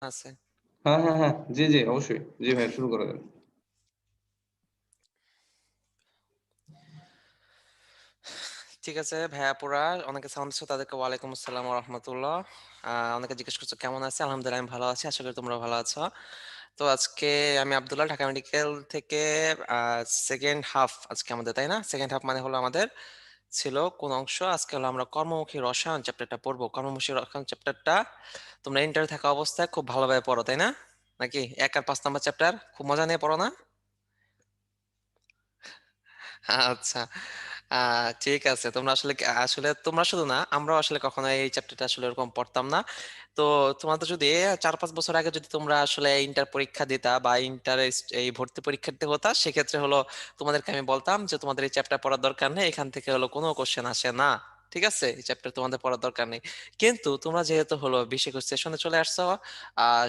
আছে। হ্যাঁ, হ্যাঁ, হ্যাঁ। জি, জি, অবশ্যই। জি ভাইয়া শুরু করে দেন। ঠিক আছে ভাইয়া আপুরা অনেকে সালাম দিচ্ছ তাদেরকে ওয়ালাইকুম আসসালাম ওয়া রাহমাতুল্লাহ। অনেকে জিজ্ঞেস করছো কেমন আছে? আলহামদুলিল্লাহ আমি ভালো আছি। আশা করি তোমরাও ভালো আছো। তো আজকে আমি আব্দুল্লাহ ঢাকা মেডিকেল থেকে সেকেন্ড হাফ আজকে আমাদের, তাই না? সেকেন্ড হাফ মানে হলো আমাদের ছিল কোন অংশ? আজকে হলো আমরা কর্মমুখী রসায়ন চ্যাপ্টারটা পড়বো। কর্মমুখী রসায়ন চ্যাপ্টারটা তোমরা ইন্টারে থাকা অবস্থায় খুব ভালোভাবে পড়ো, তাই না? নাকি ১ আর ৫ নাম্বার চ্যাপ্টার খুব মজা নিয়ে পড়ো না? আচ্ছা। ঠিক আছে। তোমরা আসলে আসলে তোমরা শুধু না, আমরাও আসলে কখনো এই চ্যাপ্টারটা আসলে ওরকম পড়তাম না। তো তোমাদের যদি ৪-৫ বছর আগে যদি তোমরা আসলে ইন্টার পরীক্ষা দিতা বা ইন্টার এই ভর্তি পরীক্ষা দিতে হতা, সেক্ষেত্রে হলো তোমাদেরকে আমি বলতাম যে তোমাদের এই চ্যাপ্টার পড়ার দরকার নেই, এখান থেকে হলো কোনো কোশ্চেন আসে না। ঠিক আছে, এই চ্যাপ্টার তোমাদের পড়ার দরকার নেই। কিন্তু তোমরা যেহেতু হলো ২০-২১ সেশনে চলে আসছো,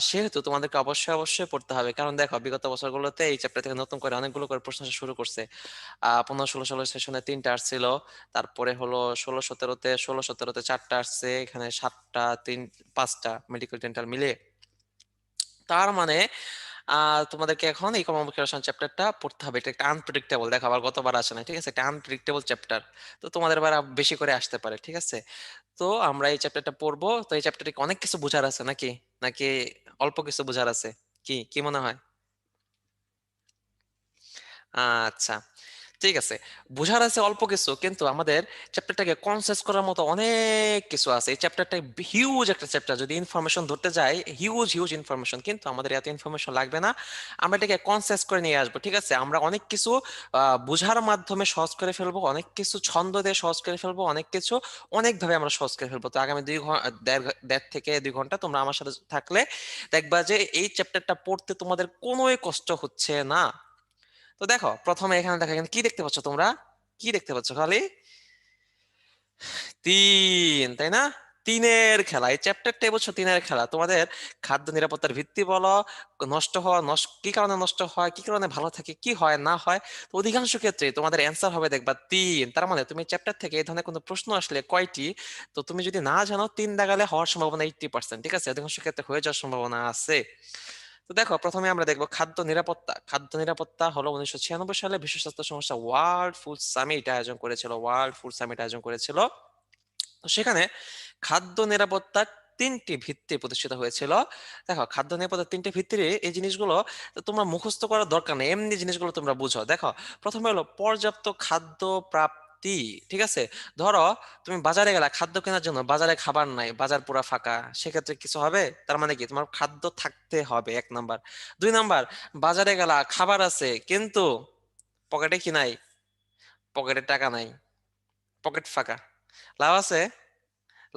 সেহেতু তোমাদেরকে অবশ্যই অবশ্যই পড়তে হবে। কারণ দেখো বিগত বছরগুলোতে এই চ্যাপ্টার থেকে নতুন করে অনেকগুলো করে প্রশ্ন আসা শুরু করছে। 15-16 সেশনে 3টা আসছিল। তারপরে হলো 16-17তে 4টা আসছে, এখানে 7টা 5টা মেডিকেল ডেন্টাল মিলে। তার মানে তোমাদেরকে এখন এই কমিউনিকেশন চ্যাপ্টারটা পড়তে হবে। এটা একটা আনপ্রেডিক্টেবল, দেখো আবার গতবার আসে না, ঠিক আছে? একটা আনপ্রেডিক্টেবল চ্যাপ্টার। তো তোমাদের এবার বেশি করে আসতে পারে, ঠিক আছে? তো আমরা এই চ্যাপ্টারটা পড়বো। তো এই চ্যাপ্টারে অনেক কিছু বোঝার আছে নাকি, নাকি অল্প কিছু বোঝার আছে? কি কি মনে হয়? আচ্ছা, ঠিক আছে। বোঝার আছে অল্প কিছু, কিন্তু আমাদের চ্যাপ্টারটাকে কনসেস করার মতো অনেক কিছু আছে। এই চ্যাপ্টারটা হিউজ একটা চ্যাপ্টার, যদি ইনফরমেশন ধরতে যাই হিউজ হিউজ ইনফরমেশন, কিন্তু আমাদের এত ইনফরমেশন লাগবে না। আমরা এটাকে কনসেস করে নিয়ে আসবো, ঠিক আছে? আমরা অনেক কিছু বোঝার মাধ্যমে সহজ করে ফেলবো, অনেক কিছু ছন্দ দিয়ে সহজ করে ফেলবো, অনেক কিছু অনেকভাবে আমরা সহজ করে ফেলবো। তো আগামী 2 ঘন্টা, দেড় থেকে 2 ঘন্টা তোমরা আমার সাথে থাকলে দেখবা যে এই চ্যাপ্টারটা পড়তে তোমাদের কোনোই কষ্ট হচ্ছে না। তো দেখো প্রথমে এখানে দেখো, এখানে কি দেখতে পাচ্ছ তোমরা? কি দেখতে পাচ্ছ? খালি 3, তাই না? তিনের খেলা, এই চ্যাপ্টারটাই বলছো তিনের খেলা। তোমাদের খাদ্য নিরাপত্তার ভিত্তি বলো, নষ্ট হওয়া, কি কারণে নষ্ট হয়, কি কারণে ভালো থাকে, কি হয় না হয়, তো অধিকাংশ ক্ষেত্রে তোমাদের অ্যান্সার হবে দেখবা 3। তার মানে তুমি চ্যাপ্টার থেকে এই ধরনের কোনো প্রশ্ন আসলে কয়টি, তো তুমি যদি না জানো 3 দাগালে হওয়ার সম্ভাবনা 80%, ঠিক আছে? অধিকাংশ ক্ষেত্রে হয়ে যাওয়ার সম্ভাবনা আছে। তো দেখো প্রথমে আমরা দেখবো খাদ্য নিরাপত্তা। খাদ্য নিরাপত্তা হলো 1996 সালে বিশ্ব স্বাস্থ্য সংস্থা ওয়ার্ল্ড ফুড সামিট আয়োজন করেছিল। ওয়ার্ল্ড ফুড সামিট আয়োজন করেছিল। তো সেখানে খাদ্য নিরাপত্তার 3টি ভিত্তি প্রতিষ্ঠিত হয়েছিল। দেখো খাদ্য নিরাপত্তার 3টি ভিত্তির এই জিনিসগুলো তোমরা মুখস্থ করার দরকার নেই, এমনি জিনিসগুলো তোমরা বুঝো। দেখো প্রথমে হলো পর্যাপ্ত খাদ্য প্রাপ্তি, ঠিক আছে? ধরো তুমি বাজারে গেলা খাদ্য কেনার জন্য, বাজারে খাবার নাই, বাজার পুরা ফাঁকা, সেক্ষেত্রে কিছু হবে? তার মানে কি তোমার খাদ্য থাকতে হবে, 1 নাম্বার। 2 নাম্বার, বাজারে গেলা খাবার আছে কিন্তু পকেটে কি নাই? পকেটে টাকা নাই, পকেট ফাঁকা, লাভ আছে?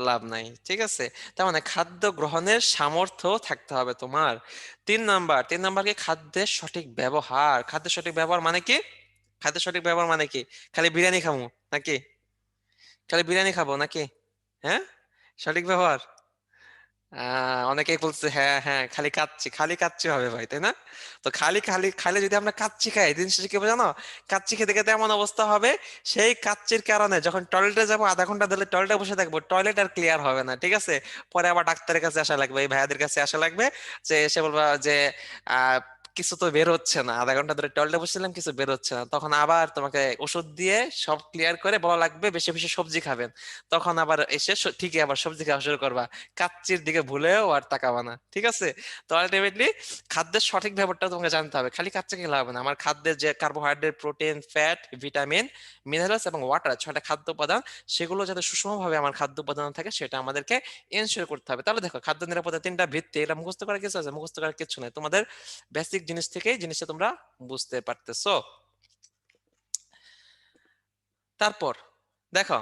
লাভ নাই, ঠিক আছে? তার মানে খাদ্য গ্রহণের সামর্থ্য থাকতে হবে তোমার। 3 নাম্বার কি? খাদ্যের সঠিক ব্যবহার। খাদ্যের সঠিক ব্যবহার মানে কি? খাদ্যের সঠিক ব্যবহার মানে কি? খালি বিরিয়ানি খাবো নাকি? খালি বিরিয়ানি খাবো নাকি? হ্যাঁ, সঠিক ব্যবহার। অনেকেই বলছে হ্যাঁ হ্যাঁ খালি কাচ্চি, খালি কাচ্চি হবে ভাই, তাই না? তো খালি খালি খালি যদি আমরা কাচ্চি খাই, দিন শেষে কি হবে জানো? কাচ্চি খেতে খেতে এমন অবস্থা হবে, সেই কাচ্চির কারণে যখন টয়লেটে যাবো, আধা ঘন্টা ধরে টয়লেটে বসে থাকবো, টয়লেট আর ক্লিয়ার হবে না, ঠিক আছে? পরে আবার ডাক্তারের কাছে আসা লাগবে, এই ভাইয়াদের কাছে আসা লাগবে, যে এসে বলবা যে আহ কিছু তো বের হচ্ছে না, আধা ঘন্টা ধরে টয়লেটে বসেছিলাম কিছু বের হচ্ছে না। তখন আবার তোমাকে ওষুধ দিয়ে সব ক্লিয়ার করে বলা লাগবে বেশি বেশি সবজি খাবেন। তখন আবার এসে ঠিকই আবার সবজি খাওয়া শুরু করবা, কাচ্চির দিকে ভুলেও আর তাকাবা না, ঠিক আছে? তো আলটিমেটলি খাদ্যের সঠিক ব্যাপারটা তোমাকে জানতে হবে। খালি কাচ্চি খেলে হবে না, আমার খাদ্যের যে carbohydrate, protein, fat, vitamin, minerals এবং ওয়াটার, 6টা খাদ্য উপাদান, সেগুলো যাতে সুষমভাবে আমার খাদ্য উপাদান থাকে সেটা আমাদেরকে এনশিওর করতে হবে। তাহলে দেখো খাদ্য নিরাপত্তা 3টা ভিত্তি, এটা মুখস্থ করার কিছু আছে? মুখস্থ করার কিছু নাই, তোমাদের বেসিক জিনিস থেকেই জিনিসটা তোমরা বুঝতে পারতেছো। তারপর দেখো,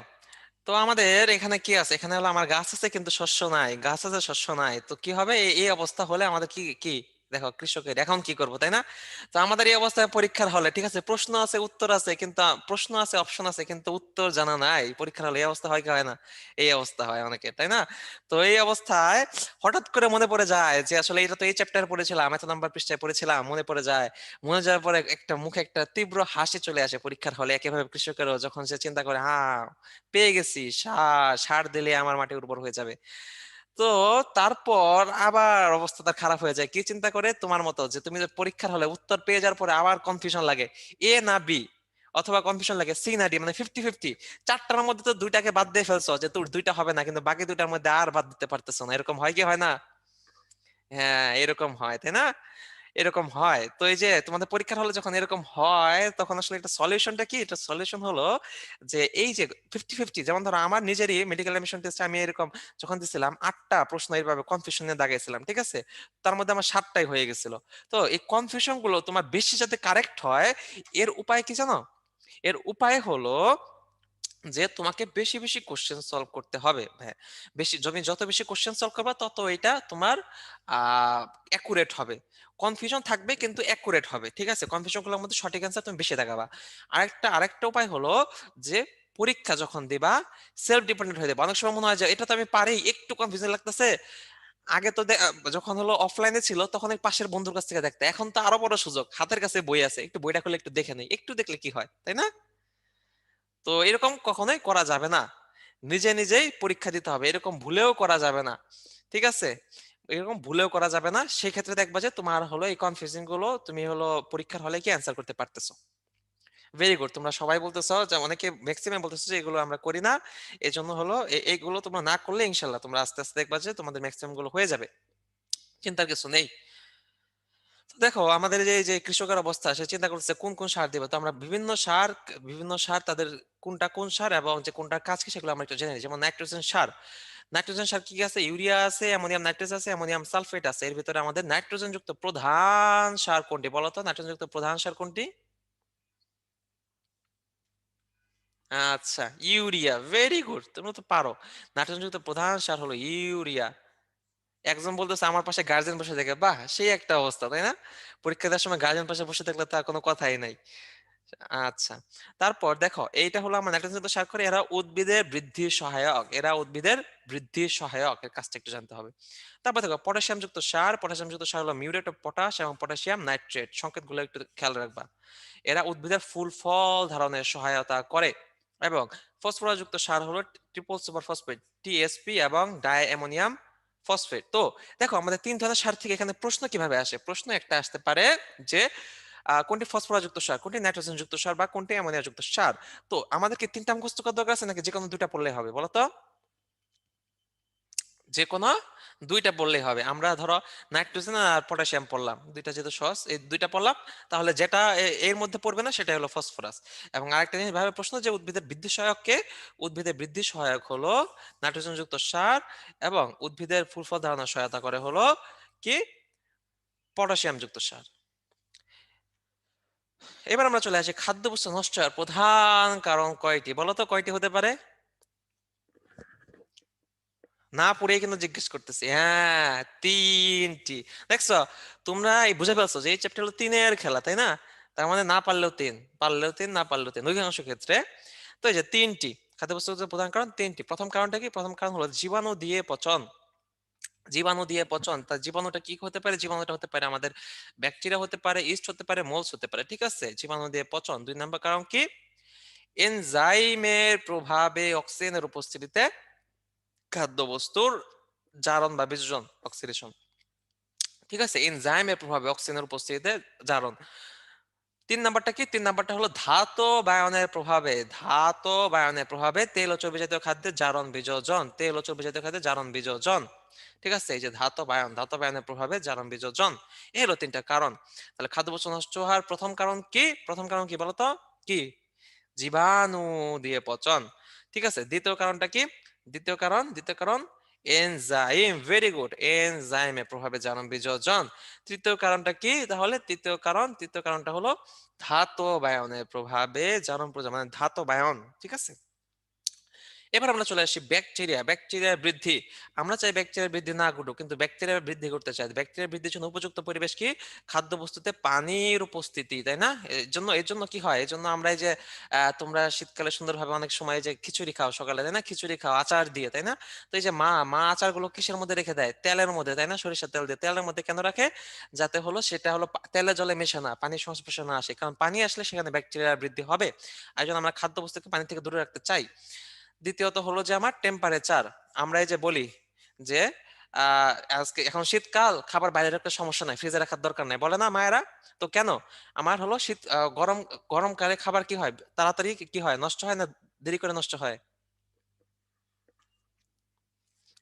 তো আমাদের এখানে কি আছে? এখানে হলো আমার গাছ আছে কিন্তু শস্য নাই, গাছ আছে শস্য নাই, তো কি হবে? এই অবস্থা হলে আমাদের কি কি দেখো কৃষকের এখন কি করবো, তাই না? তো আমাদের এই অবস্থায় পরীক্ষার হলে, ঠিক আছে, প্রশ্ন আছে উত্তর আছে, কিন্তু প্রশ্ন আছে অপশন আছে কিন্তু উত্তর জানা নাই। পরীক্ষার হলে এই অবস্থা হয় কি হয় না? এই অবস্থা হয় অনেকে, তাই না? তো এই অবস্থায় হঠাৎ করে মনে পড়ে যায় যে আসলে এটা তো এই চ্যাপ্টার পড়েছিলাম, এত নাম্বার পৃষ্ঠায় পড়েছিলাম, মনে পড়ে যায়। মনে যাওয়ার পরে একটা মুখে একটা তীব্র হাসি চলে আসে পরীক্ষার হলে। একেভাবে কৃষকেরও যখন সে চিন্তা করে, হ্যাঁ পেয়ে গেছি, সার সার দিলে আমার মাটি উর্বর হয়ে যাবে। তো তারপর আবার অবস্থা তার খারাপ হয়ে যায়, কি চিন্তা করে তোমার মতো যে তুমি যে পরীক্ষার হলে উত্তর পেয়ে যাওয়ার পরে আবার কনফিউশন লাগে এ না বি, অথবা কনফিউশন লাগে সি না ডি, মানে 50-50। চারটার মধ্যে তো দুইটাকে বাদ দিয়ে ফেলছো যে তোর দুইটা হবে না, কিন্তু বাকি দুইটার মধ্যে আর বাদ দিতে পারতেছো না, এরকম হয় কি হয় না? হ্যাঁ, এরকম হয় তাই না? এরকম হয়। তো এই যে তোমাদের পরীক্ষার হলে যখন এরকম হয় তখন আসলে একটা সলিউশনটা কি, এটা সলিউশন হলো যে এই যে 50-50, যেমন ধরো আমার নিজেরই মেডিকেল এডমিশন টেস্টে আমি এরকম যখন দিছিলাম 8টা প্রশ্ন এইভাবে কনফিউশনে দাগাইছিলাম, ঠিক আছে? তার মধ্যে আমার 7টাই হয়ে গেছিল। তো এই কনফিউশন গুলো তোমার বেশি যাতে কারেক্ট হয়, এর উপায় কি জানো? এর উপায় হলো যে তোমাকে বেশি বেশি কোশ্চেন সলভ করতে হবে। হ্যাঁ, বেশি তুমি যত বেশি কোশ্চেন সলভ করবা তত এটা তোমার অ্যাকুরেট হবে। কনফিউশন থাকবে কিন্তু অ্যাকুরেট হবে, ঠিক আছে? কনফিউশন গুলোর মধ্যে সঠিক অ্যান্সার তুমি বেশি দেখাবা। আরেকটা উপায় হলো যে পরীক্ষা যখন দিবা সেলফ ডিপেন্ডেন্ট হয়ে যাবে। অনেক সময় মনে হয় যে এটা তো আমি পারি, একটু কনফিউশন লাগতেছে। আগে তো যখন হলো অফলাইনে ছিল তখন এই পাশের বন্ধুর কাছ থেকে দেখতে, এখন তো আরো বড় সুযোগ, হাতের কাছে বই আছে, একটু বইটা খুলে একটু দেখে নেই, একটু দেখলে কি হয়, তাই না? তো এরকম কখনোই করা যাবে না, নিজে নিজেই পরীক্ষা দিতে হবে, এরকম ভুলেও করা যাবে না, ঠিক আছে? এরকম ভুলেও করা যাবে না, সেই ক্ষেত্রে দেখবা যে তোমার হলো এই কনফিউজিং গুলো তুমি হলো পরীক্ষার হলে কি অ্যান্সার করতে পারতেছো। ভেরি গুড, তোমরা সবাই বলতেছো, যে অনেকে ম্যাক্সিমাম বলতেছো যে এগুলো আমরা করি না, এই জন্য হলো এইগুলো তোমরা না করলে ইনশাল্লাহ তোমরা আস্তে আস্তে দেখবা যে তোমাদের ম্যাক্সিমাম গুলো হয়ে যাবে, চিন্তার কিছু নেই। তো দেখো আমাদের যে এই যে কৃষকের অবস্থা, সে চিন্তা করতেছে কোন কোন সার দিবে, তো আমরা বিভিন্ন সার তাদের কোনটা কোন সার এবং যে কোনটার কাজ কি সেগুলো আমরা একটু জেনে নিই। যেমন নাইট্রোজেন সার, নাইট্রোজেন সার কি কি আছে? ইউরিয়া আছে, অ্যামোনিয়াম নাইট্রেট আছে, অ্যামোনিয়াম সালফেট আছে। এর ভিতরে আমাদের নাইট্রোজেন যুক্ত প্রধান সার কোনটি বলো তো? নাইট্রোজেন যুক্ত প্রধান সার কোনটি? আচ্ছা, ইউরিয়া। ভেরি গুড, তুমি তো পারো। নাইট্রোজেন যুক্ত প্রধান সার হলো ইউরিয়া। একজন বলতেছে আমার পাশে গার্জেন বসে থাকে, বাহ সেই একটা অবস্থা, তাই না? পরীক্ষা দেওয়ার সময় গার্জেন পাশে বসে থাকলে তার কোনো কথাই নাই। আচ্ছা, তারপর দেখো এইটা হলো আমার নাইট্রোজেন যুক্ত সার করে, এরা উদ্ভিদের বৃদ্ধির সহায়ক, এরা উদ্ভিদের বৃদ্ধির সহায়ক, এর কাজটা একটু জানতে হবে। তারপর দেখো পটাশিয়াম যুক্ত সার, পটাশিয়াম যুক্ত সার হলো মিউরেট অফ পটাশ এবং পটাশিয়াম নাইট্রেট, সংকেতগুলো একটু খেয়াল রাখবা। এরা উদ্ভিদের ফুল ফল ধারণে সহায়তা করে। এবং ফসফরাস যুক্ত সার হলো ট্রিপল সুপার ফসফেট, টিএসপি এবং ডাই অ্যামোনিয়াম ফসফেট। তো দেখো আমাদের 3 ধরনের সার থেকে এখানে প্রশ্ন কিভাবে আসে, প্রশ্ন একটা আসতে পারে যে কোনটি ফসফরাস যুক্ত সার, কোনটি নাইট্রোজেন যুক্ত সার, বা কোনটি অ্যামোনিয়া যুক্ত সার। তো আমাদেরকে 3টা মুখস্থ করার দরকার আছে নাকি যে কোনো 2টা পড়লেই হবে বলো তো? যে কোনো 2টা বললেই হবে। আমরা ধরো নাইট্রোজেন আর পটাশিয়াম পড়লাম, দুইটা যেহেতু সহজ, এই 2টা পড়লাম, তাহলে যেটা এর মধ্যে পড়বে না সেটা হলো ফসফরাস। এবং আরেকটা জিনিস ভাবে প্রশ্ন, যে উদ্ভিদের বৃদ্ধি সহায়ক কে? উদ্ভিদের বৃদ্ধি সহায়ক হলো নাইট্রোজেন যুক্ত সার, এবং উদ্ভিদের ফুল ফল ধারণে সহায়তা করে হলো কি? পটাশিয়াম যুক্ত সার। এবার আমরা চলে আসি খাদ্যবস্তু নষ্ট হওয়ার প্রধান কারণ কয়টি বলো তো? কয়টি হতে পারে? না পড়ে কিন্তু জিজ্ঞেস করতেছি। হ্যাঁ, 3টি। দেখছো, তোমরা এই বুঝে ফেলছো যে এই চ্যাপ্টার হলো 3-এর খেলা, তাই না? তার মানে না পারলেও 3, পারলেও 3, না পারলেও 3, অধিকাংশ ক্ষেত্রে। তো এই যে 3টি খাদ্যবস্তুর প্রধান কারণ 3টি। প্রথম কারণটা কি? প্রথম কারণ হলো জীবাণু দিয়ে পচন। জীবাণু দিয়ে পচন, তা জীবাণুটা কি হতে পারে? জীবাণুটা হতে পারে আমাদের ব্যাকটেরিয়া, হতে পারে ইস্ট, হতে পারে মোলস, হতে পারে, ঠিক আছে? জীবাণু দিয়ে পচন। 2 নম্বর কারণ কি? এনজাইমের প্রভাবে অক্সিজেনের উপস্থিতিতে খাদ্যবস্তুর জারণ বা বিযোজন, অক্সিডেশন, ঠিক আছে? এনজাইমের প্রভাবে অক্সিজেনের উপস্থিতিতে জারণ। 3 নাম্বারটা কি? 3 নাম্বারটা হলো ধাতবায়নের প্রভাবে, ধাতবায়নের প্রভাবে তেল ও চর্বি জাতীয় খাদ্যের জারণ বিযোজন, তেল ও চর্বি জাতীয় খাদ্যের জারণ বিযোজন, ঠিক আছে? এই যে ধাতবায়নের প্রভাবে জারণ বিযোজন, এই হলো 3টা কারণ। তাহলে খাদ্যবস্তু নষ্ট হওয়ার প্রথম কারণ কি? প্রথম কারণ কি বলতো? কি? জীবাণু দিয়ে পচন, ঠিক আছে? দ্বিতীয় কারণ এনজাইম। ভেরি গুড, এনজাইমের প্রভাবে জারণ বিযোজন। তৃতীয় কারণটা কি তাহলে? তৃতীয় কারণটা হলো ধাতবায়নের প্রভাবে জারণ মানে ধাতবায়ন, ঠিক আছে? এবার আমরা চলে আসি ব্যাকটেরিয়ার বৃদ্ধি। আমরা চাই ব্যাকটেরিয়ার বৃদ্ধি না ঘটুক, কিন্তু ব্যাকটেরিয়া বৃদ্ধি করতে চাই। ব্যাকটেরিয়া বৃদ্ধির জন্য উপযুক্ত পরিবেশ কি? খাদ্যবস্তুতে পানির উপস্থিতি, তাই না? এর জন্য কি হয়? এর জন্য আমরা এই যে তোমরা শীতকালে সুন্দরভাবে অনেক সময় এই যে খিচুড়ি খাও সকালে, তাই না? খিচুড়ি খাও আচার দিয়ে, তাই না? তো এই যে মা আচারগুলো কিসের মধ্যে রেখে দেয়? তেলের মধ্যে, তাই না? সরিষার তেল দিয়ে। তেলের মধ্যে কেন রাখে? যাতে হলো সেটা হলো তেলে জলে মেশে না, পানির সংস্পর্শে না আসে, কারণ পানি আসলে সেখানে ব্যাকটেরিয়ার বৃদ্ধি হবে। আর জন্য আমরা খাদ্যবস্তুকে পানি থেকে দূরে রাখতে চাই। দ্বিতীয়ত হলো যে আমার টেম্পারেচার। আমরা এই যে বলি যে আজকে এখন শীতকাল, খাবার বাইরে রাখতে সমস্যা নাই, ফ্রিজে রাখার দরকার নাই, বলে না মায়েরা? তো কেন আমার হলো শীত গরমকালে খাবার কি হয়, তাড়াতাড়ি কি হয়, নষ্ট হয় না দেরি করে নষ্ট হয়?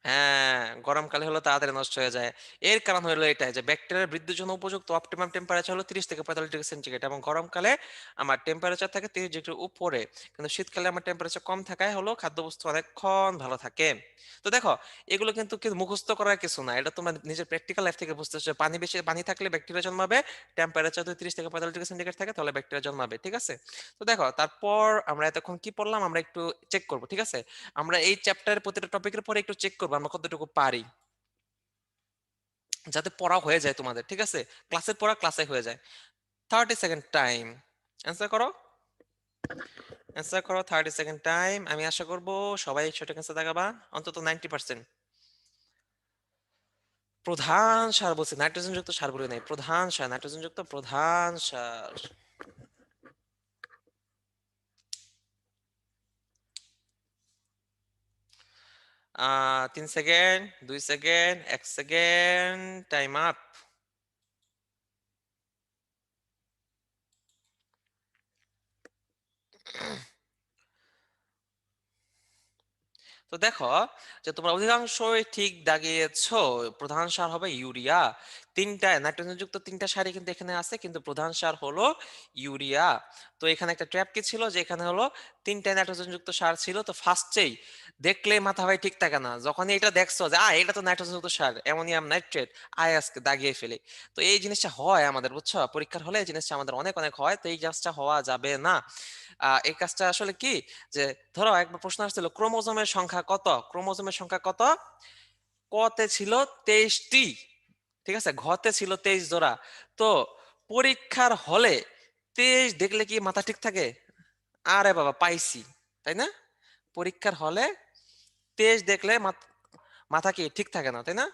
হ্যাঁ, গরমকালে হলো তাড়াতাড়ি নষ্ট হয়ে যায়। এর কারণ হলো এটাই যে ব্যাকটেরিয়ার বৃদ্ধির জন্য উপযুক্ত অপটিমাম টেম্পারেচার হলো 30 থেকে 45 ডিগ্রি সেন্টিগ্রেড, এবং গরমকালে আমার টেম্পারেচার থাকে 30 ডিগ্রির উপরে। কিন্তু শীতকালে আমার টেম্পারেচার কম থাকায় হলো খাদ্যবস্তু অনেকক্ষণ ভালো থাকে। তো দেখো, এগুলো কিন্তু মুখস্থ করার কিছু না। এটা তোমার নিজের প্র্যাকটিক্যাল লাইফ থেকে বুঝতেছো। পানি থাকলে ব্যাকটেরিয়া জন্মাবে। টেম্পারেচার যদি 30 থেকে 45 ডিগ্রি সেন্টিগ্রেড থাকে তাহলে ব্যাকটেরিয়া জন্মাবে। ঠিক আছে? তো দেখো, তারপর আমরা এতক্ষণ কি পড়লাম আমরা একটু চেক করব। ঠিক আছে? আমরা এই চ্যাপ্টারের প্রতিটা টপিকের পরে একটু চেক করবো আমরা কতটুকু পারি, যাতে পড়া হয়ে যায় তোমাদের। ঠিক আছে? ক্লাসের পড়া ক্লাসে হয়ে যায়। 30 সেকেন্ড টাইম, অ্যান্সার করো। অ্যান্সার করো, 30 সেকেন্ড টাইম। আমি আশা করব সবাই সঠিক অ্যান্সার দেখাবা, অন্তত 90%। প্রধান সার বলছি, নাইট্রোজেন যুক্ত সার বলে নাই, প্রধান সার, নাইট্রোজেন যুক্ত প্রধান সার। 3 second, 2 second, 1 second, time up. তো দেখো, যে তোমরা অধিকাংশই ঠিক দাগিয়েছো। প্রধান সার হবে ইউরিয়া। তিনটা নাইট্রোজেন যুক্ত তিনটা সারই কিন্তু এখানে আছে, কিন্তু প্রধান সার হলো ইউরিয়া। তো এখানে একটা ট্র্যাপ কি ছিল, যে এখানে হলো তিনটা নাইট্রোজেন যুক্ত সার ছিল, তো ফার্স্টেই দেখলে মাথা ভাই ঠিক থাকে না, যখনই এটা দেখছো যে এটা তো নাইট্রোজেন যুক্ত সার, অ্যামোনিয়াম নাইট্রেট, আজকে দাগিয়ে ফেলে। তো এই জিনিসটা হয় আমাদের, বুঝছো, পরীক্ষার হলে এই জিনিসটা আমাদের অনেক অনেক হয়, তো এই কাজটা হওয়া যাবে না। এই কাজটা আসলে কি, যে ধরো একবার প্রশ্ন আসছিল ক্রোমোজোমের সংখ্যা কত, ক্রোমোজোমের সংখ্যা কত, কতে ছিল 23টি, ঠিক আছে, ঘতে ছিল 23 জোড়া। তো পরীক্ষার হলে 23 দেখলে কি মাথা ঠিক থাকে? আরে বাবা পাইছি, তাই না? পরীক্ষার হলে 23 দেখলে মাথা কি ঠিক থাকে না, তাই না?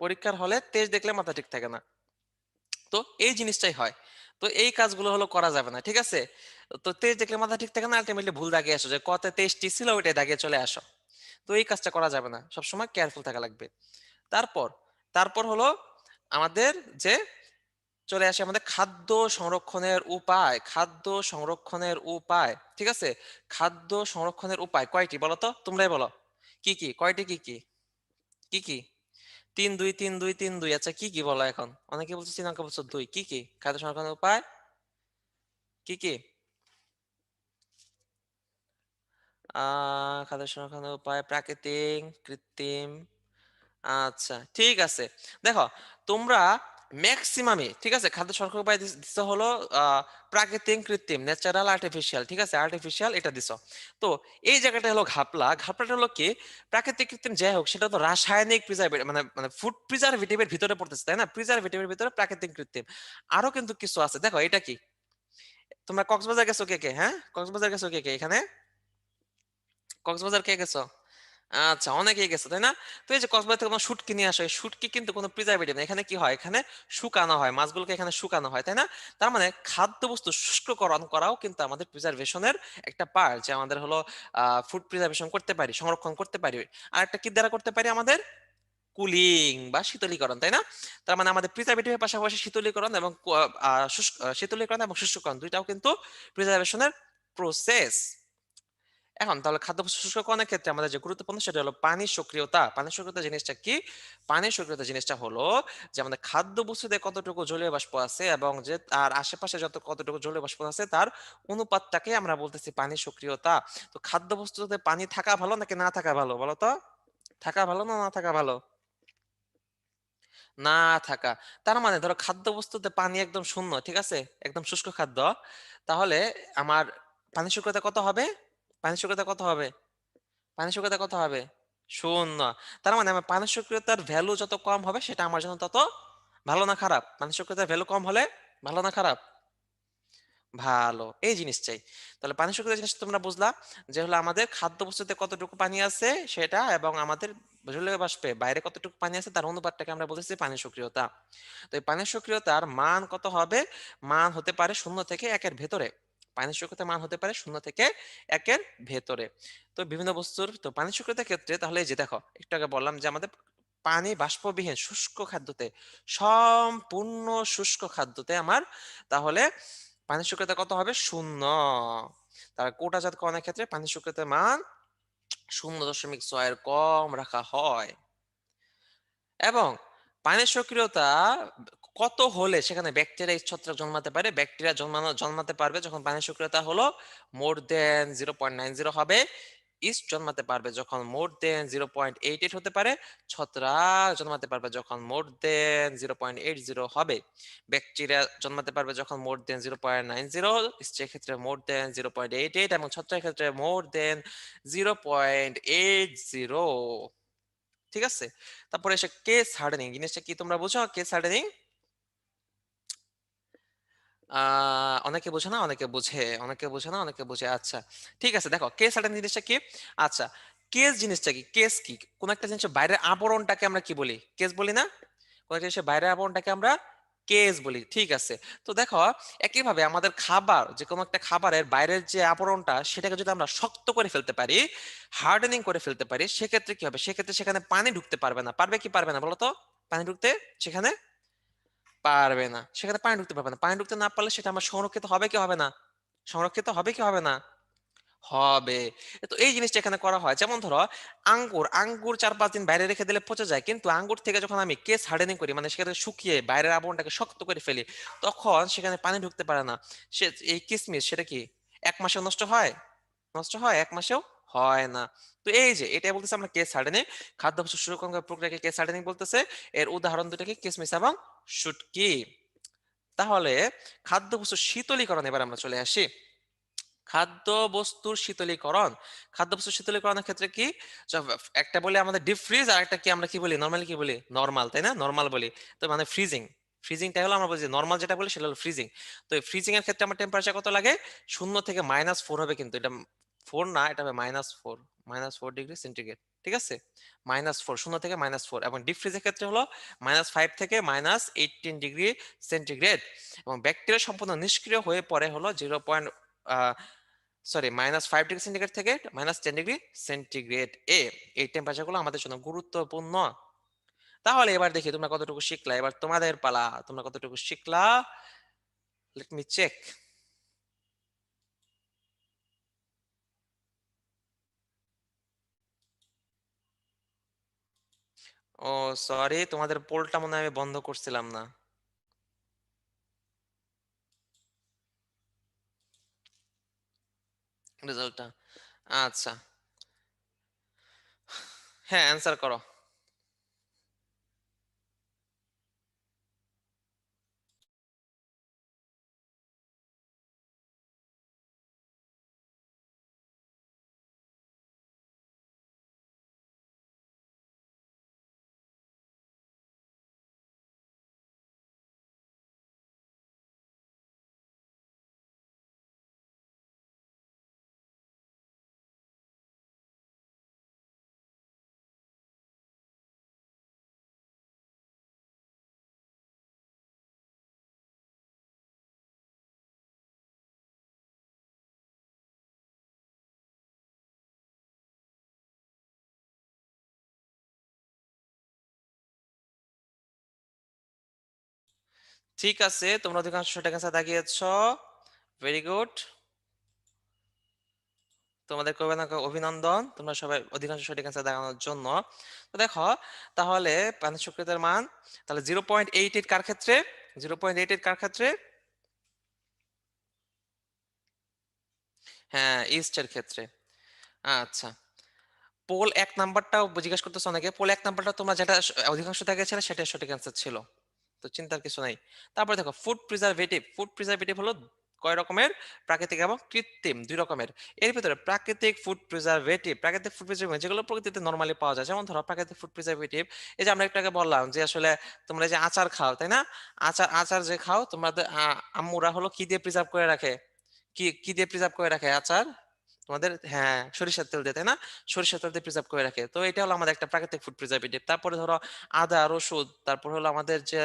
পরীক্ষার হলে 23 দেখলে মাথা ঠিক থাকে না। তো এই জিনিসটাই হয়। তো এই কাজগুলো হলো করা যাবে না। ঠিক আছে? তো 23 দেখলে মাথা ঠিক থাকে না, আলটিমেটলি ভুল দাগে আসো, যে কতে 23টি ছিল ওইটাই দাগে চলে আসো। তো এই কাজটা করা যাবে না, সবসময় কেয়ারফুল থাকা লাগবে। তারপর তারপর হলো আমাদের যে চলে আসে আমাদের খাদ্য সংরক্ষণের উপায়। খাদ্য সংরক্ষণের উপায়, ঠিক আছে? খাদ্য সংরক্ষণের উপায় কয়টি বলো তো, তোমরাই বলো। কি কি, কয়টি, কি কি, কি কি? 3 2 3 2 3 2, আচ্ছা কি কি বলো এখন? অনেকে বলছে 3, অনেকে বলছে 2, কি কি খাদ্য সংরক্ষণের উপায়, কি কি? খাদ্য সংরক্ষণের উপায় প্রাকৃতিক, কৃত্রিম। আচ্ছা ঠিক আছে। দেখো, তোমরা ম্যাক্সিমামই ঠিক আছে খাদ্য সংরক্ষণ উপায় দিছো হলো প্রাকৃতিক, কৃত্রিম, ন্যাচারাল, আর্টিফিশিয়াল। ঠিক আছে, আর্টিফিশিয়াল এটা দিছো। তো এই জায়গাটা হলো ঘাপলা। ঘাপলাটা হলো কি, প্রাকৃতিক, কৃত্রিম যাই হোক সেটা তো রাসায়নিক প্রিজারভেটিভ, মানে মানে ফুড প্রিজারভেটিভের ভিতরে পড়তেছে, তাই না? প্রিজারভেটিভের ভিতরে প্রাকৃতিক, কৃত্রিম আরো কিন্তু কিছু আছে। দেখো এটা কি, তোমরা কক্সবাজার গেছো কে কে? হ্যাঁ, কক্সবাজার গেছো কে কে এখানে? কক্সবাজার কে গেছো? আচ্ছা, অনেকেই গেছে, তাই না? তো এই যে কক্সবাজার থেকে তোমার শুটকি নিয়ে আসো, এই শুটকি কিন্তু কোনো প্রিজারভেটিভ না। এখানে কি হয়, এখানে শুকানো হয়, মাছগুলোকে এখানে শুকানো হয়, তাই না? তার মানে খাদ্যবস্তু শুষ্ককরণ করাও কিন্তু আমাদের প্রিজার্ভেশনের একটা পার্ট, যে আমাদের হলো ফুড প্রিজার্ভেশন করতে পারি, সংরক্ষণ করতে পারি। আর একটা কি দ্বারা করতে পারি, আমাদের কুলিং বা শীতলীকরণ, তাই না? তার মানে আমাদের প্রিজারভেটিভের পাশাপাশি শীতলীকরণ এবং শীতলীকরণ এবং শুষ্ককরণ দুইটাও কিন্তু প্রিজার্ভেশনের প্রসেস। এখন তাহলে খাদ্য শুষ্ককরণের ক্ষেত্রে আমাদের যে গুরুত্বপূর্ণ সেটা হলো পানি সক্রিয়তা। পানি সক্রিয়তা জিনিসটা কি? পানি সক্রিয়তা জিনিসটা হলো যে আমাদের খাদ্য বস্তুতে কতটুকু জলীয় বাষ্প আছে এবং যে তার আশেপাশে কতটুকু জলীয় বাষ্প আছে তার অনুপাতটাকে আমরা বলতেছি পানি সক্রিয়তা। তো খাদ্য বস্তুতে পানি থাকা ভালো নাকি না থাকা ভালো বলো তো? থাকা ভালো না না থাকা ভালো? না থাকা। তার মানে ধরো খাদ্য বস্তুতে পানি একদম শূন্য, ঠিক আছে, একদম শুষ্ক খাদ্য, তাহলে আমার পানি সক্রিয়তা কত হবে? পানি সক্রিয়তা কত হবে? পানি সক্রিয়তা কত হবে? শূন্য। তার মানে আমার পানি সক্রিয়তার ভ্যালু যত কম হবে সেটা আমার জন্য তত ভালো না খারাপ? পানি সক্রিয়তার ভ্যালু কম হলে ভালো না খারাপ? ভালো। এই জিনিস চাই। তাহলে পানি সক্রিয়তা জিনিসটা তোমরা বুঝলা, যে হলো আমাদের খাদ্য বস্তুতে কতটুকু পানি আছে সেটা, এবং আমাদের জলীয় বাষ্পে বাইরে কতটুকু পানি আছে তার অনুপাতটাকে আমরা বলতেছি পানি সক্রিয়তা। তো এই পানি সক্রিয়তার মান কত হবে? মান হতে পারে 0 থেকে 1-এর ভেতরে। পানির সক্রিয়তার মান হতে পারে 0 থেকে 1 এর ভেতরে। তো বিভিন্ন বস্তুর তো পানির সক্রিয়তার ক্ষেত্রে তাহলে এই যে দেখো একটু আগে বললাম যে আমাদের পানি বাষ্পবিহীন শুষ্ক খাদ্যতে, সম্পূর্ণ শুষ্ক খাদ্যতে আমার তাহলে পানির সক্রিয়তা কত হবে? 0। তার কোটাজাত করণের ক্ষেত্রে পানির সক্রিয়তার মান 0.6 এর কম রাখা হয়। এবং পানির সক্রিয়তা কত হলে সেখানে ব্যাকটেরিয়া ছত্রাক জন্মাতে পারে? ব্যাকটেরিয়া জন্মাতে পারবে যখন পানির সক্রিয়তা হলো মোর দেন 0.90 হবে। ইস্ট জন্মাতে পারবে যখন মোর দেন 0.88 হতে পারে। ছত্রাক জন্মাতে পারবে যখন মোর দেন 0.80 হবে। ব্যাকটেরিয়া জন্মাতে পারবে যখন মোর দেন 0.90, ইস্টের ক্ষেত্রে মোর দেন 0.88 এবং ছত্রাকের ক্ষেত্রে মোর দেন 0.80। ঠিক আছে? তারপরে এসে কেস হার্ডেনিং জিনিসটা কি তোমরা বুঝো? কেস হার্ডেনিং অনেকে বোঝে না, অনেকে বুঝে, অনেকে বোঝে না, অনেকে বুঝে। আচ্ছা, ঠিক আছে। দেখো কেস হার্ডেনিং জিনিসটা কি? আচ্ছা, কেস জিনিসটা কি? কেস কি? কোন একটা জিনিসের বাইরের আবরণটাকে আমরা কি বলি? কেস বলি না? কোন একটা জিনিসের বাইরের আবরণটাকে আমরা কেস বলি। ঠিক আছে। তো দেখো একইভাবে আমাদের খাবার, যে কোনো একটা খাবারের বাইরের যে আবরণটা সেটাকে যদি আমরা শক্ত করে ফেলতে পারি, হার্ডেনিং করে ফেলতে পারি, সেক্ষেত্রে কি হবে? সেক্ষেত্রে সেখানে পানি ঢুকতে পারবে না। পারবে কি পারবে না বলো তো? পানি ঢুকতে সেখানে পারবে না। সেখানে পানি ঢুকতে পারবে না। পানি ঢুকতে না পারলে সেটা আমার সংরক্ষিত হবে কি হবে না? সংরক্ষিত হবে কি হবে না? হবে। তো এই জিনিসটা এখানে করা হয়। যেমন ধরো আঙ্গুর ৪-৫ দিন বাইরে রেখে দিলে পচে যায়। কিন্তু আঙ্গুর থেকে যখন আমি কেস হার্ডেনিং করি, মানে সেখানে শুকিয়ে বাইরের আবরণটাকে শক্ত করে ফেলি, তখন সেখানে পানি ঢুকতে পারে না। সে এই কিসমিস সেটা কি ১ মাসেও নষ্ট হয়? নষ্ট হয়? ১ মাসেও হয় না। তো এই যে এটাই বলতেছে আমরা কেস হার্ডেনিং। খাদ্যবস্তু সংরক্ষণ করার প্রক্রিয়াকে কেস হার্ডেনিং বলতেছে। এর উদাহরণ দুটো কি? কিসমিস এবং শুটকি। তাহলে খাদ্যবস্তু শীতলীকরণ এবার আমরা চলে আসি। খাদ্যবস্তুর শীতলীকরণ। খাদ্যবস্তুর শীতলীকরণের ক্ষেত্রে কি? একটা বলি আমাদের ডিপ ফ্রিজ, আর একটা কি আমরা কি বলি? নরমালি কি বলি? নরমাল, তাই না? নরমাল বলি। তো মানে ফ্রিজিং। ফ্রিজিংটা হলো আমরা বলি যে নরমাল যেটা বলি সেটা হলো ফ্রিজিং। তো এই ফ্রিজিং এর ক্ষেত্রে আমার টেম্পারেচার কত লাগে? 0 থেকে -4 হবে কিন্তু এটা 4 না, এটা হবে -4, -4 ডিগ্রি সেন্টিগ্রেড। ঠিক আছে? -4, 0 থেকে -4 এবং ডিপ ফ্রিজের ক্ষেত্রে হলো -5 থেকে -18 ডিগ্রি সেন্টিগ্রেড এবং ব্যাকটেরিয়া সম্পূর্ণ নিষ্ক্রিয় হয়ে পড়ে হলো 0. -5 ডিগ্রি সেন্টিগ্রেড থেকে -10 ডিগ্রি সেন্টিগ্রেড এই টেম্পারেচার গুলো আমাদের জন্য গুরুত্বপূর্ণ। তাহলে এবার দেখি তোমরা কতটুকু শিখলা। এবার তোমাদের পালা, তোমরা কতটুকু শিখলা? Let me check. ও সরি, তোমাদের পোলটা মনে হয় আমি বন্ধ করছিলাম না, রেজাল্টটা। আচ্ছা, হ্যাঁ অ্যান্সার করো। ঠিক আছে, তোমরা অধিকাংশ সঠিক অ্যান্সার দাগিয়েছ। Very good. তোমাদেরকে অভিনন্দন, তোমরা সবাই অধিকাংশ সঠিক অ্যান্সার দেখানোর জন্য। তো দেখো তাহলে পানি সক্রিয়তার মান তাহলে 0.88 কার ক্ষেত্রে? 0.88 কার ক্ষেত্রে? হ্যাঁ, ইস্টের ক্ষেত্রে। আচ্ছা, পোল ১ নাম্বারটাও জিজ্ঞেস করতেছে অনেকে। পোল ১ নাম্বারটা তোমরা যেটা অধিকাংশ দাগিয়েছিলে সেটাই সঠিক অ্যান্সার ছিল। তো চিন্তার কিছু নাই। তারপরে দেখো ফুড প্রিজারভেটিভ। ফুড প্রিজারভেটিভ হলো কয় রকমের? প্রাকৃতিক এবং কৃত্রিম ২ রকমের। এর ভিতরে প্রাকৃতিক ফুড প্রিজারভেটিভ যেগুলো প্রকৃতিতে নরমালি পাওয়া যায়। যেমন ধরো প্রাকৃতিক ফুড প্রিজারভেটিভ, এই যে আমরা একটু আগে বললাম যে আসলে তোমরা এই যে আচার খাও, তাই না? আচার আচার যে খাও তোমাদের আম্মুরা হলো কি দিয়ে প্রিজার্ভ করে রাখে? কি দিয়ে প্রিজার্ভ করে রাখে আচার? তোমাদের, হ্যাঁ, সরিষার তেল দিয়ে, তাই না? সরিষার তেল দিয়ে প্রিজার্ভ করে রাখে। তো এটা হলো আমাদের একটা প্রাকৃতিক ফুড প্রিজার্ভেটিভ। তারপরে ধরো আদা, রসুন, তারপর হলো আমাদের যে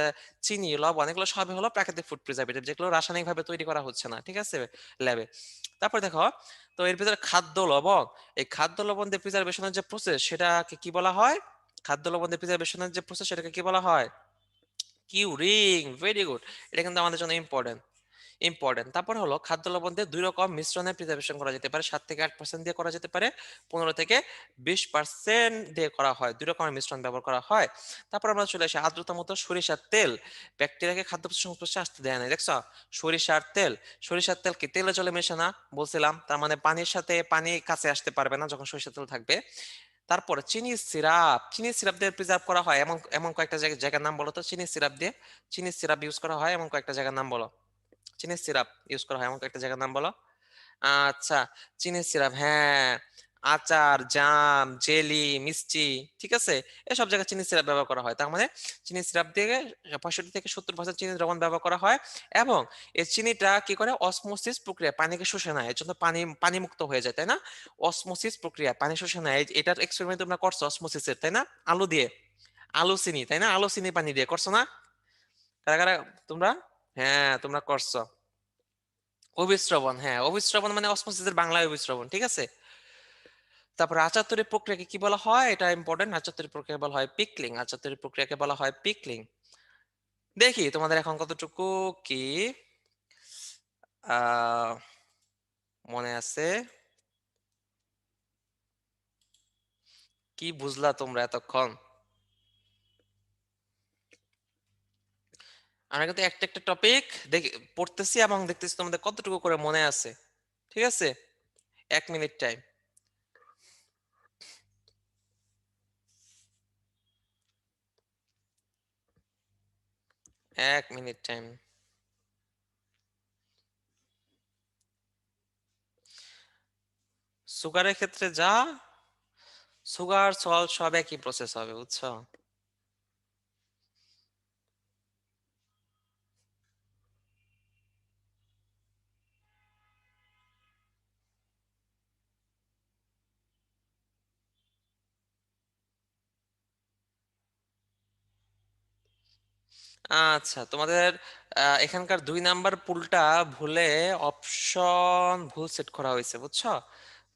চিনি, লবণ, এগুলো সবই হলো প্রাকৃতিক ফুড প্রিজার্ভেটিভ, যেগুলো রাসায়নিক ভাবে তৈরি করা হচ্ছে না, ঠিক আছে, ল্যাবে। তারপর দেখো, তো এর ভিতরে খাদ্য লবণ, এই খাদ্য লবণ দিয়ে প্রিজার্ভেশনের যে প্রসেস, সেটাকে কি বলা হয়? খাদ্য লবণ দিয়ে প্রিজার্ভেশনের যে প্রসেস, সেটাকে কি বলা হয়? কিউরিং। Very good. এটা কিন্তু আমাদের জন্য ইম্পর্টেন্ট। তারপর হলো খাদ্য লবণ দিয়ে দুই রকম মিশ্রণে প্রিজার্ভেশন করা যেতে পারে। 7 থেকে 8% দিয়ে করা যেতে পারে, 15 থেকে 20% দিয়ে করা হয়। দুই রকমের মিশ্রণ ব্যবহার করা হয়। তারপর আমরা চলে আসি আর্দ্রতা মতো সরিষার তেল। ব্যাকটেরিয়াকে খাদ্য সংস্পর্শে আসতে দেয় না, দেখছো? সরিষার তেল কি তেলে জলে মেশে না? বলছিলাম, তার মানে পানির সাথে পানি কাছে আসতে পারবে না যখন সরিষার তেল থাকবে। তারপরে চিনি সিরাপ দিয়ে প্রিজার্ভ করা হয়, এমন এমন কয়েকটা জায়গার নাম বলো তো। চিনি সিরাপ ইউজ করা হয় এমন কয়েকটা জায়গার নাম বলো। চিনির সিরাপ ইউজ করা হয় এমন কয়েকটা জায়গার নাম বলো। আচ্ছা, চিনির সিরাপ, হ্যাঁ, আচার, জাম, জেলি, মিষ্টি, ঠিক আছে, এসব জায়গায় চিনির সিরাপ ব্যবহার করা হয়। তার মানে চিনির সিরাপ দিয়ে 65 থেকে 70% চিনি দ্রবণ ব্যবহার করা হয়। এবং এই চিনিটা কি করে? অসমোসিস প্রক্রিয়া পানিকে শুষে নেয়, এর জন্য পানি মুক্ত হয়ে যায়, তাই না? অসমোসিস প্রক্রিয়া পানি শুষে নেয়। এটার এক্সপেরিমেন্ট তোমরা করছো অসমোসিসের, তাই না? আলু দিয়ে, আলু চিনি, তাই না? আলু চিনি পানি দিয়ে করছো না? কারা কারা তোমরা? হ্যাঁ, তোমরা করছো। অভিস্রবণ, হ্যাঁ, অভিস্রবণ মানে অসমোসিসের বাংলায় অভিস্রবণ, ঠিক আছে। তারপর আচার তৈরির প্রক্রিয়াকে কি বলা হয়? এটা ইম্পর্টেন্ট। আচার তৈরির প্রক্রিয়া বলা হয় পিকলিং। আচার তৈরির প্রক্রিয়াকে বলা হয় পিকলিং। দেখি তোমাদের এখন কতটুকু কি আহ মনে আছে, কি বুঝলা তোমরা এতক্ষণ? আমরা কিন্তু একটা একটা টপিক দেখি, পড়তেছি এবং দেখতেছি তোমাদের কতটুকু করে মনে আছে, ঠিক আছে। 1 মিনিট টাইম। 1 minute time. সুগারের ক্ষেত্রে যা, সুগার সল্ট সব একই প্রসেস হবে, বুঝছো? আচ্ছা, তোমাদের এখানকার 2 নাম্বার পুলটা ভুলে অপশন ভুল সেট করা হয়েছে, বুঝছো?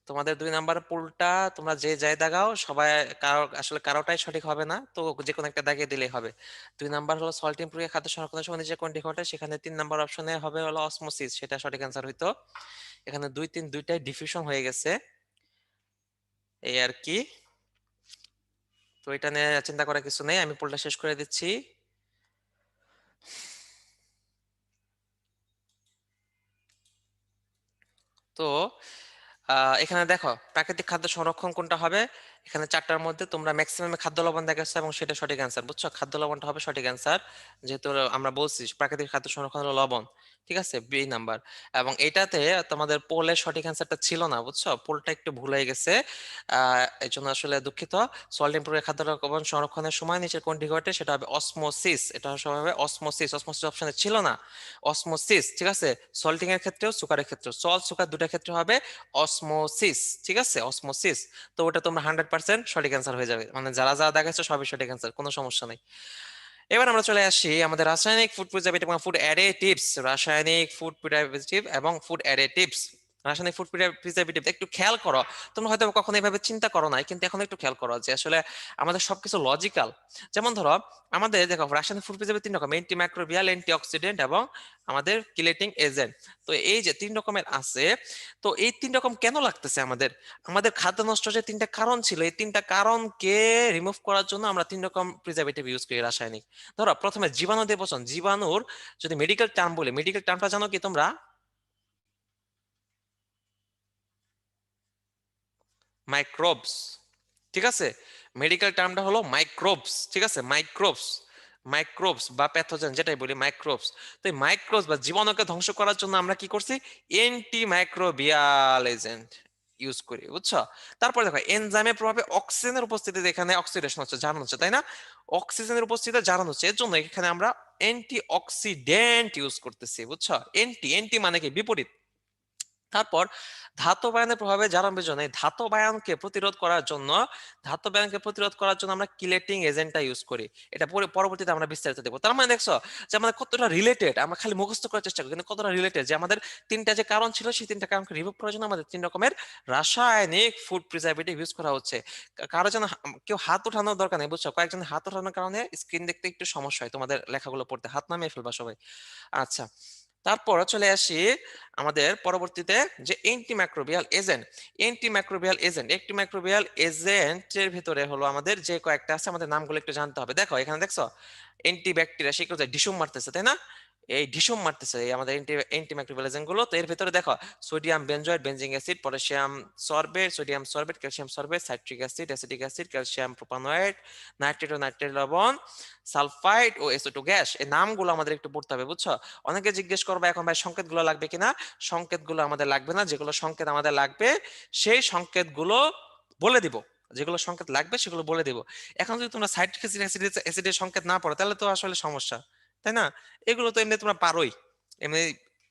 তোমাদের 2 নাম্বার পুলটা তোমরা যে যাই দাগাও, সবাই আসলে কারোটাই সঠিক হবে না, তো যে কোনো একটা দাগিয়ে দিলেই হবে। 2 নাম্বার হলো সল্টিং প্রক্রিয়া খাদ্য সংরক্ষণের সময় যে কোনটি ঘটে, সেখানে 3 নাম্বার অপশনে হবে হলো অসমোসিস, সেটা সঠিক অ্যান্সার হইতো। এখানে 2 3 দুইটাই ডিফিউশন হয়ে গেছে, এই আর কি। তো এটা নিয়ে চিন্তা করার কিছু নেই, আমি পুলটা শেষ করে দিচ্ছি। তো এখানে দেখো প্রাকৃতিক খাদ্য সংরক্ষণ কোনটা হবে। এখানে 4টার মধ্যে তোমরা ম্যাক্সিমাম খাদ্য লবণ দেখাচ্ছ এবং সেটা সঠিক অ্যান্সার, বুঝছো? খাদ্য লবণটা হবে সঠিক অ্যান্সার, যেহেতু আমরা বলছি প্রাকৃতিক খাদ্য সংরক্ষণ হলো লবণ, ঠিক আছে, বি নাম্বার। এবং এটাতে তোমাদের পোলের সঠিক অ্যান্সারটা ছিল না, বুঝছো? পোলটা একটু ভুল হয়ে গেছে, এই জন্য আসলে দুঃখিত। সল্ট ইম্প্রুভের খাদ্য লবণ সংরক্ষণের সময় নিচের কোনটি ঘটে, সেটা হবে অসমোসিস। এটা হবে অসমোসিস, অসমোসিস অপশনে ছিল না, অসমোসিস, ঠিক আছে। সল্টিং এর ক্ষেত্রেও সুগারের ক্ষেত্রেও, সল্ট সুগার দুটার ক্ষেত্রে হবে অসমোসিস, ঠিক আছে, অসমোসিস। তো ওটা তোমরা 100% সঠিক অ্যান্সার হয়ে যাবে, মানে যারা যারা দেখাচ্ছে সবই সঠিক অ্যান্সার, কোনো সমস্যা নেই। এবার আমরা চলে আসি আমাদের রাসায়নিক ফুড প্রিজারভেটিভ এবং ফুড অ্যাডেটিভস। রাসায়নিক ফুড প্রিজারভেটিভ এবং ফুড অ্যাডেটিভস, রাসায়নিক ফুড প্রিজারভেটিভ একটু খেয়াল করো। তোমরা হয়তো কখনো এভাবে চিন্তা করো না, কিন্তু এখন একটু খেয়াল করো যে আসলে আমাদের সবকিছু লজিক্যাল। যেমন ধরো, আমাদের দেখো রাসায়নিক ফুড প্রিজারভেটিভ 3 রকম: অ্যান্টি মাইক্রোবিয়াল, অ্যান্টি অক্সিডেন্ট এবং আমাদের কিলেটিং এজেন্ট। তো এই যে 3 রকমের আছে, তো এই 3 রকম কেন লাগতেছে আমাদের? আমাদের খাদ্য নষ্ট যে 3টা কারণ ছিল, এই 3টা কারণকে রিমুভ করার জন্য আমরা 3 রকম প্রিজারভেটিভ ইউজ করি রাসায়নিক। ধরো প্রথমে জীবাণু দিয়ে পছন্দ, জীবাণুর যদি মেডিকেল টার্ম বলি, মেডিকেল টার্মটা জানো কি তোমরা? মাইক্রোবস, ঠিক আছে। মেডিকেল টার্মটা হলো মাইক্রোবস, ঠিক আছে, মাইক্রোবস। মাইক্রোবস বা প্যাথোজেন যেটাই বলি, মাইক্রোবস। তো এই মাইক্রোবস বা জীবাণুকে ধ্বংস করার জন্য আমরা কি করছি? অ্যান্টি মাইক্রোবিয়াল এজেন্ট ইউজ করি, বুঝছো? তারপরে দেখো এনজাইমের প্রভাবে অক্সিজেনের উপস্থিতিতে এখানে অক্সিডেশন হচ্ছে, জারণ হচ্ছে, তাই না? অক্সিজেনের উপস্থিতিতে জারণ হচ্ছে, এর জন্য এখানে আমরা অ্যান্টি অক্সিডেন্ট ইউজ করতেছি, বুঝছো? অ্যান্টি অ্যান্টি মানে কি? বিপরীত। তারপর ধাতবায়নের প্রভাবে জারণের জন্য এই ধাতবায়নকে প্রতিরোধ করার জন্য আমরা কিলেটিং এজেন্টটা ইউজ করি। এটা পরবর্তীতে আমরা বিস্তারিত দেখবো। তার মানে দেখছো যে আমাদের কতটা রিলেটেড, আমরা খালি মুখস্থ করার চেষ্টা করি কিন্তু কতটা রিলেটেড, যে আমাদের তিনটা যে কারণ ছিল সেই তিনটা কারণকে রিমুভ করার জন্য আমাদের 3 রকমের রাসায়নিক ফুড প্রিজারভেটিভ ইউজ করা হচ্ছে। কারো যেন কেউ হাত ওঠানোর দরকার নেই, বুঝছো? কয়েকজন হাত ওঠানোর কারণে স্ক্রিন দেখতে একটু সমস্যা হয়, তোমাদের লেখাগুলো পড়তে হাত নামিয়ে ফেলবা সবাই। আচ্ছা, তারপর চলে আসি আমাদের পরবর্তীতে যে অ্যান্টিমাইক্রোবিয়াল এজেন্টের ভিতরে হলো আমাদের যে কয়েকটা আছে, আমাদের নামগুলো একটু জানতে হবে। দেখো এখানে দেখছো অ্যান্টিব্যাকটেরিয়া, সে কোথায় ডিসুম মারতেছে, তাই না? এই ডিসুম মারতেছে এই আমাদের অ্যান্টিমাইক্রোবিয়াল এজেন্ট গুলো। তো এর ভিতরে দেখো sodium benzoate, benzoic acid, potassium sorbate, sodium sorbate, calcium sorbate, citric acid, acetic acid, calcium propionate, nitrate ও নাইট্রেট লবণ, সালফাইড ও এসিটো গ্যাস। এই নামগুলো আমাদের একটু পড়তে হবে, বুঝছো? অনেকে জিজ্ঞেস করবে এখন ভাই সংকেতগুলো লাগবে কিনা। সংকেতগুলো আমাদের লাগবে না, যেগুলো সংকেত আমাদের লাগবে সেই সংকেতগুলো বলে দিব। যেগুলো সংকেত লাগবে সেগুলো বলে দিব। এখন যদি তোমরা সাইট্রিক অ্যাসিডের সংকেত না পড়ো তাহলে তো আসলে সমস্যা, তাই না? এগুলো তো এমনি তোমরা পারোই, এমনি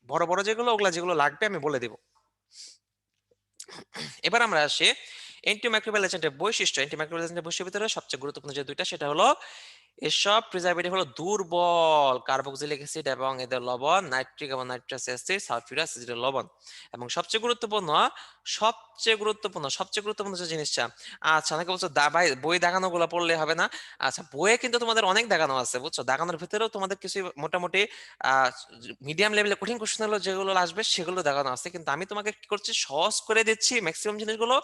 বড় বড় যেগুলো ওগুলা যেগুলো লাগবে আমি বলে দিব। এবার আমরা আসি অ্যান্টিমাইক্রোবিয়াল এজেন্টের বৈশিষ্ট্য। অ্যান্টিমাইক্রোবিয়াল এজেন্টের বৈশিষ্ট্যের ভিতরে সবচেয়ে গুরুত্বপূর্ণ যে দুইটা, সেটা হলো এসব প্রিজারভেটিভ হলো দুর্বল কার্বক্সিলিক অ্যাসিড এবং এদের লবণ, নাইট্রিক এবং নাইট্রাস অ্যাসিড, সালফিউরাস অ্যাসিডের লবণ। এবং সবচেয়ে গুরুত্বপূর্ণ যে জিনিসটা, আচ্ছা অনেকে বলছো ভাই বই দাগানো গুলো পড়লে হবে না। আচ্ছা, বইয়ে কিন্তু তোমাদের অনেক দাগানো আছে, বুঝছো? দাগানোর ভিতরেও তোমাদের কিছু মোটামুটি আহ মিডিয়াম লেভেলে কঠিন কোশ্চেন হলো যেগুলো আসবে সেগুলো দেখানো আছে, কিন্তু আমি তোমাকে কি করছি সহজ করে দিচ্ছি ম্যাক্সিমাম জিনিসগুলো।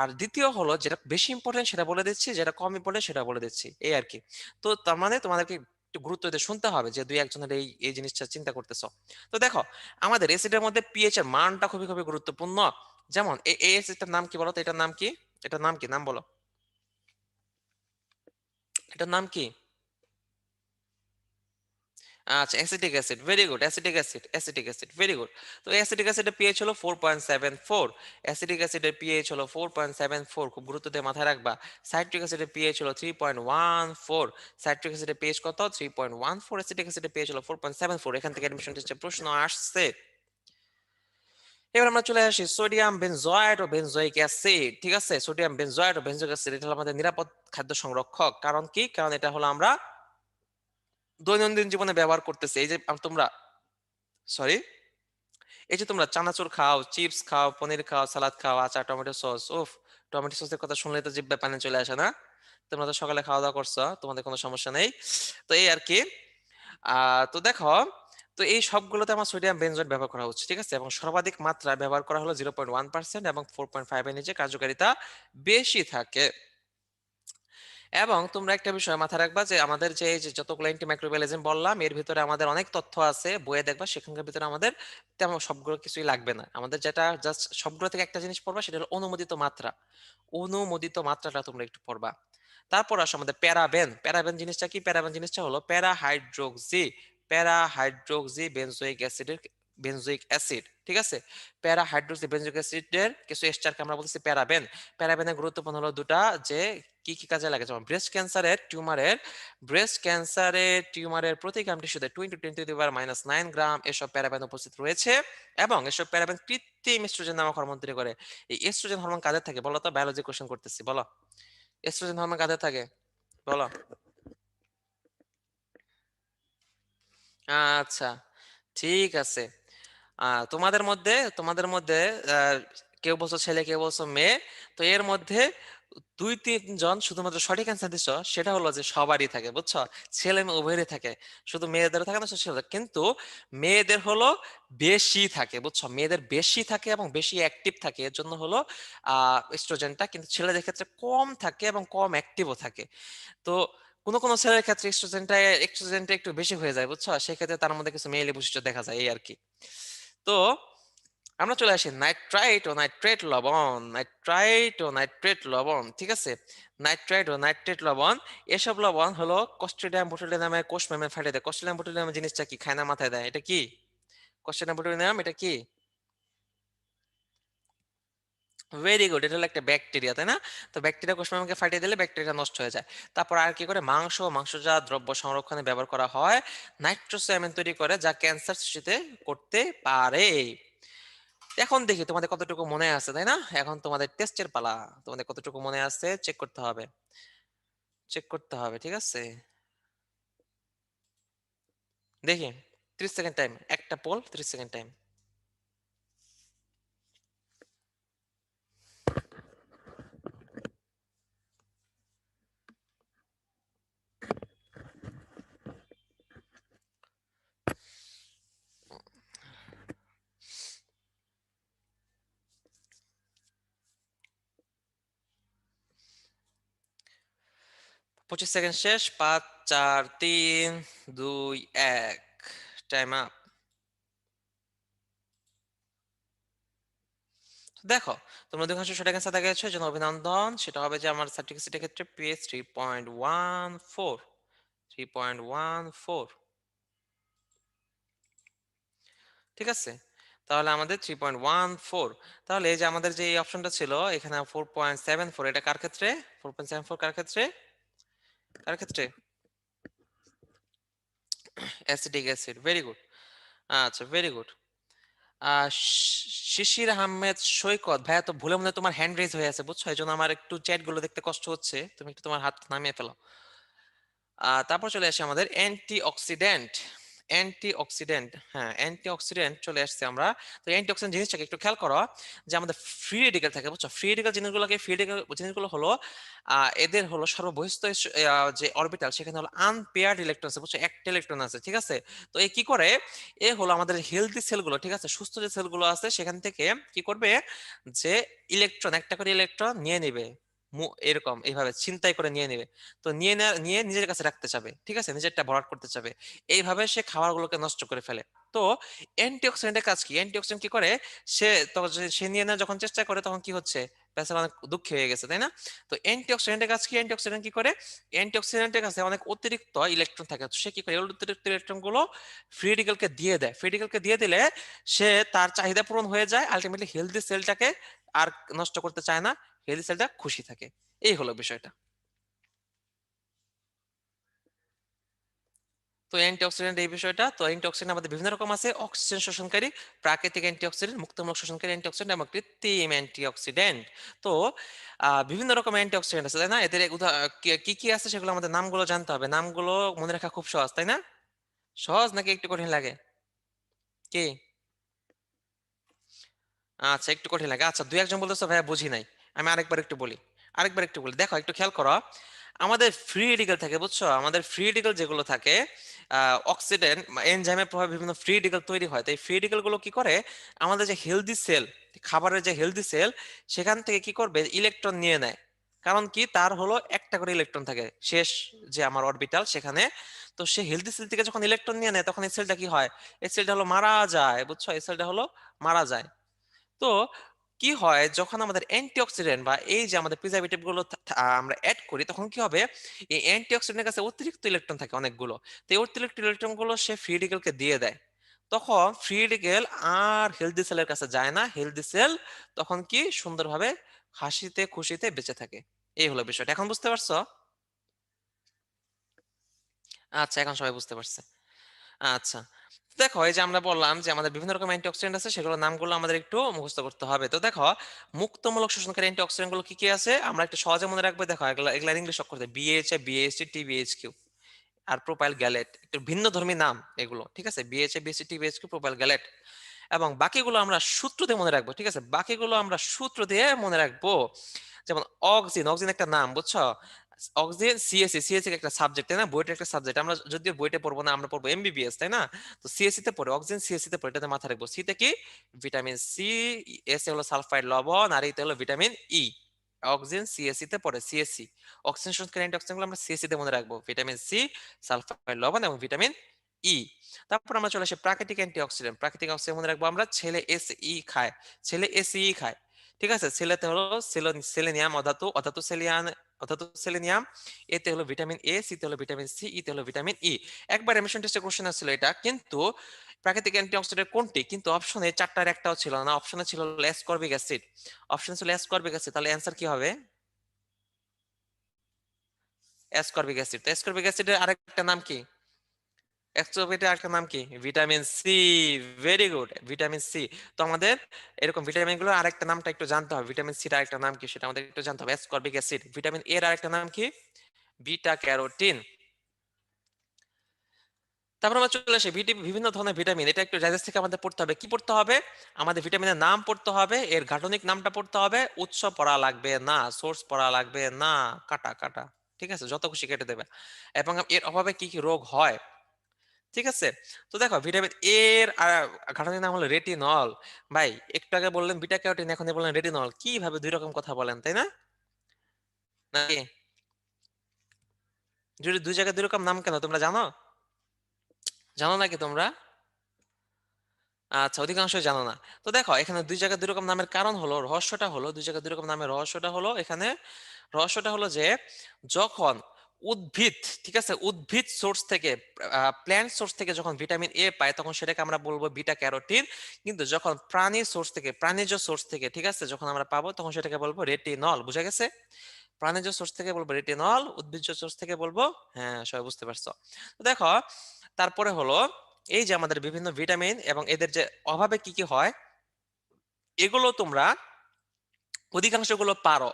আর দ্বিতীয় হলো যেটা বেশি ইম্পর্টেন্ট সেটা বলে দিচ্ছি, যেটা কম ইম্পর্টেন্ট সেটা বলে দিচ্ছি, এই আর কি। তো তার মানে তোমাদেরকে একটু গুরুত্ব দিয়ে শুনতে হবে যে দুই একজনের এই এই জিনিসটা চিন্তা করতেছো। তো দেখো আমাদের এসিডের মধ্যে পিএইচ এর মানটা খুবই খুবই গুরুত্বপূর্ণ। যেমন এই এসিডটার নাম কি বলো তো? এটার নাম কি? এটার নাম কি? নাম বলো, এটার নাম কি? আচ্ছা, acetic acid, very good. Acetic acid, very good. তো অ্যাসিটিক অ্যাসিডের পিএইচ হলো 4.74। অ্যাসিটিক অ্যাসিডের পিএইচ হলো 4.74, খুব গুরুত্ব দিয়ে মাথায় রাখবা। সাইট্রিক অ্যাসিডের পিএইচ হলো 3.14। সাইট্রিক অ্যাসিডের পিএইচ কত? 3.14। অ্যাসিটিক অ্যাসিডের পিএইচ হলো 4.74। এখান থেকে অ্যাডমিশন টেস্টে প্রশ্ন আসছে। এবার আমরা চলে আসি সোডিয়াম বেনজয়েড ও বেনজোইক অ্যাসিড। ঠিক আছে, সোডিয়াম বেনজয়েড ও বেনজোইক অ্যাসিড এটা হলো আমাদের নিরাপদ খাদ্য সংরক্ষক। কারণ কি? কারণ এটা হলো আমরা দৈনন্দিন জীবনে ব্যবহার করতেছি। এই যে তোমরা, সরি, এই যে তোমরা চানাচুর খাও, চিপস খাও, পনির খাও, সালাদ খাও, আচার, টমেটো সস, উফ, টমেটো সসের কথা শুনলে তো জিহ্বায় পানি চলে আসে না? তোমরা তো সকালে খাওয়া দাওয়া করছো, তোমাদের কোনো সমস্যা নেই। তো এই আর কি। তো দেখো, তো এই সবগুলোতে আমার সোডিয়াম বেনজয়েড ব্যবহার করা হচ্ছে, ঠিক আছে? এবং সর্বাধিক মাত্রায় ব্যবহার করা হলো 0.1% এবং 4.5 এর নিচে কার্যকারিতা বেশি থাকে। এবং তোমরা একটা বিষয় মাথায় রাখবা যে আমাদের যে এই যে যতগুলো অ্যান্টিমাইক্রোবিয়ালিজম বললাম এর ভিতরে আমাদের অনেক তথ্য আছে বইয়ে দেখবা, সেখানকার ভিতরে আমাদের তেমন সবগুলো কিছুই লাগবে না। আমাদের যেটা জাস্ট সবগুলো থেকে একটা জিনিস পড়বা, সেটা হলো অনুমোদিত মাত্রা। অনুমোদিত মাত্রাটা তোমরা একটু পড়বা। তারপর আসো আমাদের প্যারাবেন। প্যারাবেন জিনিসটা কি? প্যারাবেন জিনিসটা হলো প্যারাহাইড্রোক্সি বেনজোইক অ্যাসিডের বেনজোইক অ্যাসিড, ঠিক আছে? প্যারাহাইড্রোক্সি বেনজোইক অ্যাসিডের কিছু এস্টারকে আমরা বলতেছি প্যারাবেন। প্যারাবেনের গুরুত্বপূর্ণ হলো দুটা, যে কি কি কাজে লাগে। যেমন ব্রেস্ট ক্যান্সারের প্রতি গ্রাম টিস্যুতে 20 × 10⁻⁹ এসব প্যারাবেন উপস্থিত রয়েছে। এবং এসব প্যারাবেন কৃত্রিম এস্ট্রোজেন নামক হরমোন তৈরি করে। এই এস্ট্রোজেন হরমোন কাদের থাকে বলো তো? বায়োলজি কোশ্চেন করতেছি, বলো। এস্ট্রোজেন হরমোন কাদের থাকে বলো? আচ্ছা, ঠিক আছে। তোমাদের মধ্যে আহ, কেউ বলছো ছেলে, কেউ বলছো মেয়ে। তো এর মধ্যে 2-3 জন শুধুমাত্র সঠিক অ্যান্সার দিছো, সেটা হলো যে সবারই থাকে, বুঝছো? ছেলে মেয়ে উভয়েরই থাকে, শুধু মেয়েদের থাকে না, ছেলে কিন্তু মেয়েদের হলো বেশি থাকে, বুঝছো? মেয়েদের বেশি থাকে এবং বেশি অ্যাক্টিভ থাকে, এর জন্য হলো এস্ট্রোজেনটা। কিন্তু ছেলেদের ক্ষেত্রে কম থাকে এবং কম অ্যাক্টিভও থাকে। তো কোনো কোনো ছেলের ক্ষেত্রে এক্সট্রোজেনটা একটু বেশি হয়ে যায়, বুঝছো? সেক্ষেত্রে তার মধ্যে কিছু মেয়েলি বৈশিষ্ট্য দেখা যায়, এই আর কি। তো আমরা চলে আসি নাইট্রাইট ও নাইট্রেট লবণ, ঠিক আছে? নাইট্রাইট ও নাইট্রেট লবণ, এসব লবণ হলো ক্লস্ট্রিডিয়াম বোটুলিনামের কোষ মেমব্রেন ফাটিয়ে দেয়। ক্লস্ট্রিডিয়াম বোটুলিনাম জিনিসটা কি? খায় না, মাথায় দেয়, এটা কি? ক্লস্ট্রিডিয়াম বোটুলিনাম এটা কি? ভেরি গুড, এটা হলো একটা ব্যাকটেরিয়া, তাই না? তো ব্যাকটেরিয়া কোষ মেমব্রেনকে ফাটিয়ে দিলে ব্যাকটেরিয়া নষ্ট হয়ে যায়। তারপর আর কি করে? মাংসজাত দ্রব্য সংরক্ষণে ব্যবহার করা হয়। নাইট্রোসামিন তৈরি করে, যা ক্যান্সার সৃষ্টিতে করতে পারে। এখন দেখি তোমাদের কতটুকু মনে আছে, তাই না? এখন তোমাদের টেস্টের পালা। তোমাদের কতটুকু মনে আছে চেক করতে হবে। চেক করতে হবে, ঠিক আছে? দেখি 30 সেকেন্ড টাইম। একটা পোল 30 সেকেন্ড টাইম। পঁচিশ সেকেন্ড শেষ। 5 4 3 2 1 টাইম আপ। দেখো তোমরা অধিকাংশ সঠিক অ্যান্সার দেখিয়েছো, এর জন্য অভিনন্দন। সেটা হবে যে আমার সার্টিফিকেটের ক্ষেত্রে পিএইচ 3.14। 3.14, ঠিক আছে? তাহলে আমাদের 3.14। তাহলে এই যে আমাদের যে এই অপশনটা ছিল এখানে 4.74, এটা কার ক্ষেত্রে? 4.74 কার ক্ষেত্রে? কার ক্ষেত্রে? Acetic acid. Very good. আচ্ছা, ভেরি গুড। শিশির আহমেদ সৈকত ভাইয়া, তো ভুলে মনে হয় তোমার হ্যান্ড রেজ হয়ে আছে, বুঝছো? এই জন্য আমার একটু চ্যাট গুলো দেখতে কষ্ট হচ্ছে। তুমি একটু তোমার হাত নামিয়ে ফেলো। তারপর চলে আসে আমাদের অ্যান্টিঅক্সিডেন্ট। অ্যান্টিঅক্সিডেন্ট, হ্যাঁ, অ্যান্টিঅক্সিডেন্ট চলে আসছে আমরা। তো অ্যান্টিঅক্সিডেন্ট জিনিসটাকে একটু খেয়াল করো, যে আমাদের ফ্রি রেডিক্যাল থাকে, বুঝছো? ফ্রি রেডিক্যাল জিনিসগুলোকে, ফ্রি রেডিক্যাল জিনিসগুলো হলো এদের হলো সর্ববহিস্থ যে অরবিটাল, সেখানে হলো আনপেয়ার্ড ইলেকট্রন আছে, বুঝছো? একটা ইলেকট্রন আছে, ঠিক আছে? তো এ কি করে, এ হলো আমাদের হেলদি সেলগুলো, ঠিক আছে, সুস্থ যে সেলগুলো আছে সেখান থেকে কি করবে, যে ইলেকট্রন, একটা করে ইলেকট্রন নিয়ে নেবে, এরকম এইভাবে ছিনতাই করে নিয়ে নেবে। তো নিয়ে নিজের কাছে রাখতে চাবে, ঠিক আছে, নিজেরটা ভরাট করতে চাবে। এইভাবে সে খাবারগুলোকে নষ্ট করে ফেলে। তো অ্যান্টিঅক্সিডেন্টের কাজ কি? অ্যান্টিঅক্সিডেন্ট কি করে, সে তখন সে নিয়ে নেওয়ার যখন চেষ্টা করে তখন কি হচ্ছে, বেচারা অনেক দুঃখী হয়ে গেছে, তাই না? তো অ্যান্টিঅক্সিডেন্টের কাজ কি? অ্যান্টিঅক্সিডেন্ট কি করে, অ্যান্টিঅক্সিডেন্টের কাছে অনেক অতিরিক্ত ইলেকট্রন থাকে, তো সে কি করে এই অতিরিক্ত ইলেকট্রন গুলো ফ্রি রেডিক্যালকে দিয়ে দেয়। ফ্রি রেডিক্যালকে দিয়ে দিলে সে তার চাহিদা পূরণ হয়ে যায়, আলটিমেটলি হেলদি সেলটাকে আর নষ্ট করতে চায় না, হেলদি সেলটা খুশি থাকে। এই হলো বিষয়টা। তো অ্যান্টিঅক্সিডেন্ট এই বিষয়টা। তো অ্যান্টিঅক্সিডেন্ট আমাদের বিভিন্ন রকম আছে: অক্সিজেন শোষণকারী, প্রাকৃতিক অ্যান্টিঅক্সিডেন্ট, মুক্তমূলক শোষণকারী অ্যান্টিঅক্সিডেন্ট এবং কৃত্রিম অ্যান্টিঅক্সিডেন্ট। তো বিভিন্ন রকম অ্যান্টিঅক্সিডেন্ট আছে, তাই না? এদের কি কি আছে সেগুলো আমাদের নামগুলো জানতে হবে। নামগুলো মনে রাখা খুব সহজ, তাই না? সহজ নাকি একটু কঠিন লাগে? কি? আচ্ছা, একটু কঠিন লাগে। আচ্ছা, দুই একজন বলতেছো ভাইয়া বুঝি নাই। আমি আরেকবার একটু বলি, দেখো একটু খেয়াল করো। আমাদের ফ্রি রেডিক্যাল থাকে, বুঝছো? আমাদের ফ্রি রেডিক্যাল যেগুলো থাকে, অক্সিডেন্ট এনজাইমের প্রভাবে বিভিন্ন ফ্রি রেডিক্যাল তৈরি হয়। তো এই ফ্রি রেডিক্যাল গুলো কি করে, আমাদের যে হেলদি সেল, খাবারের যে হেলদি সেল, সেখান থেকে কি করবে, ইলেকট্রন নিয়ে নেয়। কারণ কি, তার হলো একটা করে ইলেকট্রন থাকে শেষ, যে আমার অরবিটাল সেখানে। তো সে হেলদি সেল থেকে যখন ইলেকট্রন নিয়ে নেয় তখন এই সেলটা কি হয়, এই সেলটা হলো মারা যায়, বুঝছো? এই সেলটা হলো মারা যায়। তো কি হয়, যখন আমাদের অ্যান্টিঅক্সিডেন্ট বা এই যে আমাদের প্রিজারভেটিভ গুলো আমরা অ্যাড করি, তখন কি হবে, এই অ্যান্টিঅক্সিডেন্টের কাছে অতিরিক্ত ইলেকট্রন থাকে অনেকগুলো। তো এই অতিরিক্ত ইলেকট্রন গুলো সে ফ্রি রেডিক্যালকে দিয়ে দেয়। তখন ফ্রি রেডিক্যাল আর হেলদি সেলের কাছে যায় না, হেলদি সেল তখন কি সুন্দরভাবে হাসিতে খুশিতে বেঁচে থাকে। এই হলো বিষয়টা। এখন বুঝতে পারছো? আচ্ছা, এখন সবাই বুঝতে পারছে। আচ্ছা, দেখো এই যে আমরা বললাম যে আমাদের বিভিন্ন রকম অ্যান্টিঅক্সিডেন্ট আছে, সেগুলোর নামগুলো আমাদের একটু মুখস্থ করতে হবে। তো দেখো, মুক্তমূলক শোষণকারী অ্যান্টিঅক্সিডেন্ট গুলো কি কি আছে আমরা একটু সহজে মনে রাখবো। দেখো, এগুলা এগুলা ইংলিশ অক্ষর, বিএইচএ, বিএইচটি, টিবিএইচকিউ আর প্রোপাইল গ্যালেট। একটু ভিন্ন ধর্মী নাম এগুলো, ঠিক আছে? BHA, BHT, TBHQ, propyl gallate. এবং বাকিগুলো আমরা সূত্র দিয়ে মনে রাখবো, ঠিক আছে? বাকিগুলো আমরা সূত্র দিয়ে মনে রাখবো। যেমন অক্সিন, অক্সিন একটা নাম, বুঝছো? অক্সিজেন, সিএসসি, সিএসসি একটা সাবজেক্ট, তাই না? বইটা একটা সাবজেক্ট, আমরা যদিও বইটা পড়বো না, আমরা পড়বো এমবিবিএস, তাই না? তো সিএসসি তে পড়ে অক্সিজেন, সিএসসি তে পড়ে, এটাতে মাথা রাখবো। সি তে কি, ভিটামিন সি, এস এ হলো সালফাইড লবণ, আর ইতে হলো ভিটামিন ই। অক্সিজেন সিএসসি তে পড়ে, সিএসসি। অক্সিজেন শোষণকারী অ্যান্টিঅক্সিডেন্ট গুলো আমরা সিএসসি তে মনে রাখবো: ভিটামিন সি, সালফাইড লবণ এবং ভিটামিন ই। তারপর আমরা চলে আসি প্রাকৃতিক অ্যান্টিঅক্সিডেন্ট। প্রাকৃতিক অক্সিডেন্ট মনে রাখবো আমরা: ছেলে এস ই খায়, ছেলে এসি খায়, ঠিক আছে? ছেলেতে হলো সেলেনিয়াম, অধাতু, অধাতু সেলিয়ান, অধাতু সেলেনিয়াম। এতে হলো ভিটামিন এ, সিতে হলো ভিটামিন সি, ইতে হলো ভিটামিন ই। একবার এমিশন টেস্টে কোশ্চেন আসছিল এটা, কিন্তু প্রাকৃতিক অ্যান্টিঅক্সিডেন্ট কোনটি, কিন্তু অপশনে চারটার একটাও ছিল না। অপশনে ছিল অ্যাসকর্বিক অ্যাসিড। অপশনে ছিল অ্যাসকর্বিক অ্যাসিড। তাহলে অ্যান্সার কি হবে? Ascorbic acid. তো অ্যাসকর্বিক অ্যাসিডের আরেকটা নাম কি? এক্সট্রোভার্টের আরেকটা নাম কি? Vitamin C. Very good, vitamin C. তো আমাদের এরকম ভিটামিন গুলোর আরেকটা নামটা একটু জানতে হবে। ভিটামিন সির আরেকটা নাম কি সেটা আমাদের একটু জানতে হবে। Ascorbic acid. ভিটামিন এর আরেকটা নাম কি? Beta carotene. তারপর আমরা চলে আসি বিভিন্ন ধরনের ভিটামিন, এটা একটু ডাইজেস্ট থেকে আমাদের পড়তে হবে। কি পড়তে হবে? আমাদের ভিটামিনের নাম পড়তে হবে, এর গাঠনিক নামটা পড়তে হবে, উৎস পড়া লাগবে না, সোর্স পড়া লাগবে না। কাটা কাটা, ঠিক আছে, যত খুশি কেটে দেবে। এবং এর অভাবে কি কি রোগ হয়, ঠিক আছে। তো দেখো ভিটামিন এর গাঠনিক নাম হলো রেটিনল। ভাই একটু আগে বললেন বিটা ক্যারোটিন, এখন বললেন রেটিনল, কিভাবে দুই রকম কথা বলেন, তাই না? নাকি যদি দুই জায়গায় দুই রকম নাম কেন তোমরা জানো? জানো নাকি তোমরা? আচ্ছা, অধিকাংশই জানো না। তো দেখো এখানে দুই জায়গায় দুই রকম নামের কারণ হলো, রহস্যটা হলো, দুই জায়গায় দুই রকম নামের রহস্যটা হলো এখানে, রহস্যটা হলো যে যখন উদ্ভিদ, ঠিক আছে, উদ্ভিদ সোর্স থেকে, প্ল্যান্ট সোর্স থেকে যখন ভিটামিন এ পায় তখন সেটাকে আমরা বলবো বিটা ক্যারোটিন। কিন্তু যখন প্রাণী সোর্স থেকে, প্রাণীজ সোর্স থেকে, ঠিক আছে, যখন আমরা পাবো তখন সেটাকে বলবো রেটিনল। বুঝা গেছে? প্রাণীজ সোর্স থেকে বলবো রেটিনল, উদ্ভিজ্জ সোর্স থেকে বলবো, হ্যাঁ সবাই বুঝতে পারছো। তো দেখো তারপরে হলো এই যে আমাদের বিভিন্ন ভিটামিন এবং এদের যে অভাবে কি কি হয়, এগুলো তোমরা অধিকাংশগুলো পারো,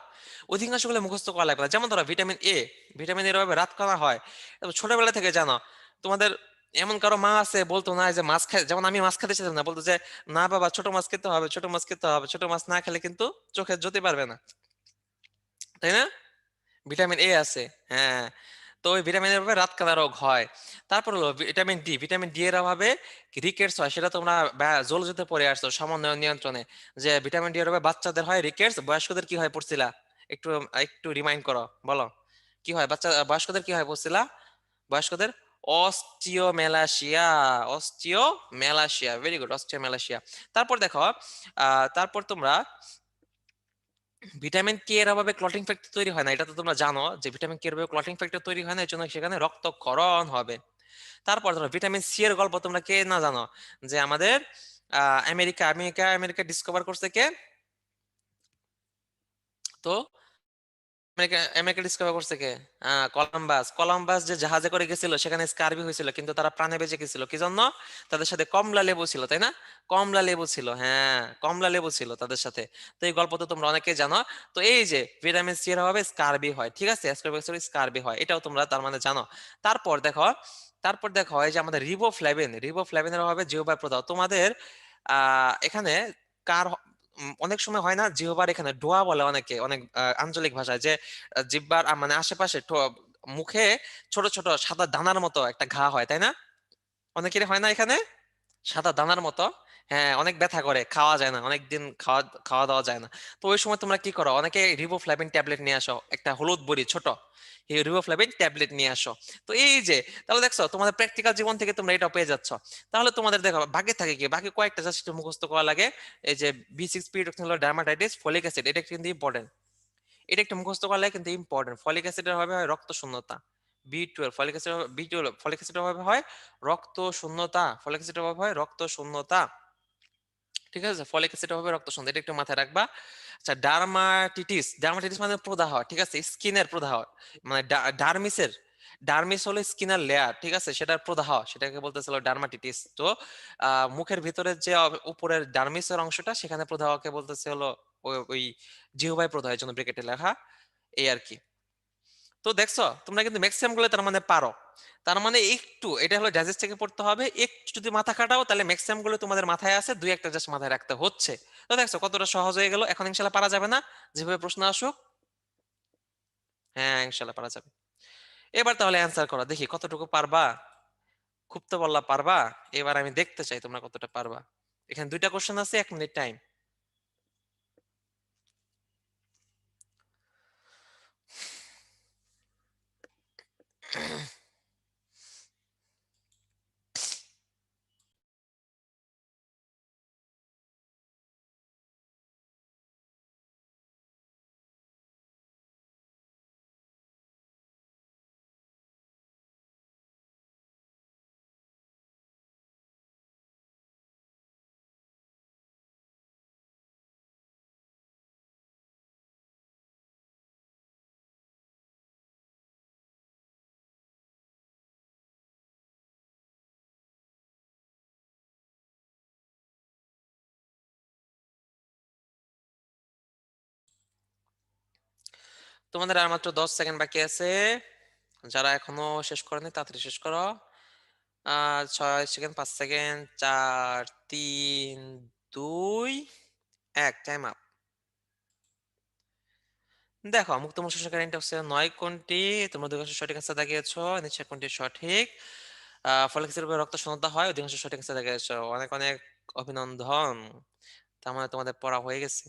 অধিকাংশগুলো মুখস্থ করা লাগবে না। যেমন ধরো ভিটামিন এ, ভিটামিন এর অভাবে রাত কানা হয়, এবং ছোটবেলা থেকে জানো। তোমাদের এমন কারো মা আছে বলতো না যে মাছ খায়, যেমন আমি মাছ খেতে চাইতাম না, বলতো যে না বাবা ছোট মাছ খেতে হবে, ছোট মাছ খেতে হবে, ছোট মাছ না খেলে কিন্তু চোখে জ্যোতি পারবে না, তাই না? ভিটামিন এ আছে, হ্যাঁ। তো ওই ভিটামিনের অভাবে রাতকানা রোগ হয়। তারপর হলো ভিটামিন ডি, ভিটামিন ডি এর অভাবে রিকেটস হয়। সেটা তোমরা জলজিতে পড়ে আসছো সমন্বয় নিয়ন্ত্রণে, যে ভিটামিন ডি এর অভাবে বাচ্চাদের হয় রিকেটস, বয়স্কদের কি হয় পড়ছিলা? একটু একটু রিমাইন্ড করো, বলো কি হয় বয়স্কদের কি হয় পড়ছিলা? বয়স্কদের osteomalacia, osteomalacia, very good, osteomalacia. তারপর দেখো তারপর তোমরা ভিটামিন কে এর অভাবে ক্লটিং ফ্যাক্টর তৈরি হয় না, এটা তো তোমরা জানো যে ভিটামিন কে এর অভাবে ক্লটিং ফ্যাক্টর তৈরি হয় না, এর জন্য সেখানে রক্তক্ষরণ হবে। তারপর ধরো ভিটামিন সি এর গল্প তোমরা কে না জানো, যে আমাদের আমেরিকা ডিসকভার করছে কে? তো আমেরিকা আমেরিকা ডিসকভার করছে কে? কলম্বাস। কলম্বাস যে জাহাজে করে গেছিল সেখানে স্কারবি হয়েছিল, কিন্তু তারা প্রাণে বেঁচে গেছিল কি জন্য? তাদের সাথে কমলা লেবু ছিল, তাই না? কমলা লেবু ছিল, হ্যাঁ কমলা লেবু ছিল তাদের সাথে। তো এই গল্প তো তোমরা অনেকেই জানো। তো এই যে ভিটামিন সি এর অভাবে স্কারবি হয়, ঠিক আছে, স্কারবি হয়, এটাও তোমরা তার মানে জানো। তারপর দেখো, তারপর দেখো এই যে আমাদের রিবোফ্লাভিন, রিবোফ্লাভিনের অভাবে জিহ্বার প্রদাহ তোমাদের এখানে কার অনেক সময় হয় না জিহ্বার এখানে ডোয়া বলে অনেকে, অনেক আঞ্চলিক ভাষায়, যে জিহ্বার মানে আশেপাশে মুখে ছোট ছোট সাদা দানার মতো একটা ঘা হয়, তাই না? অনেকেরই হয় না এখানে সাদা দানার মতো? হ্যাঁ, অনেক ব্যথা করে, খাওয়া যায় না, অনেক দিন খাওয়া খাওয়া দাওয়া যায় না। তো ওই সময় তোমরা কি করো, অনেকে রিবোফ্লাভিন ট্যাবলেট নিয়ে আসো, একটা হলুদ বড়ি ছোট, এই রিবোফ্লাভিন ট্যাবলেট নিয়ে আসো। তো এই যে, তাহলে দেখছো তোমাদের প্র্যাকটিক্যাল জীবন থেকে তোমরা এটা পেয়ে যাচ্ছ। তাহলে তোমাদের দেখো বাকি থাকে কি, বাকি কয়েকটা জাস্ট একটু মুখস্থ করা লাগে। এই যে বি6 পিরিয়ড হলো ডার্মাটাইটিস, ফলিক অ্যাসিড, এটা কিন্তু ইম্পর্টেন্ট, এটা একটু মুখস্থ করলে কিন্তু ইম্পর্টেন্ট। ফলিক অ্যাসিডের হবে হয় রক্ত শূন্যতা, বি12 ফলিক অ্যাসিড, বি12 ফলিক অ্যাসিডের অভাবে হয় রক্ত শূন্যতা, ফলিক অ্যাসিডের অভাবে হয় রক্ত শূন্যতা, ঠিক আছে, ফলিক অ্যাসিডের অভাবে রক্ত শূন্যতা, এটা একটু মাথায় রাখবা। আচ্ছা ডার্মাটিটিস, ডার্মাটিটিস মানে প্রদাহ, ঠিক আছে, স্কিনের প্রদাহ, মানে ডার্মিসের, ডার্মিস হলো স্কিনার লেয়ার, ঠিক আছে, সেটার প্রদাহ, সেটাকে বলতেছিল ডার্মাটিটিস। তো মুখের ভিতরের যে উপরের ডার্মিসের অংশটা সেখানে প্রদাহকে বলতেছে হলো ওই জিহ্বায় প্রদাহ, এর জন্য ব্রেকেটে লেখা, এই আর কি। তো দেখছো তোমরা কিন্তু ম্যাক্সিমাম গুলো তার মানে পারো। তার মানে একটু এটা হলো ডাইজেস্ট থেকে পড়তে হবে, একটু যদি মাথা খাটাও তাহলে ম্যাক্সিমাম গুলো তোমাদের মাথায় আছে, দুই একটা জাস্ট মাথায় রাখতে হচ্ছে। তো দেখছো কতটা সহজ হয়ে গেল, এখন ইনশাল্লাহ পারা যাবে না? যেভাবে প্রশ্ন আসুক, হ্যাঁ ইনশাল্লাহ পারা যাবে। এবার তাহলে অ্যান্সার করো, দেখি কতটুকু পারবা। খুব তো বললা পারবা, এবার আমি দেখতে চাই তোমরা কতটা পারবা। এখানে দুইটা কোশ্চেন আছে, 1 মিনিট টাইম। তোমাদের আর মাত্র 10 সেকেন্ড বাকি আছে, যারা এখনো শেষ করেনি তাড়াতাড়ি শেষ করো। 6 সেকেন্ড, 5 সেকেন্ড, 4, 3, 2, 1, টাইম আপ। দেখো মুক্ত মস্তিষ্ক কারেন্ট হচ্ছে 9 কোণটি, তোমরা অধিকাংশ সঠিক আনসার দাগিয়েছো, নিচের কোণটি সঠিক। ফলে কিছু রক্ত শূন্যতা হয়, অধিকাংশ সঠিক আনসার দাগিয়েছো, অনেক অনেক অভিনন্দন। তার মানে তোমাদের পড়া হয়ে গেছে।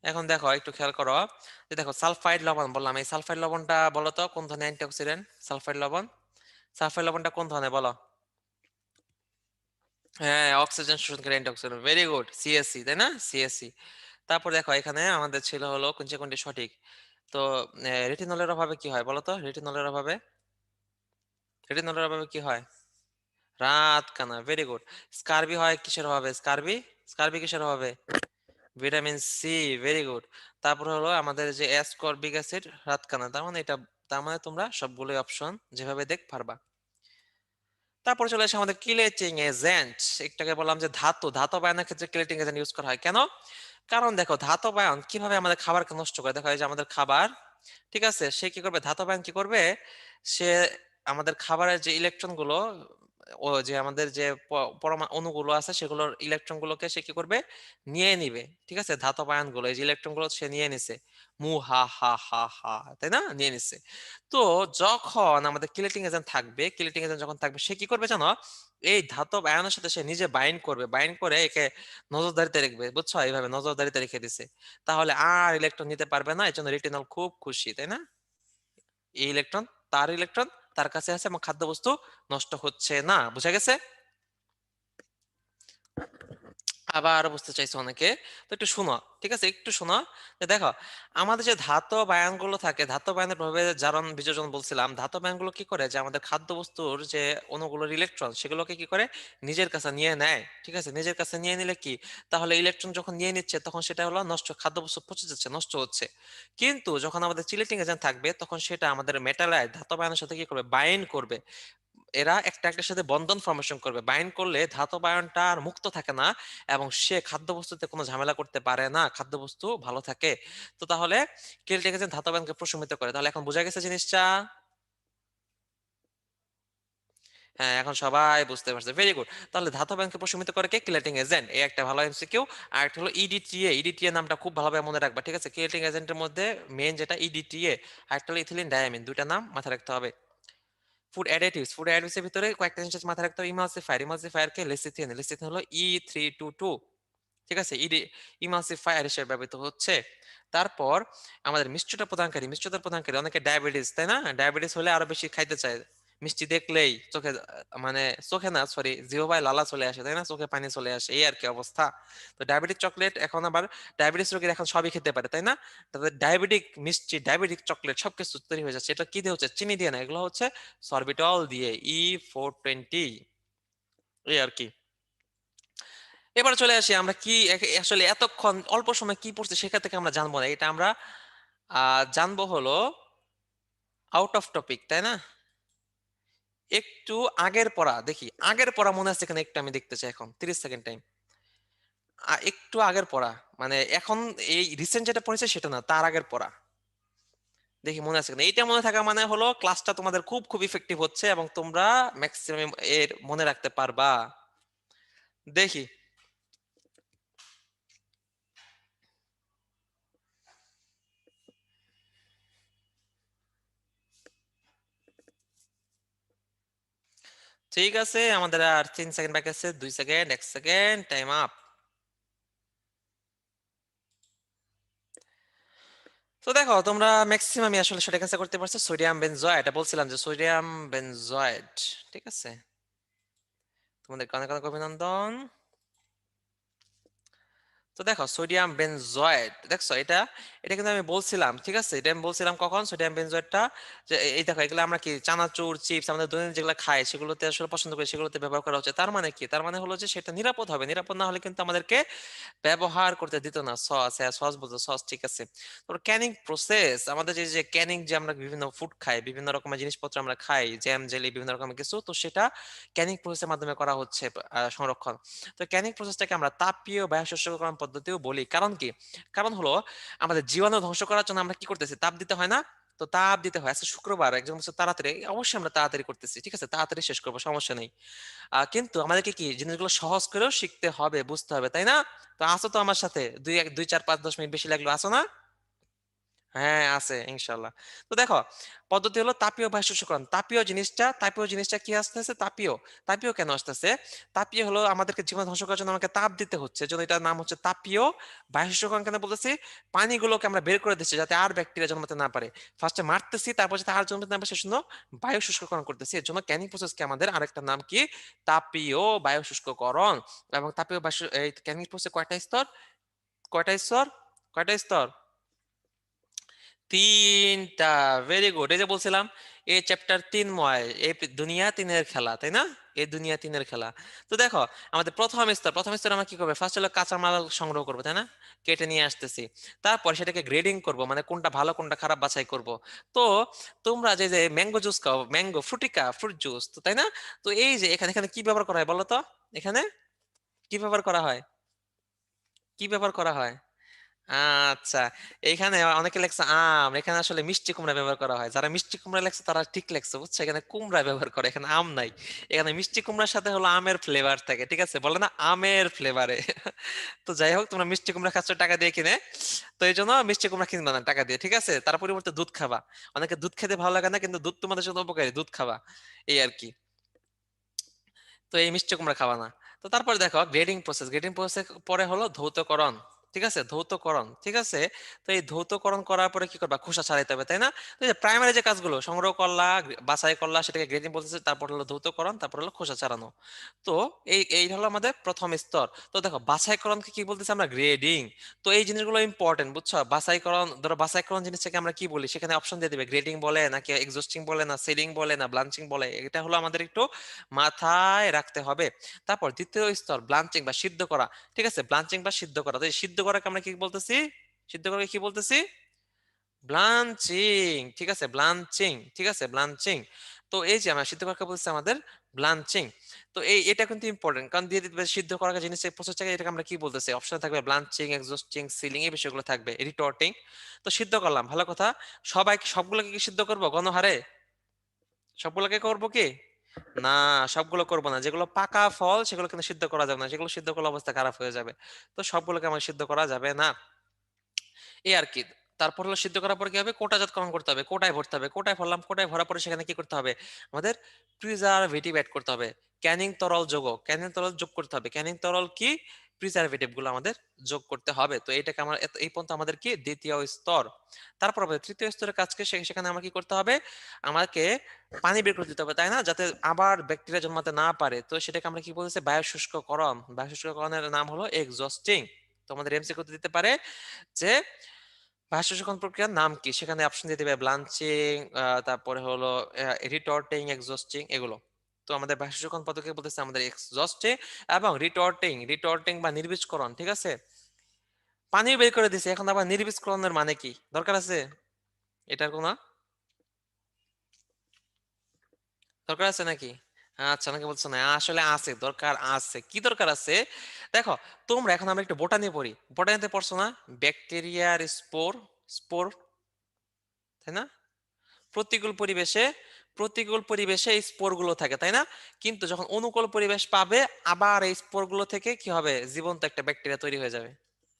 এখন দেখো একটু খেয়াল করো, যে দেখো সালফাইড লবণ বললাম, এই সালফাইড লবণটা বলো তো কোন ধরনের অ্যান্টিঅক্সিডেন্ট? সালফাইড লবণ, সালফাইড লবণটা কোন ধরনের বলো? হ্যাঁ, অক্সিজেন শোষণকারী অ্যান্টিঅক্সিডেন্ট, ভেরি গুড, সিএসসি, তাই না? সিএসসি। তারপর দেখো এখানে আমাদের ছিল হলো কোনটি কোনটি সঠিক। তো রেটিনলের অভাবে কি হয় বলো তো? রেটিনলের অভাবে, রেটিনলের অভাবে কি হয়? রাত কানা, ভেরি গুড। স্কারবি হয় কিসের অভাবে? স্কারবি, স্কারবি কিসের অভাবে? Vitamin C, very good. তারপর হলো আমাদের যে অ্যাসকর্বিক অ্যাসিড, রাত কানা। তার মানে এটা, তার মানে তোমরা সবগুলোই অপশন যেভাবে দেখ পারবা। তারপর চলে আসে আমাদের কিলেটিং এজেন্ট। একটাকে বললাম যে ধাতু, ধাতব আয়নের ক্ষেত্রে কিলেটিং এজেন্ট ইউজ করা হয় কেন? কারণ দেখো ধাতব আয়ন কিভাবে আমাদের খাবারকে নষ্ট করে। দেখো এই যে আমাদের খাবার, ঠিক আছে, সে কি করবে, ধাতব আয়ন কি করবে, সে আমাদের খাবারের যে ইলেকট্রন গুলো, ও যে আমাদের যে পরমাণু অণুগুলো আছে সেগুলোর ইলেকট্রন গুলোকে সে কি করবে, নিয়ে নিবে। ঠিক আছে, ধাতব আয়ন গুলো, এই যে ইলেকট্রন গুলো সে নিয়ে নিছে, মু হা হা হা হা, তাই না, নিয়ে নিছে। তো যখন আমাদের কিলেটিং এজেন্ট থাকবে, কিলেটিং এজেন্ট যখন থাকবে সে কি করবে জানো, এই ধাতব আয়নের সাথে সে নিজে বাইন্ড করবে, বাইন্ড করে একে নজরদারিতে রাখবে, বুঝছো, এইভাবে নজরদারিতে রেখে দিছে। তাহলে আর ইলেকট্রন নিতে পারবে না, এই জন্য রেটিনল খুব খুশি, তাই না? এই ইলেকট্রন, তার ইলেকট্রন তার কাছে আছে এবং খাদ্যবস্তু নষ্ট হচ্ছে না, বুঝা গেছে? আবার বুঝতে চাইছো অনেকে, তো একটু শোনো, ঠিক আছে, একটু শোনো। যে দেখো আমাদের যে ধাতব আয়নগুলো থাকে, ধাতব আয়নের প্রভাবে জারণ বিযোজন বলছিলাম, ধাতব আয়নগুলো কি করে, যে আমাদের খাদ্যবস্তুর যে অণুগুলোর ইলেকট্রন সেগুলোকে কি করে, নিজের কাছে নিয়ে নেয়। ঠিক আছে, নিজের কাছে নিয়ে নিলে কি, তাহলে ইলেকট্রন যখন নিয়ে নিচ্ছে তখন সেটা হলো নষ্ট, খাদ্যবস্তু পচে যাচ্ছে, নষ্ট হচ্ছে। কিন্তু যখন আমাদের চিলেটিং এজেন্ট থাকবে তখন সেটা আমাদের মেটালাইট ধাতব আয়নের সাথে কি করবে, বাইন্ড করবে। এরা একটা একটার সাথে বন্ধন ফর্মেশন করবে, বাইন্ড করলে ধাতব আয়নটা আর মুক্ত থাকে না এবং সে খাদ্যবস্তুতে কোনো ঝামেলা করতে পারে না, খাদ্যবস্তু ভালো থাকে। তো তাহলে কেলটেক এজেন্ট ধাতব আয়নকে প্রশমিত করে। তাহলে এখন বোঝা গেছে জিনিসটা? হ্যাঁ, এখন সবাই বুঝতে পারছে, ভেরি গুড। তাহলে ধাতব আয়নকে প্রশমিত করে কে? কিলেটিং এজেন্ট, এই একটা ভালো এমসিকিউ। আর একটা হলো ইডিটিএ, ইডিটিএ নামটা খুব ভালোভাবে মনে রাখবা, ঠিক আছে? কিলেটিং এজেন্টের মধ্যে মেইন যেটা ইডিটিএ, আর একটা হলো ইথিলিন ডায়ামিন, দুইটা নাম মাথায় রাখতে হবে। ফুড অ্যাডিটিভস, ফুড অ্যাডিটিভস এর ভিতরে কয়েকটা জিনিস মাথায় রাখতে হবে। ইমালসিফায়ার, ইমালসিফায়ার কে লেসিথিন, লেসিথিন হলো E322, ঠিক আছে, ইমালসিফায়ার হিসেবে ব্যবহৃত হচ্ছে। তারপর আমাদের মিষ্টতা প্রদানকারী, মিষ্টতা প্রদানকারী, অনেকে ডায়াবেটিস, তাই না, ডায়াবেটিস হলে আরো বেশি খাইতে চায়, মিষ্টি দেখলেই চোখে, মানে চোখে না, সরি, জিহ্বায় লালা চলে আসে, তাই না, চোখে পানি চলে আসে, এই আর কি অবস্থা। তো ডায়াবেটিক চকলেট এখন আবার, ডায়াবেটিস রোগীরা এখন সবই খেতে পারে, তাই না? তাদের ডায়াবেটিক মিষ্টি, ডায়াবেটিক চকলেট সবকিছু তৈরি হয়ে যাচ্ছে। এটা কি দিয়ে হচ্ছে? চিনি দিয়ে না, এগুলো হচ্ছে সরবিটল দিয়ে, E420, এই আর কি। এবার চলে আসি আমরা কি আসলে এতক্ষণ অল্প সময় কি পড়ছি সেখান থেকে আমরা জানবো না, এটা আমরা জানবো হলো আউট অফ টপিক, তাই না? একটু আগের পড়া দেখি, আগের পড়া মনে আছে কিনা একটু আমি দেখতে চাই, এখন 30 সেকেন্ড টাইম। একটু আগের পড়া, মানে এখন এই রিসেন্ট যেটা পড়েছে সেটা না, তার আগের পড়া দেখি মনে আছে কিনা। এইটা মনে থাকা মানে হলো ক্লাসটা তোমাদের খুব খুব ইফেক্টিভ হচ্ছে এবং তোমরা ম্যাক্সিমাম এর মনে রাখতে পারবা। দেখি, ঠিক আছে, আমাদের আর 3 সেকেন্ড বাকি আছে, 2 সেকেন্ড, 1 সেকেন্ড, টাইম আপ। তো দেখো তোমরা ম্যাক্সিমামই আসলে সঠিক অ্যান্সার করতে পারছো, সোডিয়াম বেনজয়েড, এটা বলছিলাম যে সোডিয়াম বেনজয়েড, ঠিক আছে, তোমাদেরকে অনেক অনেক অভিনন্দন। তো দেখো সোডিয়াম বেনজয়েড, দেখছো এটা, এটা কিন্তু আমি বলছিলাম, ঠিক আছে, এটা আমি বলছিলাম কখন, সোডিয়াম বেনজয়েডটা, যে এই দেখো এগুলো আমরা কি চানাচুর, চিপস, আমাদের দৈনন্দিন যেগুলো খাই সেগুলোতে আসলে পছন্দ করি, সেগুলোতে ব্যবহার করা হচ্ছে। তার মানে কি, তার মানে হলো যে সেটা নিরাপদ হবে, নিরাপদ না হলে কিন্তু আমাদেরকে ব্যবহার করতে দিত না। সস, হ্যাঁ সস বলতো, সস, ঠিক আছে। তারপর ক্যানিং প্রসেস, আমাদের যে যে ক্যানিং, যে আমরা বিভিন্ন ফুড খাই, বিভিন্ন রকমের জিনিসপত্র আমরা খাই, জ্যাম জেলি বিভিন্ন রকমের কিছু, তো সেটা ক্যানিং প্রসেসের মাধ্যমে করা হচ্ছে সংরক্ষণ। তো ক্যানিং প্রসেসটাকে আমরা তাপীয় বায়ুশস্যকরণ পদ্ধতিও বলি। কারণ কি? কারণ হলো আমাদের জীবাণু ধ্বংস করার জন্য আমরা কি করতেছি? তাপ দিতে হয় না? তো তাপ দিতে হয়। আজকে শুক্রবার, একজন বলছে তাড়াতাড়ি। অবশ্যই আমরা তাড়াতাড়ি করতেছি। ঠিক আছে? তাড়াতাড়ি শেষ করব, সমস্যা নেই। কিন্তু আমাদেরকে কি জিনিসগুলো সহজ করেও শিখতে হবে, বুঝতে হবে, তাই না? তো আসো তো আমার সাথে। ২, ৪, ৫, ১০ মিনিট বেশি লাগলো। আসো না? হ্যাঁ, আছে ইনশাআল্লাহ। তো দেখো, পদ্ধতি হলো তাপীয় বায়ু শোষকরণ। তাপীয় জিনিসটা কি আসতেছে? তাপীয়। তাপীয় কেন আসতেছে? তাপীয় হলো আমাদেরকে জীবাণু ধ্বংস করার জন্য আমাকে তাপ দিতে হচ্ছে। এজন্য এটার নাম হচ্ছে তাপীয় বায়ু শোষকরণ। কেন বলতেছি? পানিগুলোকে আমরা বের করে দিচ্ছি যাতে আর ব্যাকটেরিয়া জন্মাতে না পারে। ফার্স্টে মারতেছি, তারপর যাতে আর জন্মাতে না পারে সেজন্য বায়ু শুষ্ককরণ করতেছি। এর জন্য ক্যানিং প্রসেস কি আমাদের আরেকটা নাম কি? তাপীয় বায়ু শুষ্ককরণ। এবং তাপীয় এই ক্যানিং প্রসেস কয়টা স্তর? কয়টা স্তর? কয়টা স্তর? ৩ টা। Very good. এই যে বলছিলাম, এই চ্যাপ্টার ৩ময়। এই দুনিয়া ৩ এর খেলা, তাই না? এই দুনিয়া ৩ এর খেলা। তো দেখো, আমাদের প্রথম স্তর আমরা কি করবো? ফার্স্ট হলো কাঁচামাল সংগ্রহ করবো, তাই না? কেটে নিয়ে আসতেছি। তারপর সেটাকে গ্রেডিং করব, মানে কোনটা ভালো কোনটা খারাপ বাছাই করব। তো তোমরা যে যে ম্যাঙ্গো জুস খাও, ম্যাঙ্গো ফ্রুটিকা, ফ্রুট জুস, তো তাই না? তো এই যে এখানে এখানে কি ব্যবহার করা হয় বলো তো? এখানে কি ব্যবহার করা হয়? কি ব্যবহার করা হয়? আচ্ছা, এখানে অনেকে লেখছে আম, এখানে আসলে মিষ্টি কুমড়া ব্যবহার করা হয়। যারা মিষ্টি কুমড়া লেখছে তারা ঠিক লেখছে, বুঝছো? এখানে কুমড়া ব্যবহার করে, এখানে আম নাই। এখানে মিষ্টি কুমড়ার সাথে হলো আমের ফ্লেভার থাকে, ঠিক আছে? বলে না আমের ফ্লেভারে। তো যাই হোক, তোমরা মিষ্টি কুমড়া খাচ্ছ টাকা দিয়ে কিনে, তো এই জন্য মিষ্টি কুমড়া কিনবা না টাকা দিয়ে, ঠিক আছে? তার পরিবর্তে দুধ খাবা। অনেকে দুধ খেতে ভালো লাগে না, কিন্তু দুধ তোমাদের জন্য উপকারী, দুধ খাবা, এই আর কি। তো এই মিষ্টি কুমড়া খাওয়া না। তো তারপরে দেখো গ্রেডিং প্রসেস পরে হলো ধৌতকরণ। ঠিক আছে, ধৌতকরণ, ঠিক আছে। তো এই ধৌতকরণ করার পরে কি করবা? খোসা ছাড়াইতে হবে, তাই না? তো এই যে প্রাইমারি যে কাজগুলো সংগ্রহ করলা, বাছাই করলা, সেটাকে গ্রেডিং বলতেছে, তারপর হলো ধৌতকরণ, তারপর হলো খোসা ছাড়ানো। তো এই এই হলো আমাদের প্রথম স্তর। তো দেখো, বাছাইকরণকে কি বলতেছি আমরা? গ্রেডিং। তো এই জিনিসগুলো ইম্পর্টেন্ট, বুঝছো? বাছাইকরণ, ধরো বাছাইকরণ জিনিসটাকে আমরা কি বলি, সেখানে অপশন দিয়ে দিবে, গ্রেডিং বলে নাকি এক্সস্টিং বলে না সিলিং বলে না ব্লাঞ্চিং বলে, এটা হলো আমাদের একটু মাথায় রাখতে হবে। তারপর দ্বিতীয় স্তর ব্লাঞ্চিং বা সিদ্ধ করা। ঠিক আছে, ব্লাঞ্চিং বা সিদ্ধ করা। তো এই সিদ্ধ করাকে আমরা কি বলতেছি? সিদ্ধ করাকে কি বলতেছি? ব্লাঞ্চিং। ঠিক আছে, ব্লাঞ্চিং। ঠিক আছে, ব্লাঞ্চিং। তো এই যে আমরা সিদ্ধ করাকে বলছি আমাদের ব্লাঞ্চিং। তো এটা কিন্তু ইম্পর্টেন্ট, কারণ দিয়ে দিতে সিদ্ধ করার জিনিস এই প্রসেসটাকে, এটাকে আমরা কি বলতেছি? অপশনে থাকবে ব্লাঞ্চিং, এক্সস্টিং, সিলিং, এই বিষয়গুলো থাকবে, রিটর্টিং। তো সিদ্ধ করলাম, ভালো কথা। সবগুলোকে কি সিদ্ধ করবো গণহারে? সবগুলোকে করবো কি? না, সবগুলো করবো না। যেগুলো পাকা ফল সেগুলো কিন্তু সিদ্ধ করা যাবে না, সেগুলো সিদ্ধ করলে অবস্থা খারাপ হয়ে যাবে। তো সবগুলোকে আমার সিদ্ধ করা যাবে না, এই আর কি। তারপর হলো সিদ্ধ করার পর কি হবে? কোটাজাতকরণ করতে হবে, কোটায় ভরতে হবে। কোটায় ভরলাম, কোটায় ভরার পরে সেখানে কি করতে হবে? আমাদের প্রিজারভেটিভ অ্যাড করতে হবে। ক্যানিং তরল যোগ করতে হবে। ক্যানিং তরল কি? প্রিজারভেটিভ গুলো আমাদের যোগ করতে হবে। তো এইটাকে আমার এই পর্যন্ত আমাদের কি দ্বিতীয় স্তর। তারপর হবে তৃতীয় স্তরের কাজকে, সেখানে আমার কি করতে হবে? আমাকে পানি বের করে দিতে হবে, তাই না? যাতে আবার ব্যাকটেরিয়া জন্মাতে না পারে। তো সেটাকে আমরা কি বলতেছি? বায়ু শুষ্ককরণ। বায়ু শুষ্ককরণের নাম হলো এক্সস্টিং। তো আমাদের এমসিকিউ দিতে পারে যে ভাষ্য শোষণ প্রক্রিয়ার নাম কি, সেখানে অপশন দিয়ে দিবে ব্লাঞ্চিং, তারপরে হলো রিটর্টিং, এক্সস্টিং, এগুলো। তো আমাদের ভাষ্য শোষণ পদ্ধতি বলতেছে আমাদের এক্সস্টিং এবং রিটর্টিং বা নির্বীজকরণ, ঠিক আছে? পানি বের করে দিছে, এখন আবার নির্বীজকরণের মানে কি দরকার আছে? এটার কোনো দরকার আছে নাকি? আচ্ছা, অনেকে বলছো না, আসলে আছে, দরকার আছে। কি দরকার আছে? দেখো, তোমরা এখন আমরা একটু বোটানি পড়ি, বোটানিতে পড়ছো না? ব্যাকটেরিয়ার স্পোর, স্পোর, তাই না? প্রতিকূল পরিবেশে এই স্পোর গুলো থাকে, তাই না? কিন্তু যখন অনুকূল পরিবেশ পাবে, আবার এই স্পোর গুলো থেকে কি হবে? জীবন্ত একটা ব্যাকটেরিয়া তৈরি হয়ে যাবে,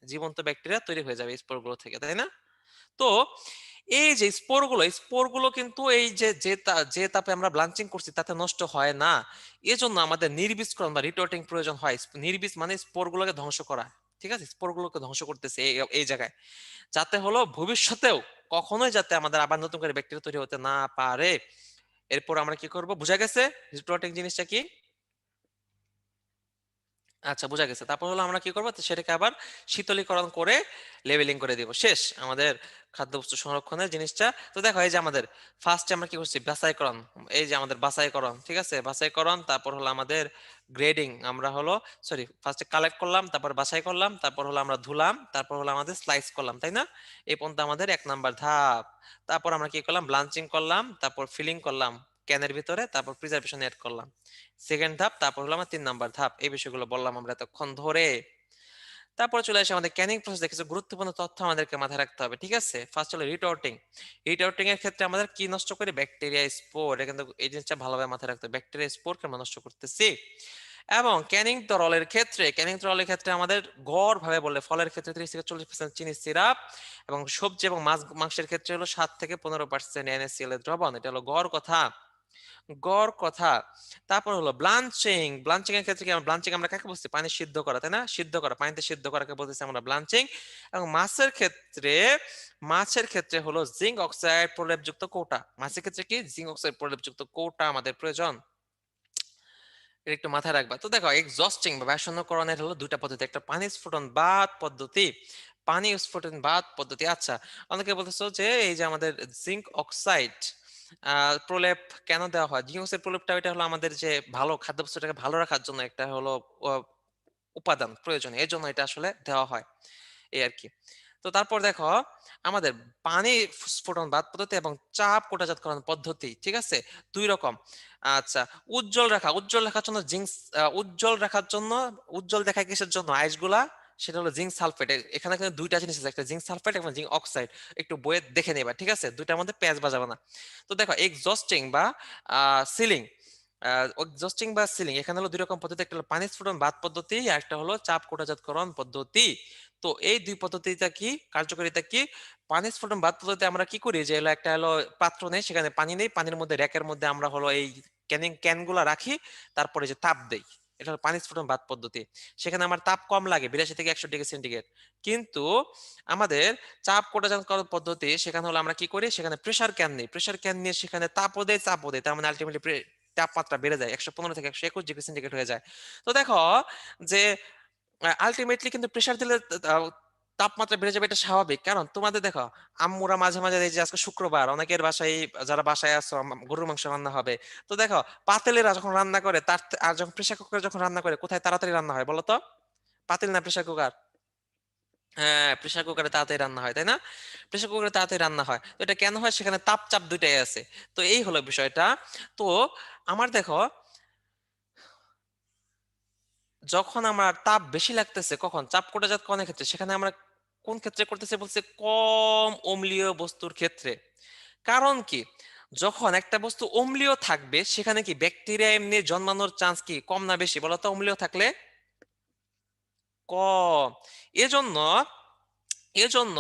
জীবন্ত ব্যাকটেরিয়া তৈরি হয়ে যাবে এই স্পোর গুলো থেকে, তাই না? তো এই যে স্পোর গুলো কিন্তু এই যে তাপে আমরা ব্লাঞ্চিং করছি তাতে নষ্ট হয় না। এজন্য আমাদের নির্বীজকরণ বা রিটোর্টিং প্রয়োজন হয়। নির্বীজ মানে স্পোর গুলোকে ধ্বংস করা। ঠিক আছে, স্পোর গুলোকে ধ্বংস করতেছে এই এই জায়গায়, যাতে হলো ভবিষ্যতেও কখনোই যাতে আমাদের আবার নতুন করে ব্যাকটেরিয়া তৈরি হতে না পারে। এরপর আমরা কি করব? বুঝা গেছে রিপ্লোটিং জিনিসটা কি? আচ্ছা, বোঝা গেছে। তারপর হলো আমরা কি করবো? তো সেটাকে আবার শীতলীকরণ করে লেবেলিং করে দিব। শেষ আমাদের খাদ্যবস্তু সংরক্ষণের জিনিসটা। তো দেখো, এই যে আমাদের ফার্স্টে আমরা কি করছি? বাছাইকরণ। এই যে আমাদের বাছাইকরণ, ঠিক আছে, বাছাইকরণ। তারপর হলো আমাদের গ্রেডিং। আমরা হলো সরি, ফার্স্টে কালেক্ট করলাম, তারপর বাছাই করলাম, তারপর হলো আমরা ধুলাম, তারপর হলো আমাদের স্লাইস করলাম, তাই না? এই পর্যন্ত আমাদের 1 নাম্বার ধাপ। তারপর আমরা কি করলাম? ব্লাঞ্চিং করলাম, তারপর ফিলিং করলাম ক্যানের ভিতরে, তারপর প্রিজার্ভেশন এড করলাম, সেকেন্ড ধাপ। তারপর হলো আমার 3 নাম্বার ধাপ। এই বিষয়গুলো বললাম আমরা এতক্ষণ ধরে। তারপরে চলে আসে আমাদের ক্যানিং প্রসেস, কিছু গুরুত্বপূর্ণ তথ্য আমাদেরকে মাথায় রাখতে হবে, ঠিক আছে? ফার্স্ট হলো রিটোর্টিং। রিটোর্টিং এর ক্ষেত্রে আমাদের কি নষ্ট করি? Bacteria, spore. এটা কিন্তু এই জিনিসটা ভালোভাবে মাথায় রাখতে হবে, ব্যাকটেরিয়া স্পোরকে আমরা নষ্ট করতেছি। এবং ক্যানিং তরলের ক্ষেত্রে আমাদের গড় ভাবে বললে ফলের ক্ষেত্রে 30 থেকে 40% চিনি সিরাপ, এবং সবজি এবং মাংসের ক্ষেত্রে হলো 7 থেকে 15% NaCl এর দ্রবণ। এটা হলো গড় কথা। তারপর হলো ব্লাঞ্চিং। ব্লাঞ্চিং এর ক্ষেত্রে কি, ব্লাঞ্চিং আমরা কাকে বলছি? পানি সিদ্ধ করা, তাই না? সিদ্ধ করা, পানিতে সিদ্ধ করাকে বলতেছি আমরা ব্লাঞ্চিং। এবং মাছের ক্ষেত্রে হলো জিঙ্ক অক্সাইড প্রলেপযুক্ত কৌটা। মাছের ক্ষেত্রে কি, জিঙ্ক অক্সাইড প্রলেপযুক্ত কৌটা আমাদের প্রয়োজন। এটা একটু মাথায় রাখবা। তো দেখো, এক্সস্টিং বা ব্যাসনকরণের হলো দুইটা পদ্ধতি, একটা পানি স্ফুটন বাদ পদ্ধতি। আচ্ছা, অনেকে বলতেছো যে এই যে আমাদের জিঙ্ক অক্সাইড প্রলেপ কেন দেওয়া হয়? জিঙ্ক অক্সাইড প্রলেপটা, এটা হলো আমাদের যে ভালো খাদ্যবস্তুটাকে ভালো রাখার জন্য একটা হলো আহ, উপাদান প্রয়োজন, এর জন্য এটা আসলে দেওয়া হয়, এই আর কি। তো তারপর দেখো আমাদের পানি স্ফুটন বাদ পদ্ধতি এবং চাপ কোটাজাতকরণ পদ্ধতি, ঠিক আছে? দুই রকম। আচ্ছা, উজ্জ্বল রাখার জন্য দেখায় সেটা হলো জিঙ্ক সালফেট। এখানে কিন্তু দুইটা জিনিস আছে, একটা জিঙ্ক সালফেট এবং জিঙ্ক অক্সাইড। একটু বইয়ে দেখে নেবা, ঠিক আছে? দুইটার মধ্যে পেঁয়াজ বাজাবে না। তো দেখো, সিলিং সিলিং এখানে হলো দুই রকম পদ্ধতি, একটা হলো পানি স্ফুটন বাদ পদ্ধতি, আর একটা হলো চাপ কোটাজাতকরণ পদ্ধতি। তো এই দুই পদ্ধতিটা কি, কার্যকারিতা কি? পানি স্ফুটন বাদ পদ্ধতিতে আমরা কি করি, যে হলো একটা হলো পাত্র নেই, সেখানে পানি নেই, পানির মধ্যে র্যাকের মধ্যে আমরা হলো এই ক্যানগুলা রাখি, তারপরে যে তাপ দেই, এটা হলো পানি স্ফুটন বাদ পদ্ধতি। সেখানে আমার তাপ কম লাগে, 82 থেকে 100 ডিগ্রি সেন্টিগ্রেড। কিন্তু আমাদের চাপ কোটাজাতকরণ পদ্ধতি, সেখানে হলো আমরা কি করি, সেখানে প্রেসার ক্যান নিয়ে সেখানে চাপও দেয়, তার মানে আলটিমেটলি তাপমাত্রা বেড়ে যায়, 115 থেকে 121 ডিগ্রি সেন্টিগ্রেড হয়ে যায়। তো দেখো যে আলটিমেটলি কিন্তু প্রেসার দিলে তাপমাত্রা বেড়ে যাবে, এটা স্বাভাবিক। কারণ তোমাদের দেখো, আম্মুরা মাঝে মাঝে, এই যে আজকে শুক্রবার, অনেকের বাসায়, যারা বাসায় আছো, গরুর মাংস রান্না হবে। তো দেখো, পাতিলেরা যখন রান্না করে আর যখন প্রেসার কুকারে যখন রান্না করে, কোথায় তাড়াতাড়ি রান্না হয় বলো তো? পাতিল না প্রেসার কুকার? হ্যাঁ, প্রেসার কুকারে তাড়াতাড়ি রান্না হয়, তাই না? প্রেসার কুকারে তাড়াতাড়ি রান্না হয়, তো এটা কেন হয়? সেখানে তাপ চাপ দুইটাই আছে। তো এই হলো বিষয়টা। তো আমার দেখো, যখন আমার তাপ বেশি লাগতেছে, কখন? চাপ কোটাজাতকরণের ক্ষেত্রে। সেখানে আমরা কোন ক্ষেত্রে করতেছে বলছে? কম অম্লীয় বস্তুর ক্ষেত্রে। কারণ কি, যখন একটা বস্তু অম্লীয় থাকবে, সেখানে কি ব্যাকটেরিয়া এমনি জন্মানোর চান্স কি কম না বেশি বলতো? অম্লীয় থাকলে কম। এজন্য এজন্য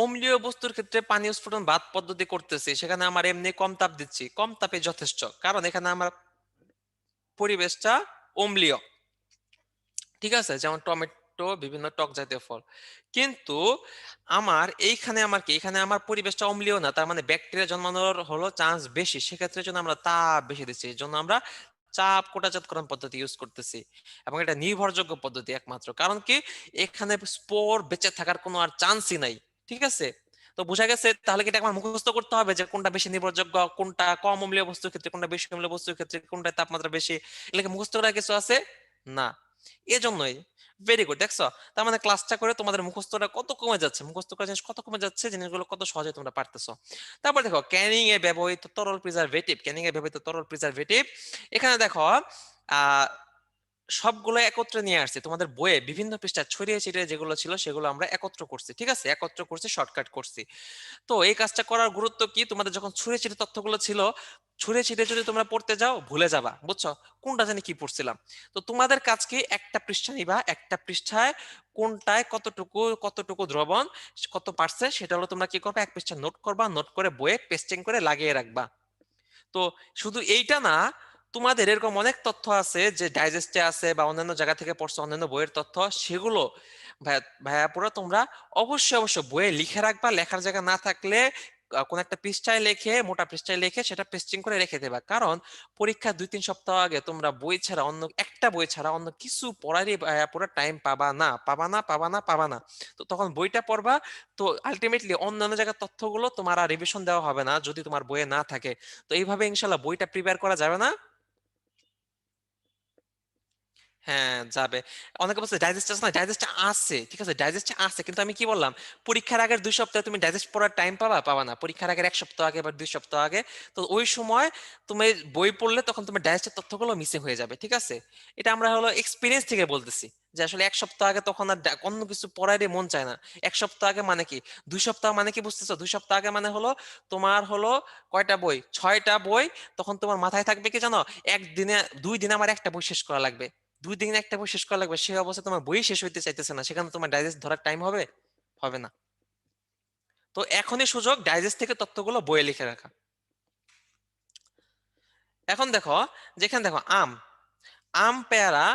অম্লীয় বস্তুর ক্ষেত্রে পানি স্ফুটন বাদ পদ্ধতি করতেছি, সেখানে আমার এমনি কম তাপ দিচ্ছি, কম তাপে যথেষ্ট, কারণ এখানে আমার পরিবেশটা অম্লীয়, ঠিক আছে? যেমন টমেটো, বিভিন্ন টক জাতীয় ফল। কিন্তু এখানে আমার পরিবেশটা অম্লীয় না, তার মানে ব্যাকটেরিয়া জন্মানোর হলো চান্স বেশি, সেক্ষেত্রে জন্য আমরা তাপ বেশি দিচ্ছি, এই জন্য আমরা চাপ কোটাজাতকরণ পদ্ধতি ইউজ করতেছি। এবং এটা নির্ভরযোগ্য পদ্ধতি একমাত্র, কারণ কি, এখানে স্পোর বেঁচে থাকার কোনো আর চান্সই নাই, ঠিক আছে? তো বোঝা গেছে তাহলে কি, এটা আমার মুখস্থ করতে হবে যে কোনটা বেশি নির্ভরযোগ্য, কোনটা কম অম্লীয় বস্তুর ক্ষেত্রে, কোনটা বেশি অম্লীয় বস্তুর ক্ষেত্রে, কোনটা তাপমাত্রা বেশি? এগুলোকে মুখস্থ করার কিছু আছে না। এজন্যই ভেরি গুড, দেখছো? তার মানে ক্লাসটা করে তোমাদের মুখস্থটা কত কমে যাচ্ছে, মুখস্থ করার জিনিস কত কমে যাচ্ছে, জিনিসগুলো কত সহজে তোমরা পারতেছো। তারপর দেখো, ক্যানিং এ ব্যবহৃত তরল প্রিজারভেটিভ। এখানে দেখো, আহ সবগুলো একত্রে নিয়ে আসছি, তোমাদের বইয়ে বিভিন্ন পৃষ্ঠা ছড়িয়ে ছিটিয়ে যেগুলো ছিল, সেগুলো আমরা একত্র করছি, ঠিক আছে? একত্র করছি, শর্টকাট করছি। তো এই কাজটা করার গুরুত্ব কি, তোমাদের যখন ছুঁড়ে ছিটে তথ্যগুলো ছিল, ছুঁড়ে ছিটে যদি তোমরা পড়তে যাও, ভুলে যাবা, বুঝছো? কোনটা জানি কি পড়ছিলাম। তো তোমাদের কাজ কি, একটা পৃষ্ঠা নিবা, একটা পৃষ্ঠায় কোনটায় কতটুকু কতটুকু দ্রবণ, কত পার্সেন্ট, সেটা হলো তোমরা কি করবে, এক পৃষ্ঠা নোট করবা, নোট করে বইয়ে পেস্টিং করে লাগিয়ে রাখবা। তো শুধু এইটা না, তোমাদের এরকম অনেক তথ্য আছে যে ডাইজেস্টে আছে বা অন্যান্য জায়গা থেকে পড়ছো, অন্যান্য বইয়ের তথ্য, সেগুলো ভাইয়া ভাইয়া পুরো তোমরা অবশ্যই বইয়ে লিখে রাখবা। লেখার জায়গা না থাকলে কোন একটা পৃষ্ঠায় লেখে, মোটা পৃষ্ঠায় লিখে সেটা পেস্টিং করে রেখে দেবা। কারণ পরীক্ষা 2-3 সপ্তাহ আগে তোমরা বই ছাড়া অন্য কিছু পড়ারই ভাইয়া পুরো টাইম পাবা না। তো তখন বইটা পড়বা। তো আলটিমেটলি অন্যান্য জায়গার তথ্যগুলো তোমার আর রিভিশন দেওয়া হবে না, যদি তোমার বইয়ে না থাকে। তো এইভাবে ইনশাল্লাহ বইটা প্রিপেয়ার করা যাবে না। হ্যাঁ, যাবে। অনেকে বলছে ডাইজেস্ট আছে না, ডাইজেস্ট আছে। ঠিক আছে, ডাইজেস্ট আছে। কিন্তু আমি কি বললাম? পরীক্ষার আগের ২ সপ্তাহে তুমি ডাইজেস্ট পড়ার টাইম পাবা? পাবা না। পরীক্ষার আগের ১ সপ্তাহ আগে বা ২ সপ্তাহ আগে। তো ওই সময় তুমি বই পড়লে তখন তোমার ডাইজেস্টের তথ্যগুলো মিসিং হয়ে যাবে। ঠিক আছে? এটা আমরা হলো এক্সপেরিয়েন্স থেকে বলতেছি। যে আসলে ১ সপ্তাহ আগে তখন আর অন্য কিছু পড়ারই মন চায় না। ১ সপ্তাহ আগে মানে কি? ২ সপ্তাহ মানে কি বুঝতেছো? ২ সপ্তাহ আগে মানে হলো তোমার হলো কয়টা বই? ৬ টা বই। তখন তোমার মাথায় থাকবে কি জানো? ১ দিনে ২ দিনে আমার একটা বই শেষ করা লাগবে। ২ দিনে একটা বই শেষ করা লাগবে, সেই অবস্থা তোমার বই শেষ হইতে চাইতেছে না, সেখানে তোমার ডাইজেস্ট ধরার টাইম হবে? হবে না। তো এখনই সুযোগ ডাইজেস্ট থেকে তথ্যগুলো বইয়ে লিখে রাখা। এখন দেখো, যেখানে দেখো আম, আম পেয়ারা,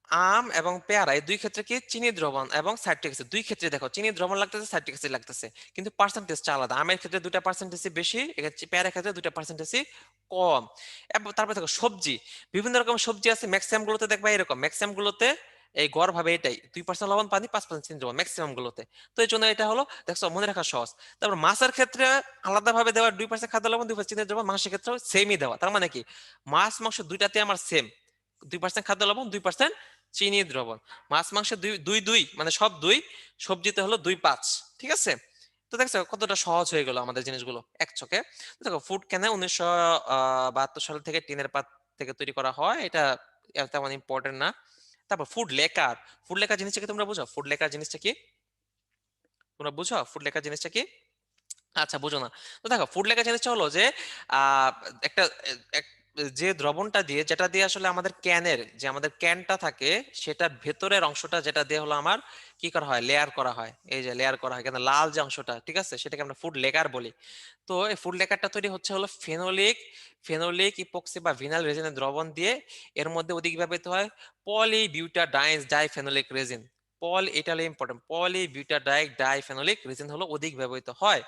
আম এবং পেয়ারা এই দুই ক্ষেত্রে কি চিনি দ্রবণ এবং সাইট্রিক অ্যাসিড, দুই ক্ষেত্রে দেখো চিনি দ্রবণ লাগতেছে, সাইট্রিক অ্যাসিড লাগতেছে, কিন্তু পার্সেন্টেজটা আলাদা। আমের ক্ষেত্রে 2% বেশি, এক্ষেত্রে পেয়ারার ক্ষেত্রে 2% কম। এবং তারপর দেখো সবজি, বিভিন্ন রকম সবজি আছে, ম্যাক্সিমাম গুলোতে দেখবা এরকম, ম্যাক্সিমাম গুলোতে এই গড় ভাবে এটাই 2% লবণ পানি, 5% চিনি দ্রবণ ম্যাক্সিমাম গুলোতে। তো এই জন্য এটা হলো দেখছো মনে রাখা সহজ। তারপর মাছের ক্ষেত্রে আলাদা ভাবে দেওয়া 2% খাদ্য লবণ, 2% চিনি দ্রবণ, মাংসের ক্ষেত্রে সেমই দেওয়া। তার মানে কি মাছ মাংস দুইটাতে আমার সেম, 2% খাদ্য লবণ, 2% চিনি দ্রবণ। মাছ মাংসে দুই দুই দুই মানে সব দুই, সবজিতে হলো 2-5। ঠিক আছে? তো দেখছো কতটা সহজ হয়ে গেল আমাদের জিনিসগুলো এক ছকে। তো দেখো ফুড ক্যানে 1972 সাল থেকে টিনের পাত থেকে তৈরি করা হয়, এটা তেমন ইম্পর্টেন্ট না। তারপর ফুড লেকার, ফুড লেকার জিনিসটা কি তোমরা বুঝো? ফুড লেকার জিনিসটা কি তোমরা বুঝো? ফুড লেকার জিনিসটা কি? আচ্ছা, বুঝো না। তো দেখো ফুড লেখা জিনিসটা হলো যে আহ, একটা এক- যে দ্রবণটা দিয়ে, যেটা দিয়ে আসলে আমাদের ক্যানের যে আমাদের ক্যানটা থাকে, সেটার ভেতরের অংশটা যেটা দিয়ে হলো আমার কি করা হয়, লেয়ার করা হয়। এই যে লেয়ার করা হয় কেন, লাল যে অংশটা, ঠিক আছে, সেটাকে আমরা ফুড লেকার বলি। তো এই ফুড লেকারটা তৈরি হচ্ছে হলো ফেনোলিক ফেনোলিক ইপক্সি বা ভিনাল রেজিনের দ্রবণ দিয়ে। এর মধ্যে অধিক ব্যবহৃত হয় পলিবিউটাডাইন ডাইফেনোলিক রেজিন। এটা হলো ইম্পর্টেন্ট, পলিবিউটাডাইফেনোলিক রেজিন হলো অধিক ব্যবহৃত হয়।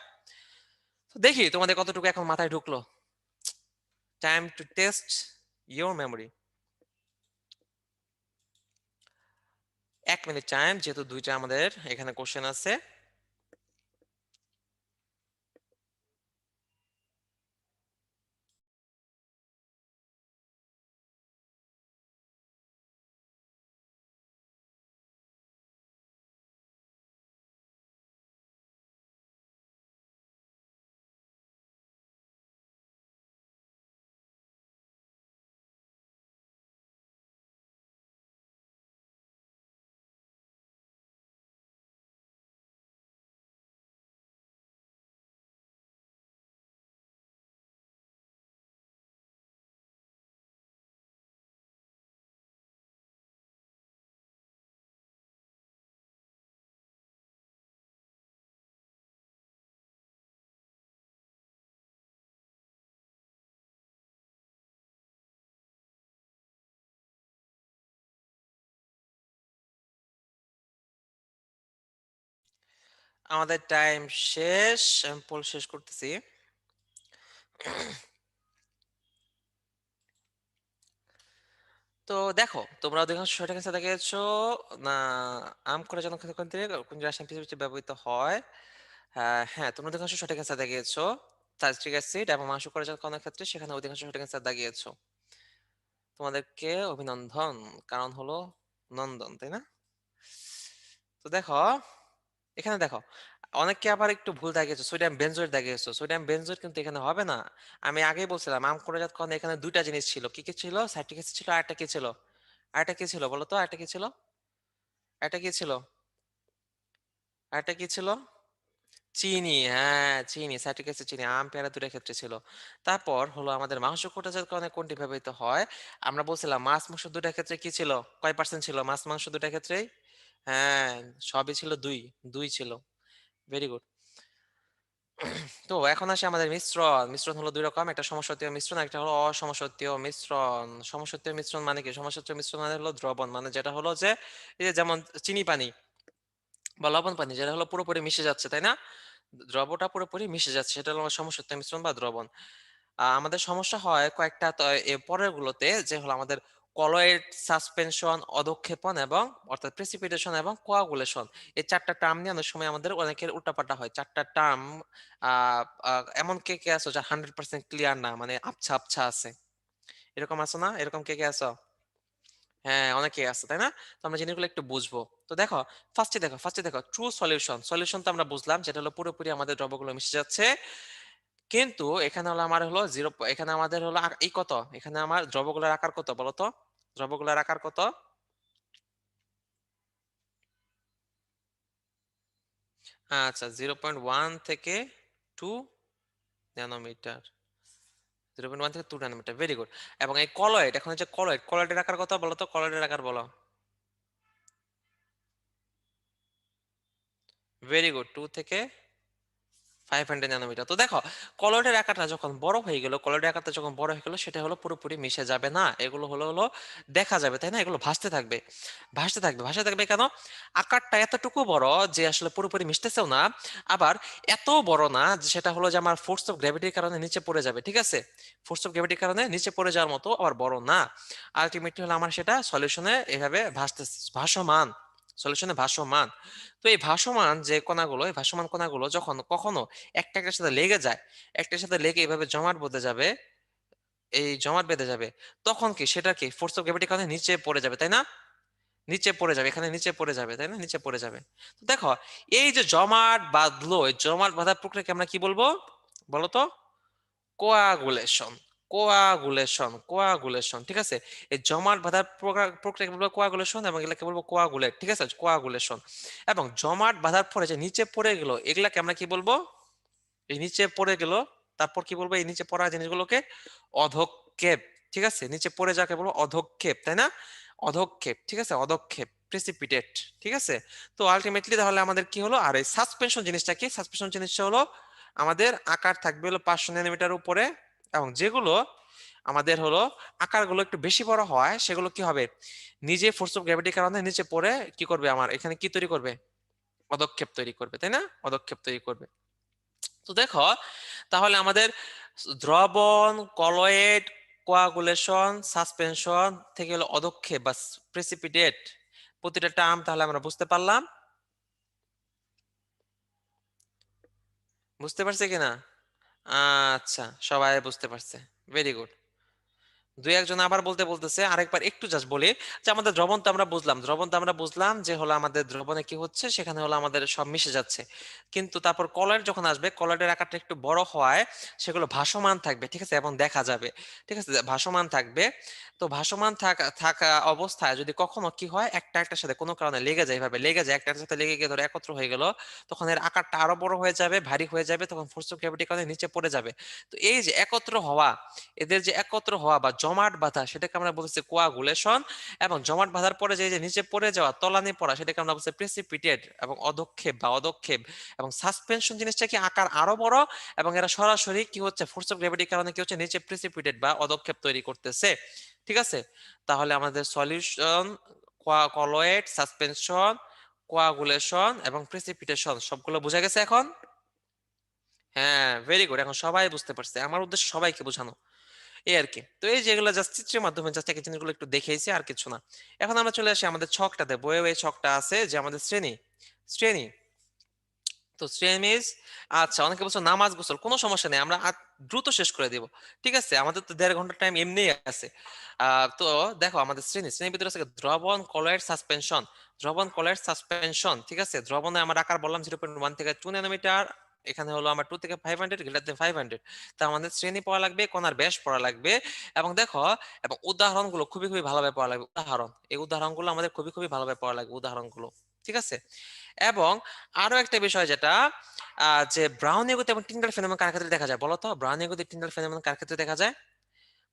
তো দেখি তোমাদের কতটুকু এখন মাথায় ঢুকলো। Time to test your memory. 1 minute time, যেহেতু দুইটা আমাদের এখানে কোশ্চেন আছে। আমাদের টাইম শেষ, আমি পোল শেষ করতেছি। তো দেখো তোমরা অধিকাংশ সঠিক অ্যান্সার দেখিয়েছো না। আম করে জনগণ কোন রাসায়নিক পৃথিবীতে ব্যবহৃত হয়? হ্যাঁ, তোমরা অধিকাংশ সঠিক অ্যান্সার দেখিয়েছো। সাইট্রিক অ্যাসিড এবং মাংস করে করার ক্ষেত্রে সেখানে অধিকাংশ সঠিক অ্যান্সার দেখিয়েছো। তোমাদেরকে অভিনন্দন, কারণ হলো নন্দন, তাই না? তো দেখো, এখানে দেখো অনেককে আবার একটু ভুল দাগিয়েছো, সোডিয়াম বেনজোয়েট দাগিয়েছো। সোডিয়াম বেনজোয়েট কিন্তু এখানে হবে না। আমি আগেই বলছিলাম আম করে যতক্ষণ এখানে দুইটা জিনিস ছিল, কি কি ছিল? সাইট্রিক অ্যাসিড ছিল, আরেকটা কি ছিল? আরেকটা কি ছিল বলো তো? আরেকটা কি ছিল? আরেকটা কি ছিল? আরেকটা কি ছিল? চিনি। হ্যাঁ, চিনি, সাইট্রিক অ্যাসিড, চিনি। আম পেয়ারা দুটার ক্ষেত্রে ছিল। তারপর হলো আমাদের মাংস কোটাজাতকরণে কোনটি ব্যবহৃত হয়? আমরা বলছিলাম মাছ মাংস দুটার ক্ষেত্রে কি ছিল? কয় পার্সেন্ট ছিল মাছ মাংস দুটার ক্ষেত্রেই? হ্যাঁ, সবই ছিল দুই, দুই ছিল। Very good. তো এখন আসে আমাদের মিশ্রণ। মিশ্রণ হলো দুই রকম, একটা সমসত্তীয় মিশ্রণ, একটা হলো অসমসত্তীয় মিশ্রণ। সমসত্তীয় মিশ্রণ মানে কি? সমসত্তীয় মিশ্রণ মানে হলো দ্রবণ, মানে যেটা হলো যে এই যে যেমন চিনি পানি বা লবণ পানি, যেটা হলো পুরোপুরি মিশে যাচ্ছে, তাই না? দ্রবটা পুরোপুরি মিশে যাচ্ছে, সেটা হলো সমসত্ব মিশ্রণ বা দ্রবণ। আমাদের সমস্যা হয় কয়েকটা পরের গুলোতে, যে হলো আমাদের কলয়েড সাসপেনশন, অধঃক্ষেপণ এবং অর্থাৎ প্রেসিপিটেশন এবং কোয়াগুলেশন। এই চারটা টার্ম নিয়ে অনেক সময় আমাদের অনেকের উল্টাপাল্টা হয়। চারটা টার্ম এমন কে কে আছো যা 100% ক্লিয়ার না, মানে আবছা আবছা আছে? এরকম আছো না? এরকম কে কে আছো? হ্যাঁ, অনেকেই আছে, তাই না? তো আমরা জিনিসগুলো একটু বুঝবো। তো দেখো, ফার্স্টে দেখো ট্রু সলিউশন। সলিউশন তো আমরা বুঝলাম যেটা হলো পুরোপুরি আমাদের দ্রব্যগুলো মিশে যাচ্ছে। কিন্তু এখানে হলো আমার হলো 0 এখানে আমাদের হলো এই কত? এখানে আমার দ্রব্যগুলোর আকার কত বলো তো? দ্রব্যগুলোর আকার কত? আচ্ছা 0.1 থেকে 2 ন্যানোমিটার। 0.1 থেকে 2 ন্যানোমিটার। Very good. এবং এই কলয়েড, এখন হচ্ছে কলয়েড। কলয়েডের আকার কত বলো তো? কলয়েডের আকার বলো। Very good. 2 থেকে 500 ন্যানোমিটার। তো দেখো কলয়েডের আকারটা যখন বড় হয়ে গেল, কলয়েডের আকারটা যখন বড় হয়ে গেল সেটা হলো পুরোপুরি মিশে যাবে না। এগুলো হলো দেখা যাবে, তাই না? এগুলো ভাসতে থাকবে। ভাসতে থাকবে কেন? আকারটা এতটুকু বড় যে আসলে পুরোপুরি মিশতেছেও না। আবার এত বড় না যে সেটা হলো যে আমার ফোর্স অফ গ্র্যাভিটির কারণে নিচে পড়ে যাবে। ঠিক আছে? ফোর্স অফ গ্র্যাভিটির কারণে নিচে পড়ে যাওয়ার মতো আবার বড় না। আলটিমেটলি হলো আমার সেটা সলিউশনে এভাবে ভাসমান। সলিউশনে ভাসমান। তো এই ভাসমান যে কণাগুলো, এই ভাসমান কণাগুলো যখন কখনো একটার সাথে লেগে যায়, একটার সাথে লেগে এভাবে জমাট বেঁধে যাবে, এই জমাট বেঁধে যাবে, তখন কি সেটা কি ফোর্স অফ গ্র্যাভিটির কারণে নিচে পড়ে যাবে, তাই না? নিচে পড়ে যাবে, এখানে নিচে পড়ে যাবে, তাই না? নিচে পড়ে যাবে। তো দেখো এই যে জমাট বাঁধলো, এই জমাট বাঁধার প্রক্রিয়াকে আমরা কি বলবো বলো তো? কোয়াগুলেশন। কোয়াগুলেশন, ঠিক আছে? এই জমাট বাঁধার প্রক্রিয়াকে বলবো কোয়াগুলেশন, এবং এগুলাকে বলবো কোয়াগুলেট, ঠিক আছে? কোয়াগুলেশন। এবং জমাট বাঁধার পরে যে নিচে পড়ে গেল, এগুলাকে আমরা কি বলবো? এই নিচে পড়ে গেল, তারপর কি বলবো? এই নিচে পড়া জিনিসগুলোকে অধক্ষেপ। ঠিক আছে? নিচে পড়ে যাকে বলবো অধক্ষেপ, তাই না? অধক্ষেপ, ঠিক আছে? অধক্ষেপ, প্রেসিপিটেট। ঠিক আছে? তো আলটিমেটলি তাহলে আমাদের কি হলো? আর এই সাসপেনশন জিনিসটা কি? সাসপেনশন জিনিসটা হলো আমাদের আকার থাকবে হলো 500 ন্যানোমিটার উপরে, এবং যেগুলো আমাদের হলো আকারগুলো একটু বেশি বড় হয় সেগুলো কি হবে? নিজে ফোর্স অফ গ্র্যাভিটির কারণে নিচে পড়ে কি করবে? আমার এখানে কি তৈরি করবে? পদক্ষেপ তৈরি করবে, তাই না? পদক্ষেপ তৈরি করবে। তো দেখো তাহলে আমাদের দ্রবণ, কলয়েড, কোয়াগুলেশন, সাসপেনশন থেকে হলো অধক্ষেপ বা প্রেসিপিটেট, প্রতিটা টার্ম তাহলে আমরা বুঝতে পারলাম। বুঝতে পারছে কিনা? আচ্ছা, সবাই বুঝতে পারছে। Very good. দুই একজন আবার বলতেছে, আরেকবার একটু জাস্ট বলি যে আমাদের দ্রবণ তো আমরা বুঝলাম যে হলো আমাদের দ্রবণে কি হচ্ছে, সেখানে হলো আমাদের সব মিশে যাচ্ছে। কিন্তু তারপর কলয়েড যখন আসবে, কলয়েডের আকারটা একটু বড় হওয়ায় সেগুলো ভাসমান থাকবে, ঠিক আছে? এবং দেখা যাবে, ঠিক আছে? ভাসমান থাকবে। তো ভাসমান থাকা থাকা অবস্থায় যদি কখনো কি হয়, একটা একটার সাথে কোনো কারণে লেগে যায়, এভাবে লেগে যায়, একটার সাথে লেগে গিয়ে ধরো একত্র হয়ে গেল, তখন এর আকারটা আরো বড় হয়ে যাবে, ভারী হয়ে যাবে, তখন ফোর্স অফ গ্র্যাভিটির কারণে নিচে পড়ে যাবে। তো এই যে একত্র হওয়া, এদের যে একত্র হওয়া বা জমাট বাঁধা, সেটাকে আমরা বলছি কোয়াগুলেশন। এবং জমাট বাঁধার পরে যে যে নিচে পড়ে যাওয়া, তলানি পড়া, সেটাকে আমরা বলছি প্রেসিপিটেট এবং অধক্ষেপ। এবং সাসপেনশন জিনিসটা কি আকার আরো বড়, এবং এরা সরাসরি কি হচ্ছে ফোর্স অফ গ্র্যাভিটির কারণে কি হচ্ছে নিচে প্রেসিপিটেট বা অধক্ষেপ তৈরি করতেছে। ঠিক আছে? তাহলে আমাদের সলিউশন, কলয়েড, সাসপেনশন, কোয়াগুলেশন এবং প্রেসিপিটেশন সবগুলো বোঝা গেছে এখন? হ্যাঁ, ভেরি গুড। এখন সবাই বুঝতে পারছে, আমার উদ্দেশ্য সবাইকে বোঝানো, এই আর কি। তো এই যেগুলো জাস্ট চিত্রের মাধ্যমে জাস্ট এই জিনিসগুলো একটু দেখিয়েছি, আর কিছু না। এখন আমরা চলে আসি আমাদের ছকটাতে। বইয়ে এই ছকটা আছে যে আমাদের শ্রেণী। তো শ্রেণী, আচ্ছা অনেকে বলছো নামাজ গোসল, কোনো সমস্যা নেই, আমরা দ্রুত শেষ করে দিব। ঠিক আছে? আমাদের তো 1.5 ঘন্টা টাইম এমনিই আছে। তো দেখো আমাদের শ্রেণীর ভিতরে আছে দ্রবণ, কলয়েড, সাসপেনশন। দ্রবণ, কলয়েড, সাসপেনশন, ঠিক আছে? দ্রবণে আমার আকার বললাম 0.1 থেকে 2 ন্যানোমিটার। এখানে হলো আমার 2 থেকে 500 গ্রেটার দেন 500। তা আমাদের শ্রেণী পড়া লাগবে, কণার ব্যাস পড়া লাগবে। এবং দেখো, এবং উদাহরণগুলো খুবই ভালোভাবে পড়া লাগবে। এই উদাহরণগুলো আমাদের খুবই ভালোভাবে পড়া লাগবে, উদাহরণগুলো। ঠিক আছে? এবং আরো একটা বিষয় যেটা, যে ব্রাউনি গতি এবং টিন্ডাল ফেনোমেনন কার ক্ষেত্রে দেখা যায় বলো তো? ব্রাউনি গতি, টিন্ডাল ফেনোমেনন কার ক্ষেত্রে দেখা যায়?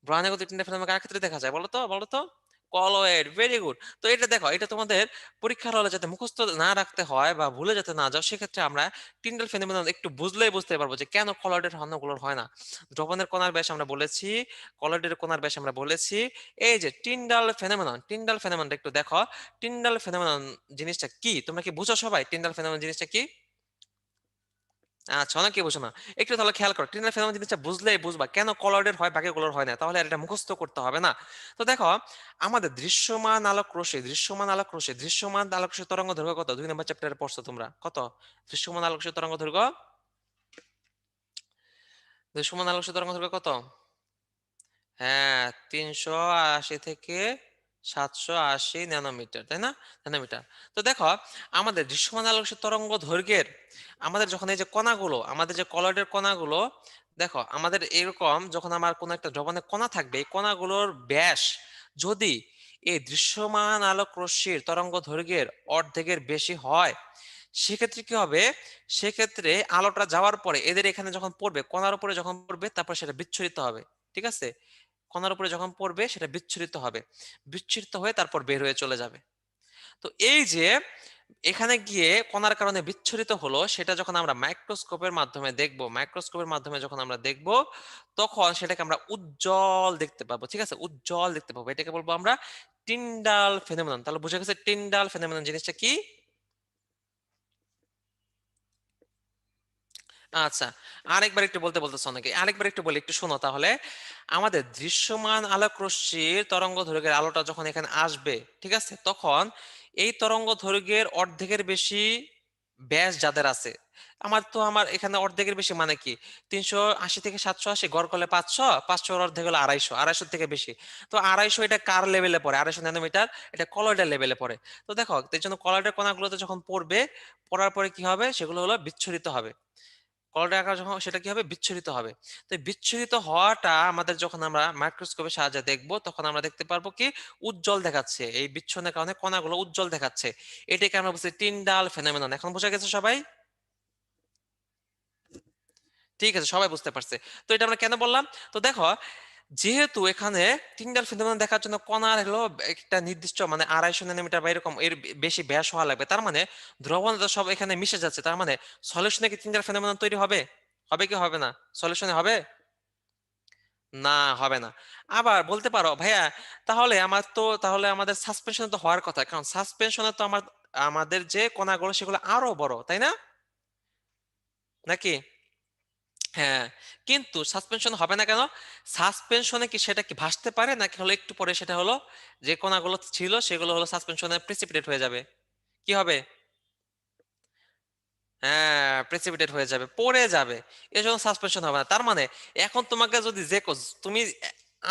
ব্রাউনি গতি, টিন্ডাল ফেনোমেনন কার ক্ষেত্রে দেখা যায় বলো তো? কলয়েড। Very good. তো এটা দেখো, এটা তোমাদের পরীক্ষার হলে যাতে মুখস্থ না রাখতে হয় বা ভুলে যেতে না যাও, সেক্ষেত্রে আমরা টিন্ডাল ফেনোমেনন একটু বুঝলেই বুঝতে পারবো যে কেন কলয়েডের অন্যগুলোর হয় না। দ্রবণের কণার ব্যাস আমরা বলেছি, কলয়েডের কণার ব্যাস আমরা বলেছি। এই যে টিন্ডাল ফেনোমেনন একটু দেখো। টিন্ডাল ফেনোমেনন জিনিসটা কি তোমরা কি বুঝো সবাই? টিন্ডাল ফেনোমেনন জিনিসটা কি? আচ্ছা, অনেকে বুঝো না। একটু তাহলে খেয়াল করো, টিনের ফেনোমেনন জিনিসটা বুঝলেই বুঝবা কেন কলয়েডের হয় বাকিগুলোর হয় না, তাহলে আর এটা মুখস্থ করতে হবে না। তো দেখো, আমাদের দৃশ্যমান আলোক রশ্মি তরঙ্গ দৈর্ঘ্য কত? 2 নম্বর চ্যাপ্টারে পড়ছো তোমরা, কত? দৃশ্যমান আলোক রশ্মি তরঙ্গ দৈর্ঘ্য, কত? হ্যাঁ, 380 থেকে 780 ন্যানোমিটার, তাই না? ন্যানোমিটার। তো দেখো আমাদের দৃশ্যমান আলোকরশ্মির তরঙ্গ দৈর্ঘ্যের আমাদের যখন এই যে কণাগুলো, আমাদের যে কলয়েডের কণাগুলো, দেখো আমাদের এরকম যখন আমার কোনো একটা দ্রবণের কণা থাকবে, এই কণাগুলোর ব্যাস যদি এই দৃশ্যমান আলোক রশ্মির তরঙ্গ দৈর্ঘ্যের অর্ধেকের বেশি হয়, সেক্ষেত্রে কি হবে? সেক্ষেত্রে আলোটা যাওয়ার পরে এদের এখানে যখন পড়বে, কণার উপরে যখন পড়বে, তারপর সেটা বিচ্ছুরিত হবে। ঠিক আছে? কণার উপরে যখন পড়বে সেটা বিচ্ছুরিত হবে, বিচ্ছুরিত হয়ে তারপর বের হয়ে চলে যাবে। তো এই যে এখানে গিয়ে কণার কারণে বিচ্ছুরিত হলো, সেটা যখন আমরা মাইক্রোস্কোপের মাধ্যমে দেখব, মাইক্রোস্কোপের মাধ্যমে যখন আমরা দেখব, তখন সেটাকে আমরা উজ্জ্বল দেখতে পাবো। ঠিক আছে? উজ্জ্বল দেখতে পাবো, এটাকে বলবো আমরা টিন্ডাল ফেনোমেনন। তাহলে বুঝে গেছে টিন্ডাল ফেনোমেনন জিনিসটা কি? আচ্ছা, আরেকবার একটু বলতে বলতেছে অনেকে, আরেকবার একটু বলি, একটু শোনো তাহলে। আমাদের দৃশ্যমান আলোক রশ্মির তরঙ্গ দৈর্ঘ্যের আলোটা যখন এখানে আসবে, ঠিক আছে, তখন এই তরঙ্গ দৈর্ঘ্যের অর্ধেকের বেশি ব্যাস যাদের আছে, আমার এখানে অর্ধেকের বেশি মানে কি, 380 থেকে 780 গড় করলে 500, 500 অর্ধেক হলো 250, 250 থেকে বেশি। তো 250 এটা কার লেভেলে পড়ে? 250 ন্যানোমিটার এটা কলয়েডের লেভেলে পড়ে। তো দেখো এই জন্য কলয়েডের কণাগুলোতে যখন পড়বে, পড়ার পরে কি হবে? সেগুলো হলো বিচ্ছুরিত হবে। কলরের আকার যখন সেটা কি হবে? বিচ্ছুরিত হবে। তো এই বিচ্ছুরিত হওয়াটা আমাদের যখন আমরা মাইক্রোস্কোপের সাহায্যে দেখব, তখন আমরা দেখতে পারবো কি উজ্জ্বল দেখাচ্ছে, এই বিচ্ছুরণের কারণে কণাগুলো উজ্জ্বল দেখাচ্ছে। এটাকে আমরা বলছি টিন্ডাল ফেনোমেনন। এখন বোঝা গেছে সবাই? ঠিক আছে, সবাই বুঝতে পারছে। তো এটা আমরা কেন বললাম? তো দেখো, যেহেতু এখানে টিন্ডাল ফেনোমেনন দেখার জন্য কণার হলো একটা নির্দিষ্ট মানে 250 ন্যানোমিটার বা এরকম এর বেশি ব্যাস হওয়া লাগবে, তার মানে দ্রবণতা সব এখানে মিশে যাচ্ছে, তার মানে সলিউশনে কি টিন্ডাল ফেনোমেনন তৈরি হবে? হবে কি হবে না? সলিউশনে হবে? না, হবে না। আবার বলতে পারো ভাইয়া, তাহলে আমাদের সাসপেনশন তো হওয়ার কথা, কারণ সাসপেনশনে তো আমাদের যে কণাগুলো সেগুলো আরো বড়, তাই না? নাকি? হ্যাঁ, কিন্তু সাসপেনশন হবে না কেন? সাসপেনশনে কি সেটা কি ভাসতে পারে, নাকি হলো একটু পরে সেটা হলো যে কণাগুলো ছিল সেগুলো হলো সাসপেনশনে প্রেসিপিটেট হয়ে যাবে? কি হবে? হ্যাঁ, প্রেসিপিটেট হয়ে যাবে, পড়ে যাবে। এর জন্য সাসপেনশন হবে না। তার মানে এখন তোমাকে যদি তুমি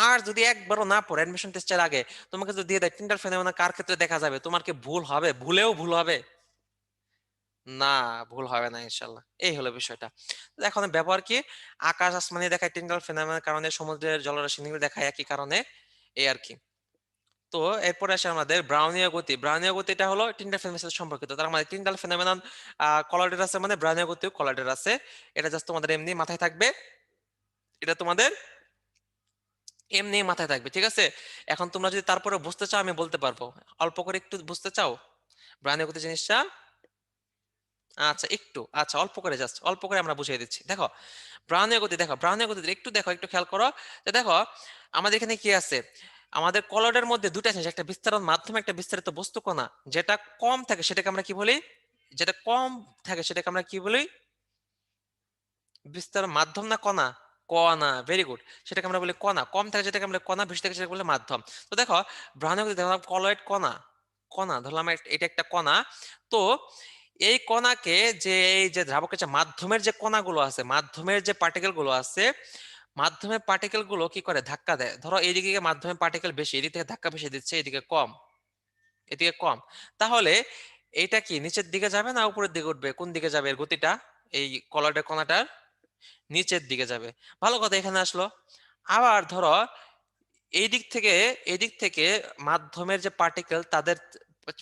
আর যদি একবারও না পড়ে অ্যাডমিশন টেস্টের আগে তোমাকে যদি দিয়ে দেয় টিন্ডাল ফেনোমেনন কার ক্ষেত্রে দেখা যাবে, তোমার কি ভুল হবে? ভুলেও ভুল হবে না, ভুল হবে না ইনশাল্লাহ। এই হলো বিষয়টা। তো এখন ব্যবহার কি? আকাশ আসমানি দেখায় টিন্ডাল ফেনোমেননের কারণে, সমুদ্রের জলরাশি নীল দেখায় একই কারণে, এই আর কি। তো এরপরে আসে আমাদের ব্রাউনীয় গতি। ব্রাউনীয় গতিটা হলো টিন্ডাল ফেনোমেননের সাথে সম্পর্কিত। তার মানে টিন্ডাল ফেনোমেনন কলাইডার আছে মানে ব্রাউনীয় গতিও কলাইডার আছে। এটা জাস্ট তোমাদের এমনি মাথায় থাকবে, এটা তোমাদের এমনি মাথায় থাকবে, ঠিক আছে? এখন তোমরা যদি তারপরে বুঝতে চাও আমি বলতে পারবো, অল্প করে একটু বুঝতে চাও ব্রাউনীয় গতি জিনিসটা? আচ্ছা একটু, আচ্ছা অল্প করে, জাস্ট অল্প করে আমরা বুঝিয়ে দিচ্ছি। দেখো ব্রাউনীয় গতি, দেখো ব্রাউনীয় গতি একটু দেখো, একটু খেয়াল করো। যে দেখো আমাদের এখানে কি আছে, আমাদের কলয়েডের মধ্যে দুটা জিনিস, একটা বিস্তারণ মাধ্যম, একটা বিস্তারিত বস্তু কণা। যেটা কম থাকে সেটাকে আমরা কি বলি? যেটা কম থাকে সেটাকে আমরা কি বলি? বিস্তার মাধ্যম না কণা? কণা, ভেরি গুড। সেটাকে আমরা বলি কণা। কম থাকে যেটাকে আমরা কণা, বেশি থাকে সেটাকে বলে মাধ্যম। তো দেখো ব্রাউনীয় গতি দেখলাম কলয়েড কণা, কণা ধরলাম এটা একটা কণা। তো এই কণাকে যে এই যে দ্রাবকের যে মাধ্যমের যে কণাগুলো আছে, মাধ্যমের যে পার্টিকেল গুলো আছে, মাধ্যমের পার্টিকেল গুলো কি করে? ধাক্কা দেয়। ধরো এইদিকে মাধ্যমের পার্টিকেল বেশি, এদিক থেকে ধাক্কা বেশি দিচ্ছে, এদিকে কম, এদিকে কম। তাহলে এইটা কি নিচের দিকে যাবে না উপরের দিকে উঠবে? কোন দিকে যাবে এর গতিটা? এই কলয়েডের কণাটার নিচের দিকে যাবে। ভালো কথা এখানে আসলো। আবার ধরো এই দিক থেকে মাধ্যমের যে পার্টিকেল তাদের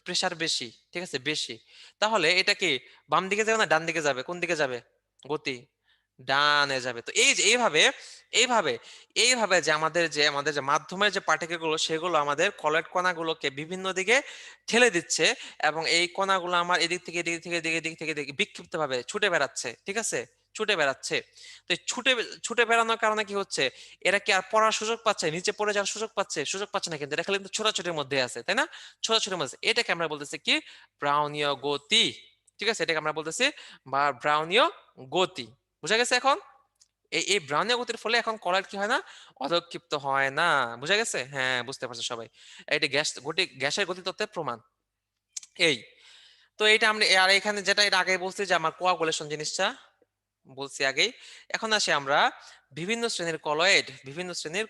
প্রেসার বেশি, ঠিক আছে, বেশি। তাহলে এটা কি বাম দিকে যাবে না ডান দিকে যাবে? কোন দিকে যাবে গতি? ডানে যাবে। তো এই যে এইভাবে এইভাবে যে আমাদের যে মাধ্যমের যে পার্টিকেল গুলো সেগুলো আমাদের কলয়েড কণাগুলোকে বিভিন্ন দিকে ঠেলে দিচ্ছে, এবং এই কণাগুলো আমার এদিক থেকে এদিক থেকে এদিকে এদিক থেকে এদিকে বিক্ষিপ্ত ভাবে ছুটে বেড়াচ্ছে, ঠিক আছে, ছুটে বেড়াচ্ছে। তো এই ছুটে বেড়ানোর কারণে কি হচ্ছে? এরা কি আর পড়ার সুযোগ পাচ্ছে? নিচে পড়ে যাওয়ার সুযোগ পাচ্ছে? সুযোগ পাচ্ছে না, কিন্তু এটা খালি কিন্তু ছোটাছুটির মধ্যে আছে, তাই না? ছোটাছুটির মধ্যে আছে। এটাকে আমরা বলতেছি কি? ব্রাউনীয় গতি। ঠিক আছে, এটাকে আমরা বলতেছি বা ব্রাউনীয় গতি। বুঝা গেছে এখন? এই ব্রাউনীয় গতির ফলে এখন কলয়েড কি হয় না? অধঃক্ষিপ্ত হয় না। বুঝা গেছে? হ্যাঁ, বুঝতে পারছে সবাই। এটা গ্যাসের গতি তত্ত্বের প্রমাণ। এই তো এটা আমরা আর এখানে যেটা এর আগে বলছি যে আমার কোয়াগুলেশন জিনিসটা বলছি আগেই। এখন আসি আমরা বিভিন্ন শ্রেণীর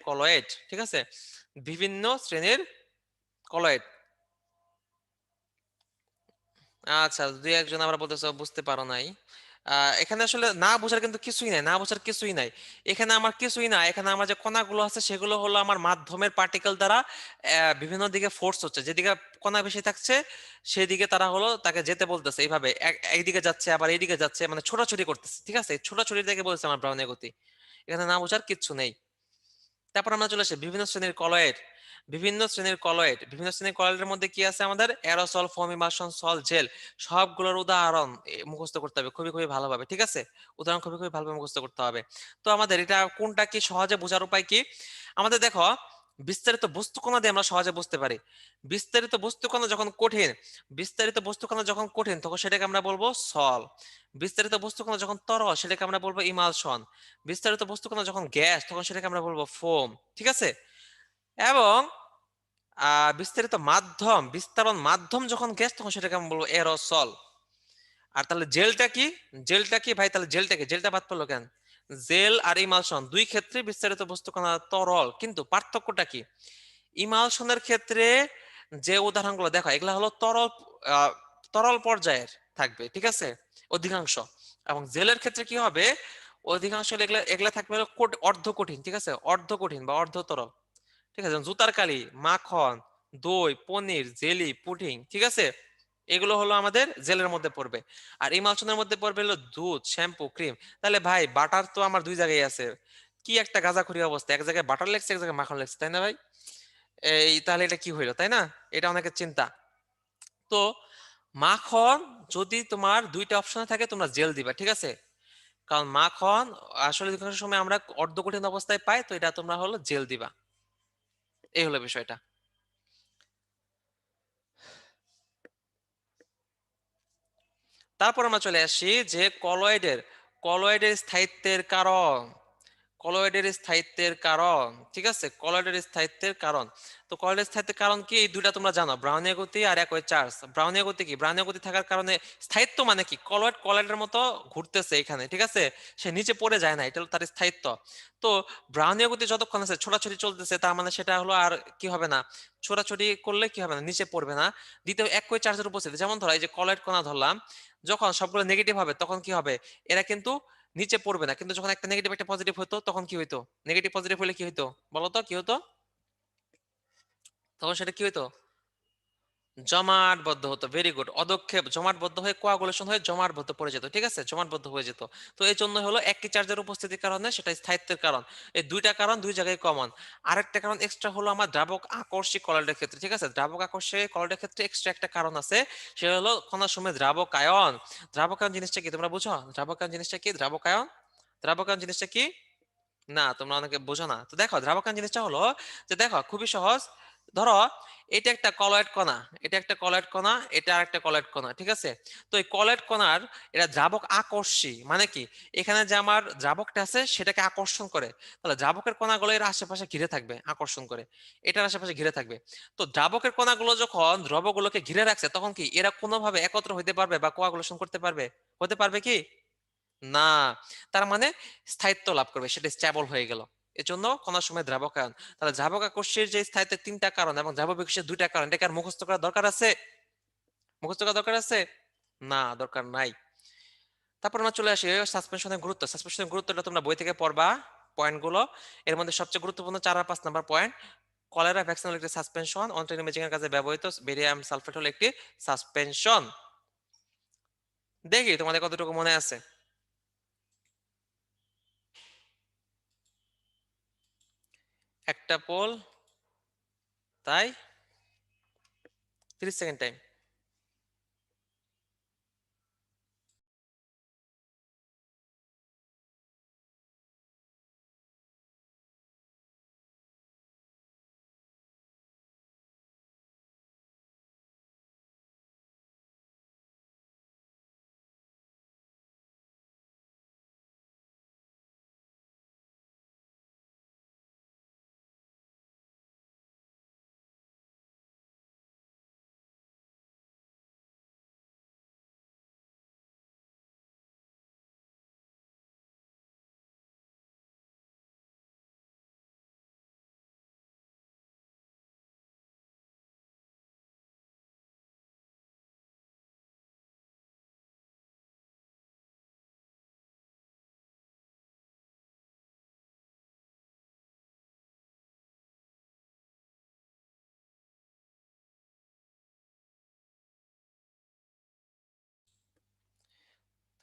কলয়েড, ঠিক আছে, বিভিন্ন শ্রেণীর কলয়েড। আচ্ছা, দুই একজন আবার বলতেছে বুঝতে পারো নাই। এখানে আসলে না বোঝার কিন্তু কিছুই নাই, না বোঝার কিছুই নাই। এখানে আমার কিছুই না, এখানে আমার যে কণাগুলো আছে সেগুলো হলো আমার মাধ্যমের পার্টিকেল দ্বারা বিভিন্ন দিকে ফোর্স হচ্ছে, যেদিকে কণা বেশি থাকছে সেদিকে তারা হলো তাকে যেতে বলতেছে, এইভাবে এইদিকে যাচ্ছে আবার এইদিকে যাচ্ছে, মানে ছোটাছুটি করতেছে, ঠিক আছে? ছোটাছুটি থেকে বলছে আমার ব্রাউনের গতি। এখানে না বোঝার কিচ্ছু নেই। তারপর আমরা চলে আসি বিভিন্ন শ্রেণীর কলয়েড। বিভিন্ন শ্রেণীর কলয়েডের মধ্যে কি আছে আমাদের? অ্যারোসল, ফোম, ইমালশন, সল, জেল। সবগুলোর উদাহরণ মুখস্থ করতে হবে খুবই খুবই ভালোভাবে, ঠিক আছে? উদাহরণ খুবই খুবই ভালোভাবে মুখস্থ করতে হবে। তো আমাদের এটা কোনটা কি সহজে বোঝার উপায় কি? আমাদের দেখো, বিস্তারিত বস্তুকণা দিয়ে আমরা সহজে বুঝতে পারি। বিস্তারিত বস্তুকণা যখন কঠিন, বিস্তারিত বস্তুকণা যখন কঠিন তখন সেটাকে আমরা বলবো সল। বিস্তারিত বস্তুকণা যখন তরল সেটাকে আমরা বলবো ইমালশন। বিস্তারিত বস্তুকণা যখন গ্যাস তখন সেটাকে আমরা বলবো ফোম, ঠিক আছে? এবং বিস্তারণ মাধ্যম যখন গ্যাস তখন সেটাকে আমরা বলবো এরোসল। আর তাহলে জেলটা কি? জেলটা কি ভাই? তাহলে জেলটা কি? জেলটা বাদ পড়লো কেন? জেল আর ইমালশন দুই ক্ষেত্রে বিস্তারিত বস্তুকণা তরল, কিন্তু পার্থক্যটা কি? ইমালশনের ক্ষেত্রে যে উদাহরণগুলো দেখো এগুলা হলো তরল, আহ, তরল পর্যায়ের থাকবে, ঠিক আছে, অধিকাংশ। এবং জেলের ক্ষেত্রে কি হবে? অধিকাংশ এগুলা এগুলা থাকবে হলো অর্ধ কঠিন, ঠিক আছে, অর্ধ কঠিন বা অর্ধ তরল, ঠিক আছে? যেমন জুতার কালি, মাখন, দই, পনির, জেলি, পুডিং, ঠিক আছে, এগুলো হলো আমাদের জেলের মধ্যে পড়বে। আর ইমালশনের মধ্যে পড়বে হলো দুধ, শ্যাম্পু, ক্রিম। তাহলে ভাই বাটার তো আমার দুই জায়গায় আছে, কি একটা গাঁজাখুরি অবস্থা, এক জায়গায় বাটার লেগছে এক জায়গায় মাখন লেগছে, তাই না ভাই? এই তাহলে এটা কি হইলো, তাই না? এটা অনেকের চিন্তা। তো মাখন, যদি তোমার দুইটা অপশনে থাকে তোমরা জেল দিবা, ঠিক আছে? কারণ মাখন আসলে অধিকাংশ সময় আমরা অর্ধকঠিন অবস্থায় পাই, তো এটা তোমরা হলো জেল দিবা। এই হলো বিষয়টা। তারপর আমরা চলে আসি যে কলয়েডের স্থায়িত্বের কারণ। কলয়েডের স্থায়িত্বের কারণ, ঠিক আছে, কলয়েডের স্থায়িত্বের কারণ। তো কলয়েডের স্থায়িত্বের কারণ কি? এই দুইটা তোমরা জানো, ব্রাউনীয় গতি আর একই চার্জ। ব্রাউনীয় গতি কি? ব্রাউনীয় গতি থাকার কারণে স্থায়িত্ব মানে কি? কলয়েড কলয়েডের মতো ঘুরতেছে এখানে, ঠিক আছে, সে নিচে পড়ে যায় না, এটা হলো তার স্থায়িত্ব। তো ব্রাউনীয় গতি যতক্ষণ আছে ছোটাছুটি চলতেছে, তার মানে সেটা হলো আর কি হবে না, ছোটাছুটি করলে কি হবে না, নিচে পড়বে না। দ্বিতীয়, একই চার্জের উপস্থিতি, যেমন ধরো এই যে কলয়েড কণা ধরলাম, যখন সবগুলো নেগেটিভ হবে তখন কি হবে? এরা কিন্তু নিচে পড়বে না, কিন্তু যখন একটা নেগেটিভ একটা পজিটিভ হতো তখন কি হইতো? নেগেটিভ পজিটিভ হলে কি হইতো বলো তো, কি হতো? তখন সেটা কি হইতো? জমাটবদ্ধ হতো। Very good. অদক্ষেপ জমাটবদ্ধ হয়ে কোয়াগুলেশন হয়ে জমাটবদ্ধ পড়ে যেত, ঠিক আছে, জমাটবদ্ধ হয়ে যেত। তো এই জন্য হলো একই চার্জের উপস্থিতির কারণে সেটা স্থায়িত্বের কারণ। এই দুইটা কারণ দুই জায়গায় কমন। আরেকটা কারণ এক্সট্রা হলো আমার দ্রাবক আকর্ষী কলয়েডের ক্ষেত্রে, ঠিক আছে, দ্রাবক আকর্ষী কলয়েডের ক্ষেত্রে এক্সট্রা একটা কারণ আছে, সেটা হলো কণার সময় দ্রাবকায়ন। দ্রাবকায়ন জিনিসটা কি তোমরা বুঝো? দ্রাবকায়ন জিনিসটা কি? দ্রাবকায়ন, দ্রাবকায়ন জিনিসটা কি? না, তোমরা অনেকে বোঝো না। তো দেখো দ্রাবকায়ন জিনিসটা হলো যে, দেখো খুবই সহজ। ধরো এটা একটা কলয়েড কণা, এটা একটা কলয়েড কণা, এটা আরেকটা কলয়েড কণা, ঠিক আছে? তো এই কলয়েড কণার এটা দ্রাবক আকর্ষী মানে কি? এখানে যে আমার দ্রাবকটা আছে সেটাকে আকর্ষণ করে, তাহলে দ্রাবকের কণাগুলো এর আশেপাশে ঘিরে থাকবে, আকর্ষণ করে এটার আশেপাশে ঘিরে থাকবে। তো দ্রাবকের কণাগুলো যখন দ্রবগুলোকে ঘিরে রাখছে তখন কি এরা কোনোভাবে একত্র হইতে পারবে বা কোয়াগুলেশন করতে পারবে? হতে পারবে কি? না। তার মানে স্থায়িত্ব লাভ করবে, সেটা স্টেবল হয়ে গেল। এজন্য কণার সময় দ্রাবকায়ন। তাহলে দ্রাবক আকর্ষণের যে স্থায়িত্বের তিনটা কারণ এবং দ্রাবক বিকর্ষের দুইটা কারণ, এটাকে আর মুখস্থ করার দরকার আছে? মুখস্থ করার দরকার আছে? না, দরকার নাই। তারপর আমরা চলে আসি সাসপেনশনের গুরুত্ব। সাসপেনশনের গুরুত্বটা তোমরা বই থেকে পড়বা পয়েন্টগুলো। এর মধ্যে সবচেয়ে গুরুত্বপূর্ণ 4 আর 5 নাম্বার পয়েন্ট। কলেরা ভ্যাকসিন হলো একটি সাসপেনশন, অন্ত্রের ইমেজিং এর কাজে ব্যবহৃত বেরিয়াম সালফেট হলো একটি সাসপেনশন। দেখি তোমাদের কতটুকু মনে আছে। একটা পোল, তাই 30 সেকেন্ড টাইম।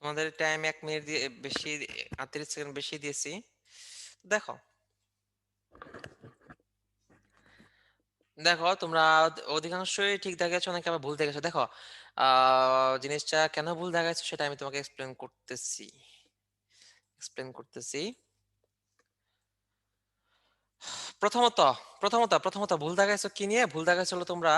তোমাদের টাইম 1 মিনিট দিয়ে বেশি, 38 সেকেন্ড বেশি দিয়েছি। দেখো দেখো তোমরা অধিকাংশই ঠিক দেখাচ্ছ, অনেকে আবার ভুল দেখেছো। দেখো জিনিসটা কেন ভুল দেখাচ্ছ সেটা আমি তোমাকে এক্সপ্লেন করতেছি। প্রথমত প্রথমত ভুল দেখাইছো কি নিয়ে? ভুল দেখাইছো হলো তোমরা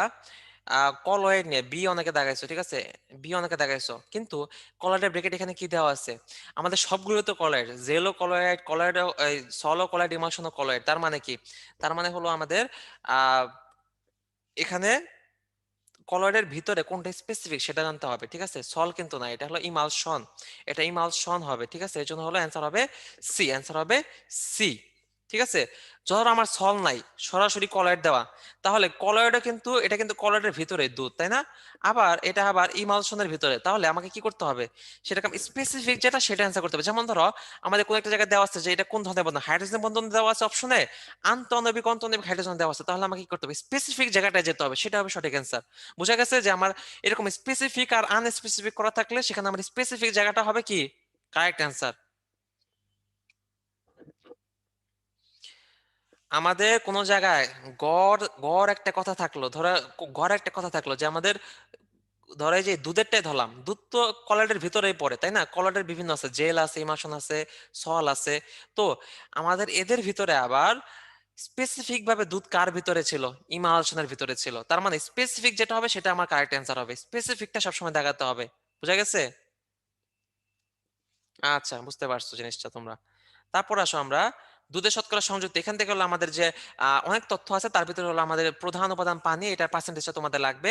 কলয়েড নিয়ে। বি অনেকে দেখাইছো, ঠিক আছে, বি অনেকে দেখাইছো, কিন্তু কলয়েডের ব্রেকেট এখানে কি দেওয়া আছে? আমাদের সবগুলো তো colloid, jello colloid, colloid, solo colloid, emulsion colloid. তার মানে কি? তার মানে হলো আমাদের আহ এখানে কলয়েডের ভিতরে কোনটা স্পেসিফিক সেটা জানতে হবে, ঠিক আছে। সল কিন্তু না, এটা হলো ইমালশন, এটা ইমালশন হবে, ঠিক আছে। এর জন্য হলো অ্যান্সার হবে সি, অ্যান্সার হবে সি, ঠিক আছে। ধরো আমার সল নাই, সরাসরি কলয়েড দেওয়া, তাহলে কলয়েডও কিন্তু, এটা কিন্তু কলয়েডের ভিতরে দুধ, তাই না? আবার এটা আবার ইমালশনের ভিতরে, তাহলে আমাকে কি করতে হবে? সেটাকে স্পেসিফিক যেটা সেটা অ্যান্সার করতে হবে। যেমন ধরো আমাদের কোন একটা জায়গায় দেওয়া আছে যে এটা কোন ধরনের বন্ধন, হাইড্রোজেন বন্ধন দেওয়া আছে অপশনে, আন্তঃআণবিক অন্তঃআণবিক হাইড্রোজেন দেওয়া আছে, তাহলে আমাকে কি করতে হবে? স্পেসিফিক জায়গাটায় যেতে হবে, সেটা হবে সঠিক অ্যান্সার। বোঝা গেছে যে আমার এরকম স্পেসিফিক আর আনস্পেসিফিক করা থাকলে সেখানে আমার স্পেসিফিক জায়গাটা হবে কি কারেক্ট অ্যান্সার। আমাদের কোন জায়গায় গড় গড় একটা কথা থাকলো, ধরো গড় একটা কথা থাকলো যে আমাদের, ধরো এই যে দুধেরটাই ধরলাম, দুধ তো কলাইডের ভিতরেই পড়ে, তাই না? কলাইডের বিভিন্ন আছে, জেল আছে, ইমাশন আছে, সল আছে। তো আমাদের এদের ভিতরে আবার স্পেসিফিক ভাবে দুধ কার ভিতরে ছিল? ইমালশনের ভিতরে ছিল। তার মানে স্পেসিফিক যেটা হবে সেটা আমার কারেক্ট অ্যান্সার হবে, স্পেসিফিকটা সবসময় দেখাতে হবে। বুঝা গেছে? আচ্ছা, বুঝতে পারছো জিনিসটা তোমরা। তারপর আসো আমরা দুধের শতকরা সংযুক্ত, এখান থেকে হলো আমাদের যে অনেক তথ্য আছে, তার ভিতরে হলো আমাদের প্রধান উপাদান পানি, এটার পার্সেন্টেজটা তোমাদের লাগবে।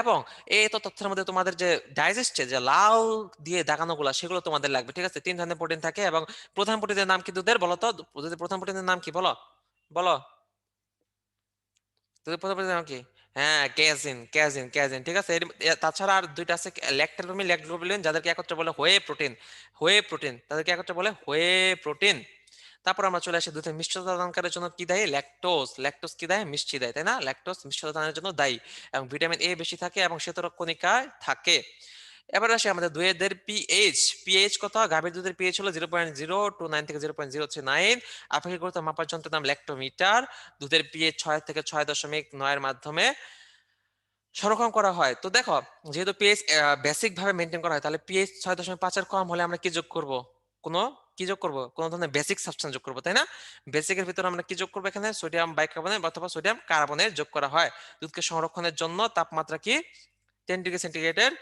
এবং এই তো তথ্যের মধ্যে তোমাদের যে ডাইজেস্টে যে লাল দিয়ে দাগানো গুলা সেগুলো তোমাদের লাগবে, ঠিক আছে। 3 ধরনের প্রোটিন থাকে, এবং প্রধান প্রোটিনের নাম কি দুধের? বলো তো, দুধের প্রধান প্রোটিনের নাম কি? বলো বলো, দুধের প্রধান প্রোটিনের নাম কি? হ্যাঁ, ক্যাজিন, ক্যাজিন, ঠিক আছে। তাছাড়া আর দুইটা আছে, ল্যাকটোলমিন, ল্যাকটোবিলিন, যাদেরকে একত্রে বলে হোয়ে প্রোটিন, তাদেরকে একত্রে বলে হোয়ে প্রোটিন। তারপর আমরা চলে আসি দুধের মিষ্টতা দানকারের জন্য কি দায়ী? ল্যাকটোজ। ল্যাকটোজ কি দেয়? মিষ্টি দেয়, তাই না? ল্যাকটোজ মিষ্টতা দানের জন্য দায়ী, এবং ভিটামিন এ বেশি থাকে এবং শ্বেতরক্তকণিকায় থাকে। এবার আসি আমাদের দুধের পিএইচ। পিএইচ কত? গাভীর দুধের পিএইচ হলো 0.029 থেকে 0.039। আপেক্ষিক গুরুত্ব মাপার যন্ত্রের নাম ল্যাক্টোমিটার। দুধের পিএইচ 6 থেকে 6.9 এর মাধ্যমে সংরক্ষণ করা হয়। তো দেখো, যেহেতু পিএইচ বেসিক ভাবে মেনটেন করা হয়, তাহলে পিএইচ 6.5 এর কম হলে আমরা কি যোগ করব? কোনো কি যোগ করব? কোন ধরনের বেসিক সাবস্টেন্স যোগ করব, তাই না? বেসিকের ভিতরে আমরা কি যোগ করবো? এখানে সোডিয়াম বাইকার্বনেট অথবা সোডিয়াম কার্বনেট যোগ করা হয়। দুধকে সংরক্ষণের জন্য তাপমাত্রা কি 10 ডিগ্রি সেন্টিগ্রেডের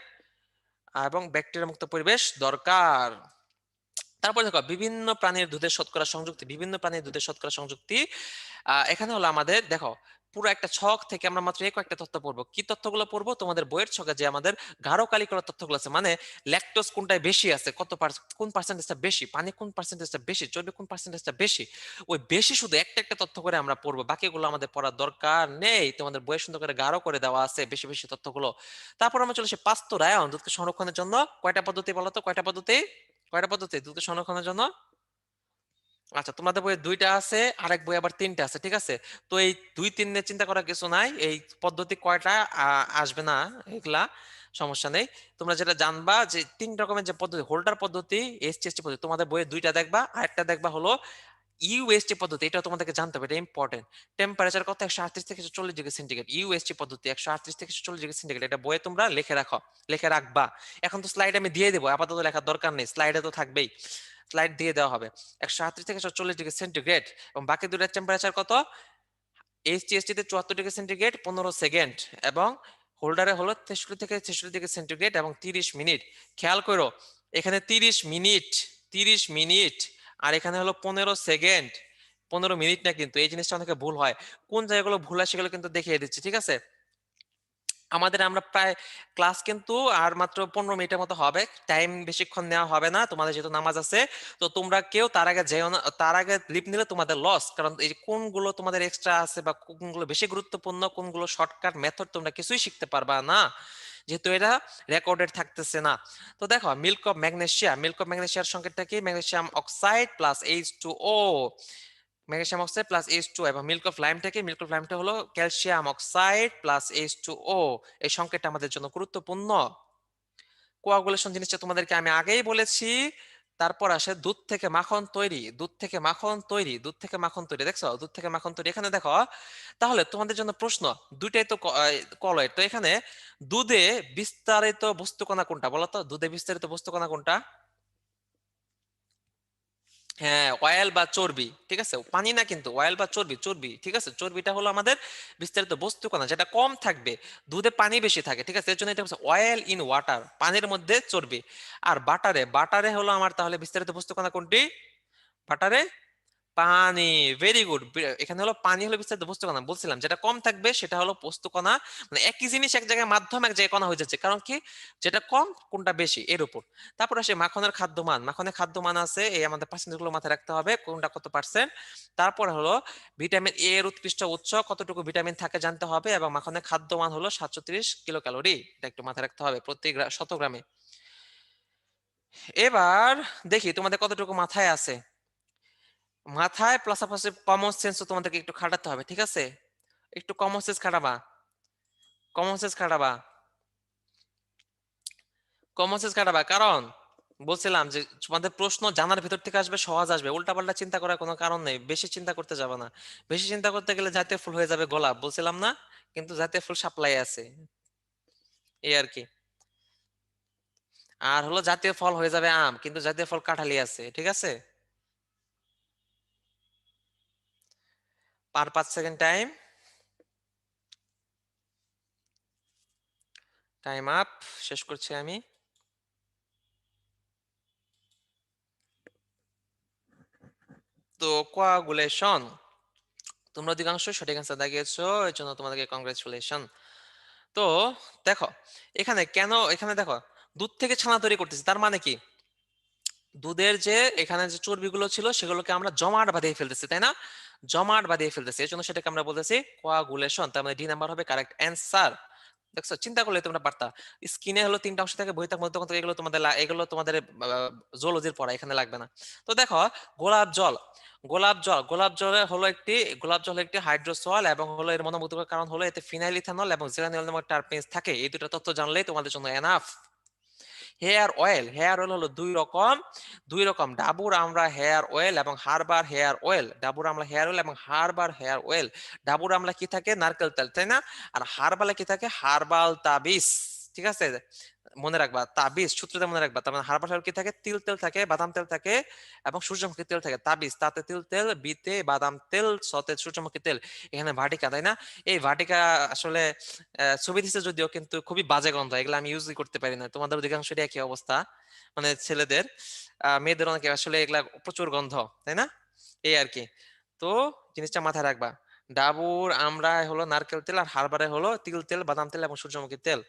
এবং ব্যাকটেরিয়া মুক্ত পরিবেশ দরকার। তারপর দেখো বিভিন্ন প্রাণীর দুধের শতকরা সংযুক্তি। এখানে হলো আমাদের দেখো পুরো একটা ছক থেকে আমরা মাত্র এই কয়েকটা তথ্য পড়বো। কি তথ্যগুলো পড়বো? তোমাদের বইয়ের ছকে যে আমাদের গাঢ় কালি করা তথ্যগুলো আছে, মানে ল্যাকটোজ কোনটায় বেশি আছে, কোন পার্সেন্টেজটা বেশি, পানি কোন পার্সেন্টেজটা বেশি, চর্বি কোন পার্সেন্টেজটা বেশি, ওই বেশি শুধু একটা একটা তথ্য করে আমরা পড়বো, বাকিগুলো আমাদের পড়ার দরকার নেই। তোমাদের বইয়ে সুন্দর করে গাঢ় করে দেওয়া আছে বেশি বেশি তথ্যগুলো। তারপর আমরা চলে আসি পাস্তোরায়ন। দুধকে সংরক্ষণের জন্য কয়টা পদ্ধতি বলো তো? কয়টা পদ্ধতি দুধকে সংরক্ষণের জন্য? আচ্ছা, তোমাদের বইয়ে দুইটা আছে, আরেক বই আবার তিনটা আছে, ঠিক আছে। তো এই দুই তিন নিয়ে চিন্তা করার কিছু নাই, এই পদ্ধতি কয়টা আসবে না, এগুলা সমস্যা নেই। তোমরা যেটা জানবা যে 3 রকমের যে পদ্ধতি, হোল্ডার পদ্ধতি, এসটিএসটি পদ্ধতি, তোমাদের বইয়ে দুইটা দেখবা, আরেকটা দেখবা হলো ইউএসটি পদ্ধতি। এটা তোমাদেরকে জানতে হবে, এটা ইম্পর্টেন্ট। টেম্পারেচার কত? 138 থেকে 140 ডিগ্রি সেন্টিগ্রেড। ইউএসটি পদ্ধতি 138 থেকে 140 ডিগ্রি সেন্টিগ্রেড। এটা বইয়ে তোমরা লিখে রাখো, লিখে রাখবা। এখন তো স্লাইড আমি দিয়ে দেবো, আপাতত লেখার দরকার নেই, স্লাইডে তো থাকবেই, স্লাইড দিয়ে দেওয়া হবে। 138 থেকে 140 ডিগ্রি সেন্টিগ্রেড। এবং বাকি দুটার টেম্পারেচার কত? এইচটিএসটি তে 74 ডিগ্রি সেন্টিগ্রেড 15 সেকেন্ড, এবং হোল্ডারে হলো 63 থেকে 66 ডিগ্রি সেন্টিগ্রেড এবং 30 মিনিট। খেয়াল করো, এখানে 30 মিনিট, 30 মিনিট, আর এখানে হলো 15 সেকেন্ড, 15 মিনিট না। কিন্তু এই জিনিসটা অনেকে ভুল হয়, কোন জায়গাগুলো ভুল হয় সেগুলো কিন্তু দেখিয়ে দিচ্ছি, ঠিক আছে। আমরা প্রায় ক্লাস কিন্তু আর মাত্র 15 মিনিটের মতো হবে, টাইম বেশিক্ষণ নেওয়া হবে না, তোমাদের যেহেতু নামাজ আছে। তো তোমরা কেউ তার আগে যেও না, তার আগে লিপ নিলে তোমাদের লস, কারণ এই যে কোনগুলো তোমাদের এক্সট্রা আছে বা কোনগুলো বেশি গুরুত্বপূর্ণ, কোনগুলো শর্টকাট মেথড, তোমরা কিছুই শিখতে পারবা না, যেহেতু এটা রেকর্ডেড থাকতেছে না। তো দেখো, মিল্ক অফ ম্যাগনেসিয়ার সংকেতটা কি? Magnesium oxide plus H2O, magnesium oxide plus H2, এবং মিল্ক অফ লাইমটা কি? মিল্ক অফ লাইমটা হলো ক্যালসিয়াম অক্সাইড প্লাস H2O। এই সংকেতটা আমাদের জন্য গুরুত্বপূর্ণ। কোয়াগুলেশন জিনিসটা তোমাদেরকে আমি আগেই বলেছি। তারপর আসে দুধ থেকে মাখন তৈরি, দুধ থেকে মাখন তৈরি, দুধ থেকে মাখন তৈরি, দেখছো দুধ থেকে মাখন তৈরি। এখানে দেখো, তাহলে তোমাদের জন্য প্রশ্ন, দুইটাই তো কলয়েড, তো এখানে দুধে বিস্তারিত বস্তুকণা কোনটা বলো তো? দুধে বিস্তারিত বস্তুকণা কোনটা? হ্যাঁ, অয়েল বা চর্বি, ঠিক আছে, পানি না কিন্তু, অয়েল বা চর্বি, চর্বি, ঠিক আছে, চর্বিটা হলো আমাদের বিস্তারিত বস্তুকণা, যেটা কম থাকবে। দুধে পানি বেশি থাকে, ঠিক আছে, এর জন্য এটা হচ্ছে অয়েল ইন ওয়াটার, পানির মধ্যে চর্বি। আর বাটারে, বাটারে হলো আমার তাহলে বিস্তারিত বস্তুকণা কোনটি? বাটারে পানি। Very good. এখানে হলো পানি হলো বিস্তারিত বস্তু কণা, বলছিলাম যেটা কম থাকবে সেটা হলো বস্তু কণা। মানে একই জিনিস এক জায়গায় মাধ্যম এক জায়গায় কণা হয়ে যাচ্ছে, কারণ কি, যেটা কম কোনটা বেশি এর উপর। তারপর আসে মাখনের খাদ্যমান, মাখনের খাদ্যমান আছে, এই আমাদের পার্সেন্টেজ গুলো মাথায় রাখতে হবে, কোনটা কত পার্সেন্ট। তারপর হলো ভিটামিন এ এর উৎকৃষ্ট উৎস, কতটুকু ভিটামিন থাকে জানতে হবে, এবং মাখনের খাদ্যমান হলো 730 কিলো ক্যালোরি, এটা একটু মাথায় রাখতে হবে প্রতি 100 গ্রামে। এবার দেখি তোমাদের কতটুকু মাথায় আছে। মাথায় পাশাপাশি কমন সেন্সও তোমাদেরকে একটু খাটাতে হবে, ঠিক আছে, একটু কমন সেন্স খাটাবা, কমন সেন্স খাটাবা, কমন সেন্স খাটাবা, কারণ বলছিলাম যে তোমাদের প্রশ্ন জানার ভিতর থেকে আসবে, সহজ আসবে, উল্টাপাল্টা চিন্তা করার কোনো কারণ নেই, বেশি চিন্তা করতে যাবে না। বেশি চিন্তা করতে গেলে জাতীয় ফুল হয়ে যাবে গোলাপ, বলছিলাম না, কিন্তু জাতীয় ফুল সাপ্লাই আছে, এই আর কি। আর হলো জাতীয় ফল হয়ে যাবে আম, কিন্তু জাতীয় ফল কাঁঠালি আছে, ঠিক আছে। পার 5 সেকেন্ড টাইম, টাইম আপ, শেষ করছি আমি। তো কোয়াগুলেশন, তোমরা অধিকাংশ সঠিক অ্যান্সার দাগিয়েছো, এর জন্য তোমাদেরকে কংগ্রেচুলেশন। তো দেখো, এখানে কেন, এখানে দেখো দুধ থেকে ছানা তৈরি করতেছি, তার মানে কি, দুধের যে এখানে যে চর্বিগুলো ছিল সেগুলোকে আমরা জমাট বাঁধিয়ে ফেলতেছি, তাই না, জমাট বাঁধিয়ে ফেলতেছি, এর জন্য সেটাকে আমরা বলতেছি কোয়াগুলেশন। তার মানে ডি নাম্বার হবে কারেক্ট অ্যান্সার। দেখছো, চিন্তা করলে তোমরা পারতা। স্কিনে হলো 3টা অংশ থাকে, বইতে মধ্যে থেকে এগুলো তোমাদের এগুলো তোমাদের জুলজির পড়া, এখানে লাগবে না। তো দেখো, গোলাপ জল, গোলাপ জল, গোলাপ জলে হলো একটি, গোলাপ জল একটি হাইড্রোসল, এবং হলো এর মনোমুগ্ধকর কারণ হলো এতে ফিনাইল ইথানল এবং জেরানিল নামক টারপেনস থাকে। এই দুটো তথ্য জানলেই তোমাদের জন্য enough. Hair oil, hair oil হলো দুই রকম, দুই রকম, ডাবুর আমলা হেয়ার অয়েল এবং herbal hair oil. Dabur Amla hair oil এবং herbal hair oil. Dabur Amla কি থাকে, নারকেল তেল, তাই না, আর হার্বালে কি থাকে, হার্বাল তাবিজ, ঠিক আছে, মনে রাখবা, তাবিজ সূত্রটা মনে রাখবা। তার মানে হার্বাল হেয়ার কি থাকে, তিল তেল থাকে, বাদাম তেল থাকে, এবং সূর্যমুখী তেল থাকে। তাবিজ, তাতে তিল তেল, বিতে বাদাম তেল, সতে সূর্যমুখী তেল। এখানে ভাটিকা, তাই না, এই ভাটিকা আসলে ছবি দিচ্ছে যদিও, কিন্তু খুবই বাজে গন্ধ, এগুলো আমি ইউজই করতে পারি না। তোমাদের অধিকাংশেরই একই অবস্থা, মানে ছেলেদের, মেয়েদের অনেকে আসলে এগুলা প্রচুর গন্ধ, তাই না, এই আর কি। তো জিনিসটা মাথায় রাখবা, ডাবুর আমড়ায় হলো নারকেল তেল, আর হারবারে হলো তিল তেল, বাদাম তেল এবং সূর্যমুখী তেল।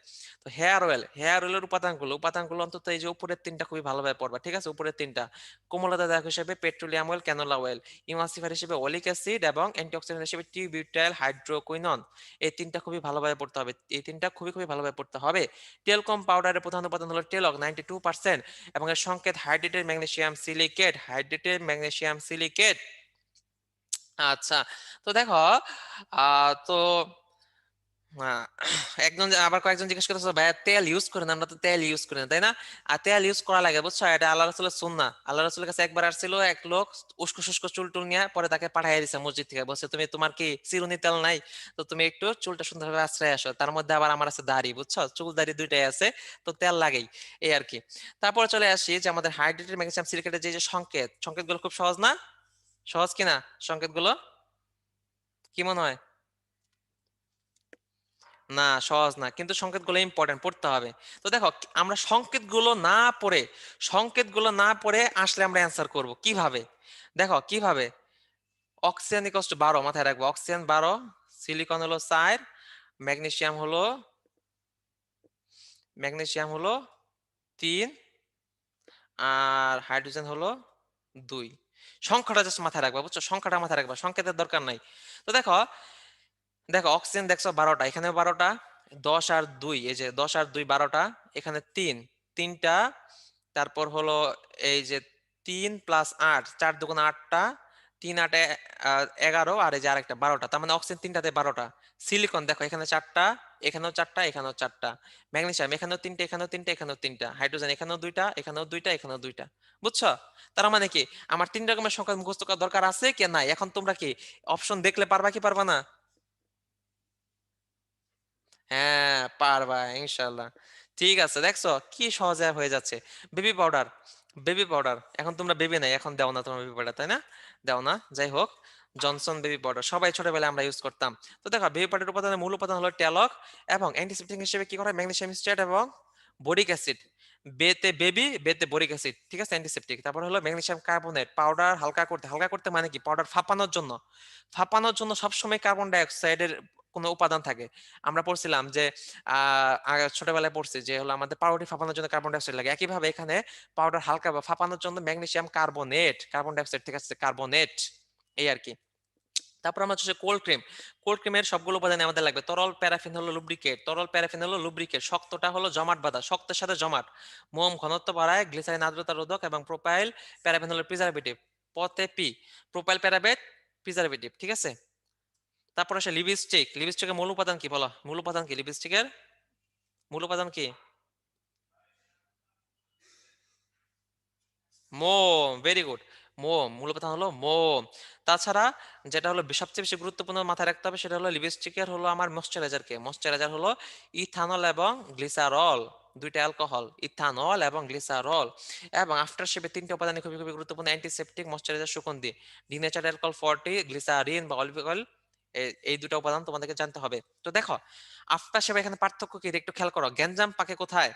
তো হেয়ার অয়েল, হেয়ার অয়েলের উপাদানগুলো, উপাদানগুলো অন্তত এই যে উপরের 3টা খুবই ভালোভাবে পড়বা, ঠিক আছে, উপরের 3টা। কোমলতাদায়ক হিসেবে petroleum oil, canola oil. Emulsifier হিসেবে অলিক অ্যাসিড, এবং অ্যান্টিঅক্সিডেন্ট হিসেবে টিবিউটাইল হাইড্রোকুইনন। এই 3টা খুবই ভালোভাবে পড়তে হবে, এই 3টা খুবই খুবই ভালোভাবে পড়তে হবে। টেলকম পাউডারের প্রধান উপাদান হলো টেলক 92%, এবং এর সংকেত hydrated magnesium silicate, hydrated magnesium silicate. আচ্ছা, তো দেখো, তো আহ, একজন আবার কয়েকজন জিজ্ঞেস করতেছে, ভাইয়া তেল ইউজ করেন, আমরা তো তেল ইউজ করি না, তাই না। আর তেল ইউজ করা লাগে, বুঝছো, এটা আল্লাহ রাসূলের সুন্নাহ। আল্লাহ রাসূলের কাছে একবার আসছিল এক লোক, উস্কো শুষ্ক চুল টুল নিয়ে, পরে তাকে পাঠিয়ে দিছে মসজিদ থেকে, বলছে তুমি, তোমার কি চিরুনি তেল নাই, তো তুমি একটু চুলটা সুন্দরভাবে আশ্রয় আসো। তার মধ্যে আবার আমার আছে দাড়ি, বুঝছো, চুল দাড়ি দুইটাই আছে, তো তেল লাগেই, এই আর কি। তারপর চলে আসি যে আমাদের হাইড্রেটেড ম্যাগনেসিয়াম সিলিকেটের যে যে সংকেত, সংকেতগুলো খুব সহজ না, সহজ কিনা সংকেতগুলো, কি মনে হয়? না, সহজ না, কিন্তু সংকেতগুলো ইম্পর্টেন্ট, পড়তে হবে। তো দেখো, আমরা সংকেতগুলো না পড়ে, সংকেতগুলো না পড়ে আসলে আমরা অ্যান্সার করব কিভাবে, দেখো কিভাবে। অক্সিজেন ইকস টু 12, মাথায় রাখবো, অক্সিজেন 12, সিলিকন হলো 4, ম্যাগনেসিয়াম হলো, ম্যাগনেসিয়াম হলো 3, আর হাইড্রোজেন হলো 2। সংখ্যাটা জাস্ট মাথায় রাখবা, বুঝছো, সংখ্যাটা মাথায় রাখবা, সংকেতের দরকার নাই। তো দেখো, দেখো অক্সিজেন দেখছো 12টা, এখানে 12টা, 10 আর 2, এই যে 10 আর 2 12টা, এখানে 3, 3টা, তারপর হলো এই যে 3 প্লাস 8, 4 দুগুণ 8টা, 3 8 11, আর এই যে আরেকটা 12টা, তার মানে অক্সিজেন 3টাতে 12টা। সিলিকন দেখো এখানে চারটা, এখানেও চারটা, এখানেও চারটা। ম্যাগনেসিয়াম এখানেও তিনটা, এখানেও তিনটা, এখানেও তিনটা। হাইড্রোজেন এখানেও দুইটা, এখানেও দুইটা, এখানেও দুইটা। বুঝছো? তার মানে কি আমার 3 রকমের সংখ্যা মুখস্থ করার দরকার আছে কি নাই? এখন তোমরা কি অপশন দেখলে পারবা কি পারবা না? হ্যাঁ পারবা ইনশাল্লাহ। ঠিক আছে, দেখছো কি সহজে হয়ে যাচ্ছে। বেবি পাউডার, বেবি পাউডার, এখন তোমরা বেবি নাই, এখন দাও না তোমার বেবি পাউডার, তাই না? দাও না, যাই হোক। জনসন বেবি পাউডার সবাই ছোটবেলায় আমরা ইউজ করতাম। তো দেখো বেবি পাউডার উপাদানের মূল উপাদান হলো ট্যালক, এবং অ্যান্টিসেপটিক হিসেবে কি করে ম্যাগনেসিয়াম স্টেট এবং বোরিক অ্যাসিড। বেতে বেবি, বেতে বোরিক অ্যাসিড, ঠিক আছে অ্যান্টিসেপটিক। তারপর হলো ম্যাগনেসিয়াম কার্বনেট, পাউডার হালকা করতে, হালকা করতে মানে কি পাউডার ফাঁপানোর জন্য। ফাঁপানোর জন্য সবসময় কার্বন ডাই অক্সাইডের কোনো উপাদান থাকে। আমরা পড়ছিলাম যে ছোটবেলায় পড়ছি যে হলো আমাদের পাউরুটি ফাঁপানোর জন্য কার্বন ডাইঅক্সাইড লাগে, একইভাবে এখানে পাউডার হালকা বা ফাঁপানোর জন্য ম্যাগনেসিয়াম কার্বনেট, কার্বন ডাইঅক্সাইড থেকে আসছে কার্বনেট, এই আর কি। তারপর আমরা হচ্ছে কোল্ড ক্রিম। কোল্ড ক্রিমের সবগুলো উপাদান আমাদের লাগবে। তরল প্যারাফিন হলো লুব্রিকেট, তরল প্যারাফিন হলো লুব্রিকেট, শক্তটা হলো জমাট বাঁধা, শক্তের সাথে জমাট। মোম ঘনত্ব বাড়ায়, গ্লিসারিন আর্দ্রতা রোধক, এবং প্রোপাইল প্যারাফিন হলো প্রিজারভেটিভ। পথে পি, প্রোপাইল প্যারাবেট প্রিজারভেটিভ, ঠিক আছে। তারপর আসে লিপস্টিক, লিপস্টিকের মূল উপাদান কি বলো? মূল উপাদান কি লিপস্টিকের? মূল উপাদান কি? মোম, ভেরি গুড। মোম, মূল উপাদান হলো মোম। তাছাড়া যেটা হলো সবচেয়ে বেশি গুরুত্বপূর্ণ মাথায় রাখতে হবে সেটা হলো লিপস্টিকের হলো আমার ময়শ্চারাইজার কে, ময়শ্চারাইজার হলো ইথানল এবং গ্লিসারল, দুইটা অ্যালকোহল, ইথানল এবং গ্লিসারল। এবং আফটার শেপে তিনটা উপাদান খুবই খুবই গুরুত্বপূর্ণ: অ্যান্টিসেপটিক, ময়শ্চারাইজার, সুগন্ধি। ডিনেচার অ্যালকোহল 40, গ্লিসারিন বা অলিভ অয়েল, এই দুটো উপাদান তোমাদেরকে জানতে হবে। তো দেখো আফটার শেপে এখানে পার্থক্য কি একটু খেয়াল করো। গ্যাঞ্জাম পাকে কোথায়?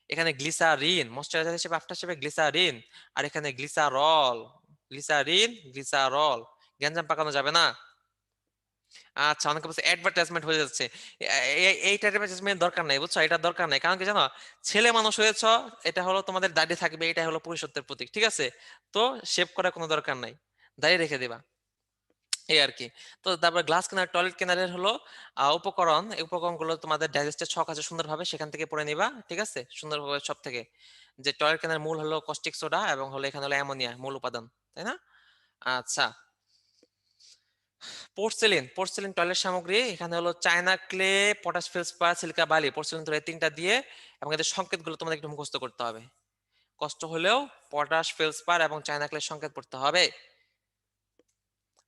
এখানে গ্লিসারিন, ময়শ্চারাইজার হিসেবে আফটার শেপে গ্লিসারিন, আর এখানে গ্লিসারল, গ্লিসারিন গ্লিসারল। গ্যাঞ্জাম পাকানো যাবে না। আচ্ছা, অনেকে বলছে অ্যাডভার্টাইজমেন্ট হয়ে যাচ্ছে। এইটা অ্যাডভার্টাইজমেন্ট দরকার নাই, বুঝছো? এটা দরকার নাই, কারণ কি জানো, ছেলে মানুষ হয়েছ, এটা হলো তোমাদের দাড়ি থাকবে, এটা হলো পুরুষত্বের প্রতীক, ঠিক আছে? তো শেভ করার কোনো দরকার নাই, দাড়ি রেখে দিবা, এই আর কি। তো তারপর গ্লাস কেনার, টয়লেট কেনারের হলো উপকরণ, এই উপকরণগুলো তোমাদের ডাইজেস্টের ছক আছে সুন্দরভাবে, সেখান থেকে পড়ে নিবা, ঠিক আছে সুন্দরভাবে সব থেকে। যে টয়লেট কেনার মূল হলো কস্টিক সোডা, এবং হলো এখানে হলো অ্যামোনিয়া মূল উপাদান, তাই না? আচ্ছা, পোর্সেলিন, পোর্সেলিন টয়লেট সামগ্রী, এখানে হলো China clay, potash feldspar, silica বালি, পোর্সেলিন, তো এই তিনটা দিয়ে। এবং এদের সংকেতগুলো তোমাদের একটু মুখস্থ করতে হবে, কষ্ট হলেও পটাশ ফেলসপার এবং চায়না ক্লে সংকেত পড়তে হবে।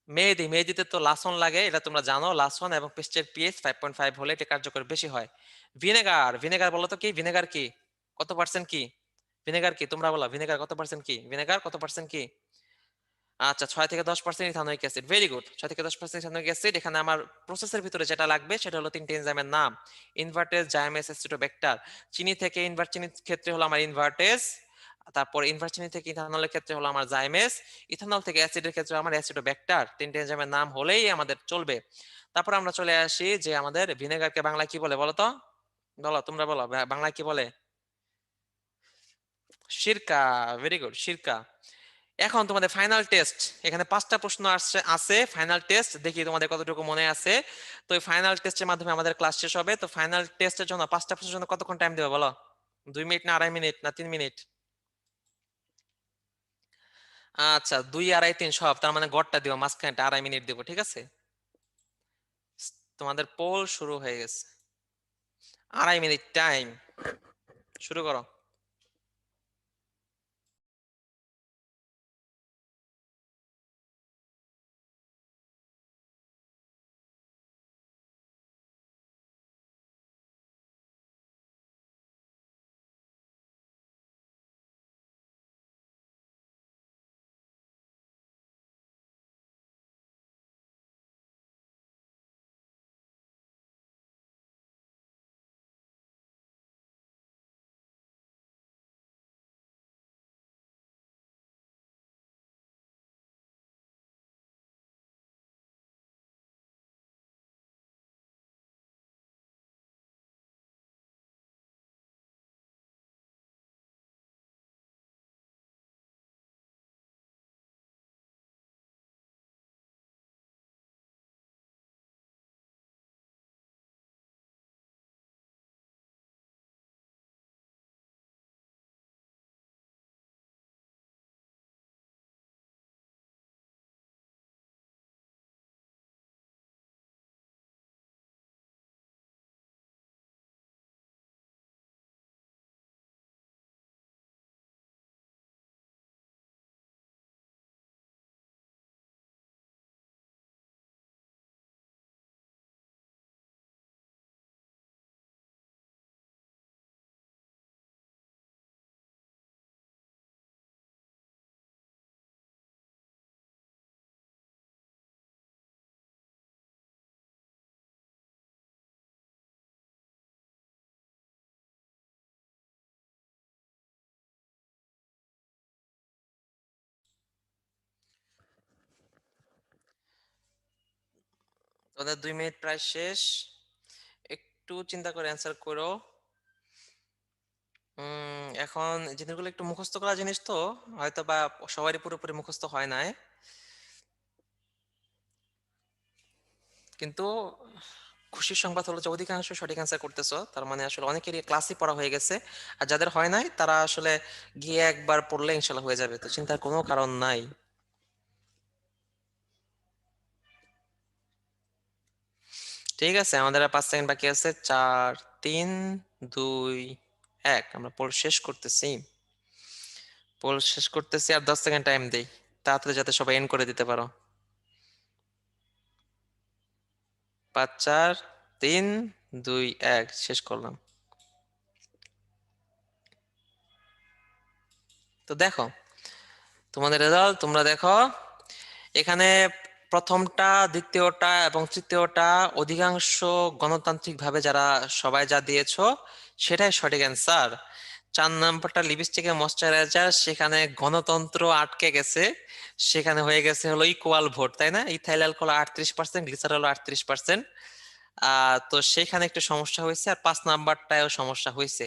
মেহেদি, মেহেদিতে তো লাসন লাগে, এটা তোমরা জানো, লাসন এবং পেস্টের পিএইচ 5.5 হলে এটা কার্যকর বেশি হয়। ভিনেগার, ভিনেগার বলো তো কি? ভিনেগার কি? কত পার্সেন্ট কি? ভিনেগার কি তোমরা বলো? ভিনেগার কত পার্সেন্ট কি? ভিনেগার কত পার্সেন্ট কি? আচ্ছা, 6 থেকে 10% ইথানোয়িক অ্যাসিড, ভেরি গুড। 6 থেকে 10% ইথানোয়িক অ্যাসিড। এখানে আমার প্রসেসের ভিতরে যেটা লাগবে সেটা হলো তিনটে এনজাইমের নাম: ইনভার্টেজ, জাইমেস, অ্যাসিটোব্যাক্টার। চিনি থেকে ইনভার্ট চিনির ক্ষেত্রে হলো আমার ইনভার্টেজ, তারপর ইনভার্ট চিনি থেকে ইথানলের ক্ষেত্রে হলো আমার জাইমেস, ইথানল থেকে অ্যাসিডের ক্ষেত্রে আমার অ্যাসিটোব্যাক্টার। তিনটে এনজাইমের নাম হলেই আমাদের চলবে। তারপর আমরা চলে আসি যে আমাদের ভিনেগারকে বাংলায় কি বলে বলো তো? বলো, তোমরা বলো, বাংলায় কি বলে? সিরকা, ভেরি গুড, সিরকা। এখন তোমাদের ফাইনাল টেস্ট, এখানে 5টা প্রশ্ন আসছে, আছে ফাইনাল টেস্ট, দেখি তোমাদের কতটুকু মনে আছে। তো এই ফাইনাল টেস্টের মাধ্যমে আমাদের ক্লাস শেষ হবে। তো ফাইনাল টেস্টের জন্য 5টা প্রশ্নের জন্য কতক্ষণ টাইম দেবে বলো? 2 মিনিট না 2.5 মিনিট না 3 মিনিট? আচ্ছা, 2, 2.5, 3 সব, তার মানে গড়টা দিও, মাঝখানটা 2.5 মিনিট দিব, ঠিক আছে। তোমাদের পোল শুরু হয়ে গেছে, 2.5 মিনিট টাইম, শুরু করো। তোমাদের 2 মিনিট প্রায় শেষ, একটু চিন্তা করে অ্যান্সার করো। এখন এই জিনিসগুলো একটু মুখস্থ করা জিনিস তো, হয়তো বা সবারই পুরোপুরি মুখস্থ হয় নাই, কিন্তু খুশির সংবাদ হলো যে অধিকাংশ সঠিক অ্যান্সার করতেছো, তার মানে আসলে অনেকেরই ক্লাসই পড়া হয়ে গেছে। আর যাদের হয় নাই তারা আসলে গিয়ে একবার পড়লে ইনশাল্লাহ হয়ে যাবে, তো চিন্তার কোনো কারণ নাই। ঠিক আছে, আমাদের আর 5 সেকেন্ড বাকি আছে। 4, 3, 2, 1, আমরা পোল শেষ করতেছি। পোল শেষ করতেছি, আর 10 সেকেন্ড টাইম দেই, তাড়াতাড়ি যাতে সবাই এন্ড করে দিতে পারো। 5, 4, 3, 2, 1, শেষ করলাম। তো দেখো তোমাদের রেজাল্ট, তোমরা দেখো এখানে প্রথমটা, দ্বিতীয়টা এবং তৃতীয়টা অধিকাংশ গণতান্ত্রিকভাবে যারা সবাই যা দিয়েছো সেটাই সঠিক অ্যান্সার। 4 নাম্বারটা লিপস্টিকের ময়শ্চারাইজার, সেখানে গণতন্ত্র আটকে গেছে, সেখানে হয়ে গেছে হলো ইকুয়াল ভোট, তাই না? Ethyl alcohol 38%, glycerol 38%। তো সেখানে একটু সমস্যা হয়েছে, আর 5 নাম্বারটায়ও সমস্যা হয়েছে।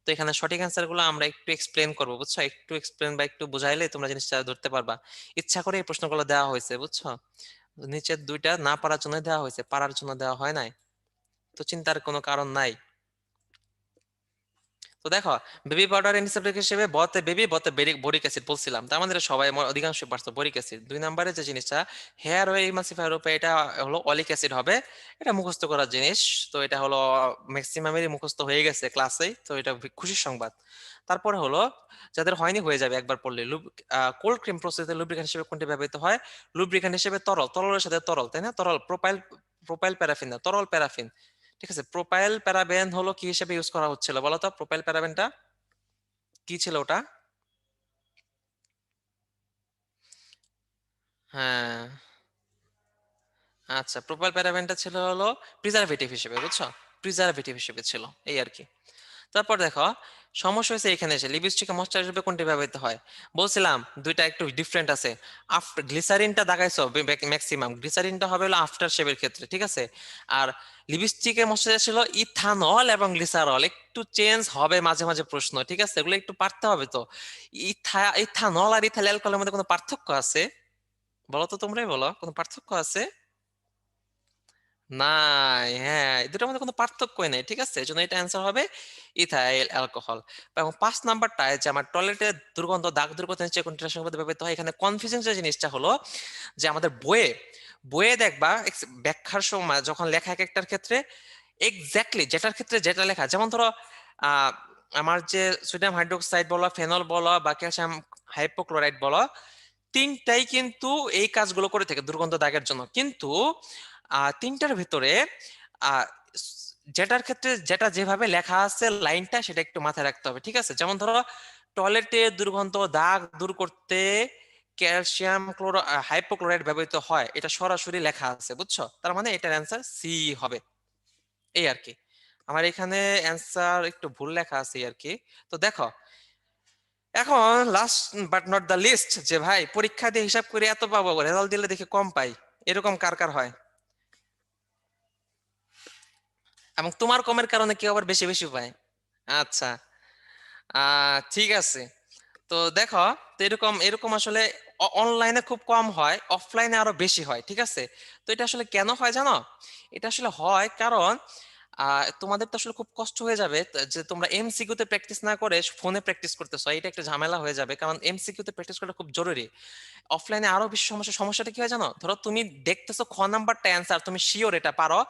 তো এখানে সঠিক অ্যান্সার গুলো আমরা একটু এক্সপ্লেন করবো, বুঝছো? একটু এক্সপ্লেন বা একটু বুঝাইলে তোমরা জিনিসটা ধরতে পারবা। ইচ্ছা করে এই প্রশ্নগুলো দেওয়া হয়েছে, বুঝছো? নিচের দুইটা না পারার জন্য দেওয়া হয়েছে, পারার জন্য দেওয়া হয় নাই। তো চিন্তার কোনো কারণ নাই। তো দেখো, বেবি পাউডার অ্যান্টিসেপ্টিক হিসেবে বতে বেবি, বতে বরিক অ্যাসিড বলছিলাম, তার আমাদের সবাই অধিকাংশ পারতো বরিক অ্যাসিড। 2 নম্বরে যে জিনিসটা হেয়ার ওয়ে ইমাসিফায়ার রূপে, এটা হলো অলিক অ্যাসিড হবে। এটা মুখস্থ করার জিনিস, তো এটা হলো ম্যাক্সিমামেরই মুখস্থ হয়ে গেছে ক্লাসেই, তো এটা খুশির সংবাদ। তারপরে হলো যাদের হয়নি হয়ে যাবে একবার পড়লে, কোল্ড ক্রিম প্রসেসে লুব্রিকেন্ট হিসেবে কোনটি ব্যবহৃত হয়? লুব্রিকেন্ট হিসেবে তরল, তরলের সাথে তরল, তাই না? তরল প্রোপাইল, প্রোপাইল প্যারাফিন না, তরল প্যারাফিন। ঠিক আছে, প্রোপাইল প্যারাবেন হলো কি হিসেবে ইউজ করা হচ্ছিল বলো তো? প্রোপাইল প্যারাবেনটা কি ছিল ওটা? হ্যাঁ, আচ্ছা, প্রোপাইল প্যারাবেনটা ছিল হলো প্রিজারভেটিভ হিসেবে, বুঝছো? প্রিজারভেটিভ হিসেবে ছিল, এই আর কি। তারপর দেখো, সমস্যা হয়েছে এখানে এসে, লিপস্টিকে ময়শ্চারাইজার রূপে কোনটি ব্যবহৃত হয়? বলছিলাম দুইটা একটু ডিফারেন্ট আছে। আফটার গ্লিসারিনটা দাগাইছো, ম্যাক্সিমাম গ্লিসারিনটা হবে হলো আফটার শেভের ক্ষেত্রে, ঠিক আছে? আর লিপস্টিকের ময়শ্চারাইজার ছিল ইথানল এবং গ্লিসারল, একটু চেঞ্জ হবে মাঝে মাঝে প্রশ্ন, ঠিক আছে? এগুলো একটু পারতে হবে তো। ইথানল আর ইথাইল অ্যালকোহলের মধ্যে কোনো পার্থক্য আছে? বলো তো, তোমরাই বলো, কোনো পার্থক্য আছে? নাই, হ্যাঁ, এই দুটোর মধ্যে কোনো পার্থক্যই নেই, ঠিক আছে? এই জন্য এটা অ্যান্সার হবে ইথাইল অ্যালকোহল। এবং 5 নাম্বারটায় যে আমার টয়লেটের দুর্গন্ধ, দাগ দুর্গন্ধ নিচে কোনটার সঙ্গে ব্যবহৃত হয়, এখানে কনফিউজিং যে জিনিসটা হলো যে আমাদের বইয়ে, বইয়ে দেখবা ব্যাখ্যার সময় যখন লেখা এক একটার ক্ষেত্রে এক্স্যাক্টলি যেটার ক্ষেত্রে যেটা লেখা, যেমন ধরো আহ আমার যে সোডিয়াম হাইড্রোক্সাইড বলো, ফেনল বলো, বা ক্যালসিয়াম হাইপোক্লোরাইড বলো, তিনটাই কিন্তু এই কাজগুলো করে থাকে দুর্গন্ধ দাগের জন্য। কিন্তু তিনটার ভিতরে আহ, যেটার ক্ষেত্রে যেটা যেভাবে লেখা আছে লাইনটা, সেটা একটু মাথায় রাখতে হবে, ঠিক আছে? যেমন ধরো টয়লেটে দুর্গন্ধ দাগ দূর করতে ক্যালসিয়াম হাইপোক্লোরাইড ব্যবহৃত হয়, এটা সরাসরি লেখা আছে, বুঝছো? তার মানে এটার অ্যান্সার সি হবে, এই আর কি। আমার এখানে অ্যান্সার একটু ভুল লেখা আছে এই আর কি। তো দেখো, এখন last but not the least, যে ভাই পরীক্ষা দিয়ে হিসাব করে এত পাবো, রেজাল্ট দিলে দেখে কম পাই, এরকম কার কার হয়? এবং তোমার কমের কারণে কেউ আবার বেশি বেশি পায়? আচ্ছা, ঠিক আছে। তো দেখো, তো এরকম এরকম আসলে অনলাইনে খুব কম হয়, অফলাইনে আরো বেশি হয়, ঠিক আছে? তো এটা আসলে কেন হয় জানো? এটা আসলে হয় কারণ তোমাদের তো আসলে খুব কষ্ট হয়ে যাবে যে তোমরা এমসিকিউ তে প্র্যাকটিস না করে ফোনে প্র্যাকটিস করতেছো, এটা একটা ঝামেলা হয়ে যাবে, কারণ এমসিকিউ তে প্র্যাকটিস করা খুব জরুরি। অফলাইনে আরো বেশি সমস্যা, সমস্যাটা কি হয় জানো? ধরো তুমি দেখতেছো খ নাম্বারটা অ্যান্সার, তুমি শিওর এটা পারো,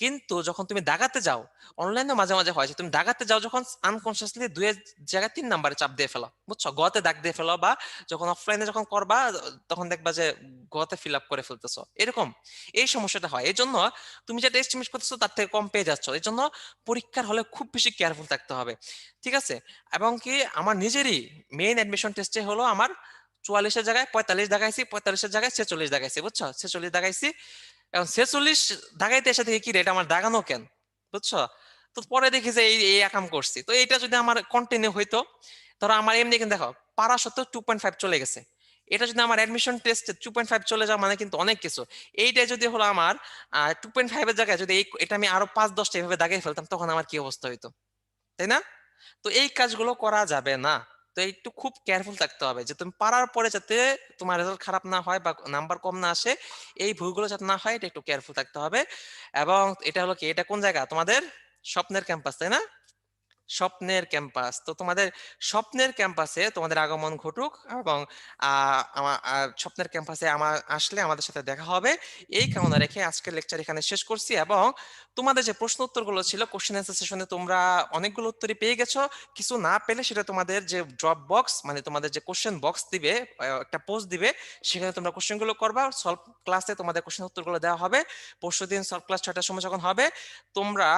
কিন্তু যখন তুমি দাগাতে যাও, অনলাইনে মাঝে মাঝে হয় যে তুমি দাগাতে যাও যখন, আনকনসিয়াসলি দুয়ের জায়গায় 3 নাম্বারে চাপ দিয়ে ফেলো, বুঝছো? গতে দাগ দিয়ে ফেলো, বা যখন অফলাইনে যখন করবা তখন দেখবা যে গতে ফিল আপ করে ফেলতেছো, এরকম এই সমস্যাটা হয়। এই জন্য তুমি যেটা এস্টিমেট করতেছো তার থেকে কম পেয়ে যাচ্ছ, এই জন্য পরীক্ষার হলে খুব বেশি কেয়ারফুল থাকতে হবে, ঠিক আছে? এবং কি আমার নিজেরই মেইন অ্যাডমিশন টেস্টে হলো আমার 44-এর জায়গায় 45 দেখাইছি, 45-এর জায়গায় 46 দেখাইছি, বুঝছো? 46 দেখাইছি। এখন 46 দাগাইতে এসে থেকে কি রেট আমার দাগানো কেন, বুঝছো? তো পরে দেখি যে এই এই একাম করছি, তো এইটা যদি আমার কন্টিনিউ হইতো, ধরো আমার এমনি কিন্তু দেখো পারা সত্ত্বেও 2.5 চলে গেছে, এটা যদি আমার অ্যাডমিশন টেস্টে 2.5 চলে যাওয়া মানে কিন্তু অনেক কিছু। এইটাই যদি হলো আমার 2.5 এর জায়গায় যদি এটা আমি আরো 5-10টা এভাবে দাগিয়ে ফেলতাম, তখন আমার কি অবস্থা হইতো, তাই না? তো এই কাজগুলো করা যাবে না। তো একটু খুব কেয়ারফুল থাকতে হবে যে তুমি পারার পরে যাতে তোমার রেজাল্ট খারাপ না হয় বা নাম্বার কম না আসে, এই ভুলগুলো যাতে না হয় এটা একটু কেয়ারফুল থাকতে হবে। এবং এটা হলো কি, এটা কোন জায়গা, তোমাদের স্বপ্নের ক্যাম্পাস, তাই না? স্বপ্নের ক্যাম্পাস। তো তোমাদের স্বপ্নের ক্যাম্পাসে তোমাদের আগমন ঘটুক, এবং আমার স্বপ্নের ক্যাম্পাসে আমার আসলে আমাদের সাথে দেখা হবে, এই কামনা রেখে আজকের লেকচার এখানে শেষ করছি। এবং তোমাদের যে প্রশ্ন উত্তরগুলো ছিল কোশ্চেন অ্যান্সার সেশনে, তোমরা অনেকগুলো উত্তরই পেয়ে গেছো। কিছু না পেলে সেটা তোমাদের যে ড্রপ বক্স, মানে তোমাদের যে কোশ্চেন বক্স দিবে, একটা পোস্ট দিবে, সেখানে তোমরা কোশ্চেনগুলো করবা। সলভ ক্লাসে তোমাদের কোশ্চেন উত্তরগুলো দেওয়া হবে। পরশুদিন সলভ ক্লাস 6টার সময় যখন হবে, তোমরা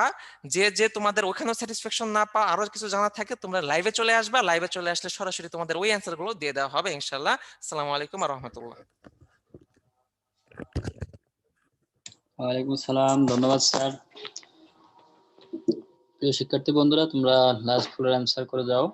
যে যে তোমাদের ওখানেও স্যাটিসফ্যাকশন না পাও, আরো কিছু জানা থাকে, তোমরা লাইভে চলে আসবা। লাইভে চলে আসলে সরাসরি তোমাদের ওই অ্যান্সার গুলো দিয়ে দেওয়া হবে ইনশাল্লাহ। আসসালামু আলাইকুম ওয়া রাহমাতুল্লাহ। ওয়ালাইকুম আসসালাম, ধন্যবাদ স্যার। প্রিয় শিক্ষার্থী বন্ধুরা, তোমরা লাস্ট ফুলের অ্যান্সার করে যাও।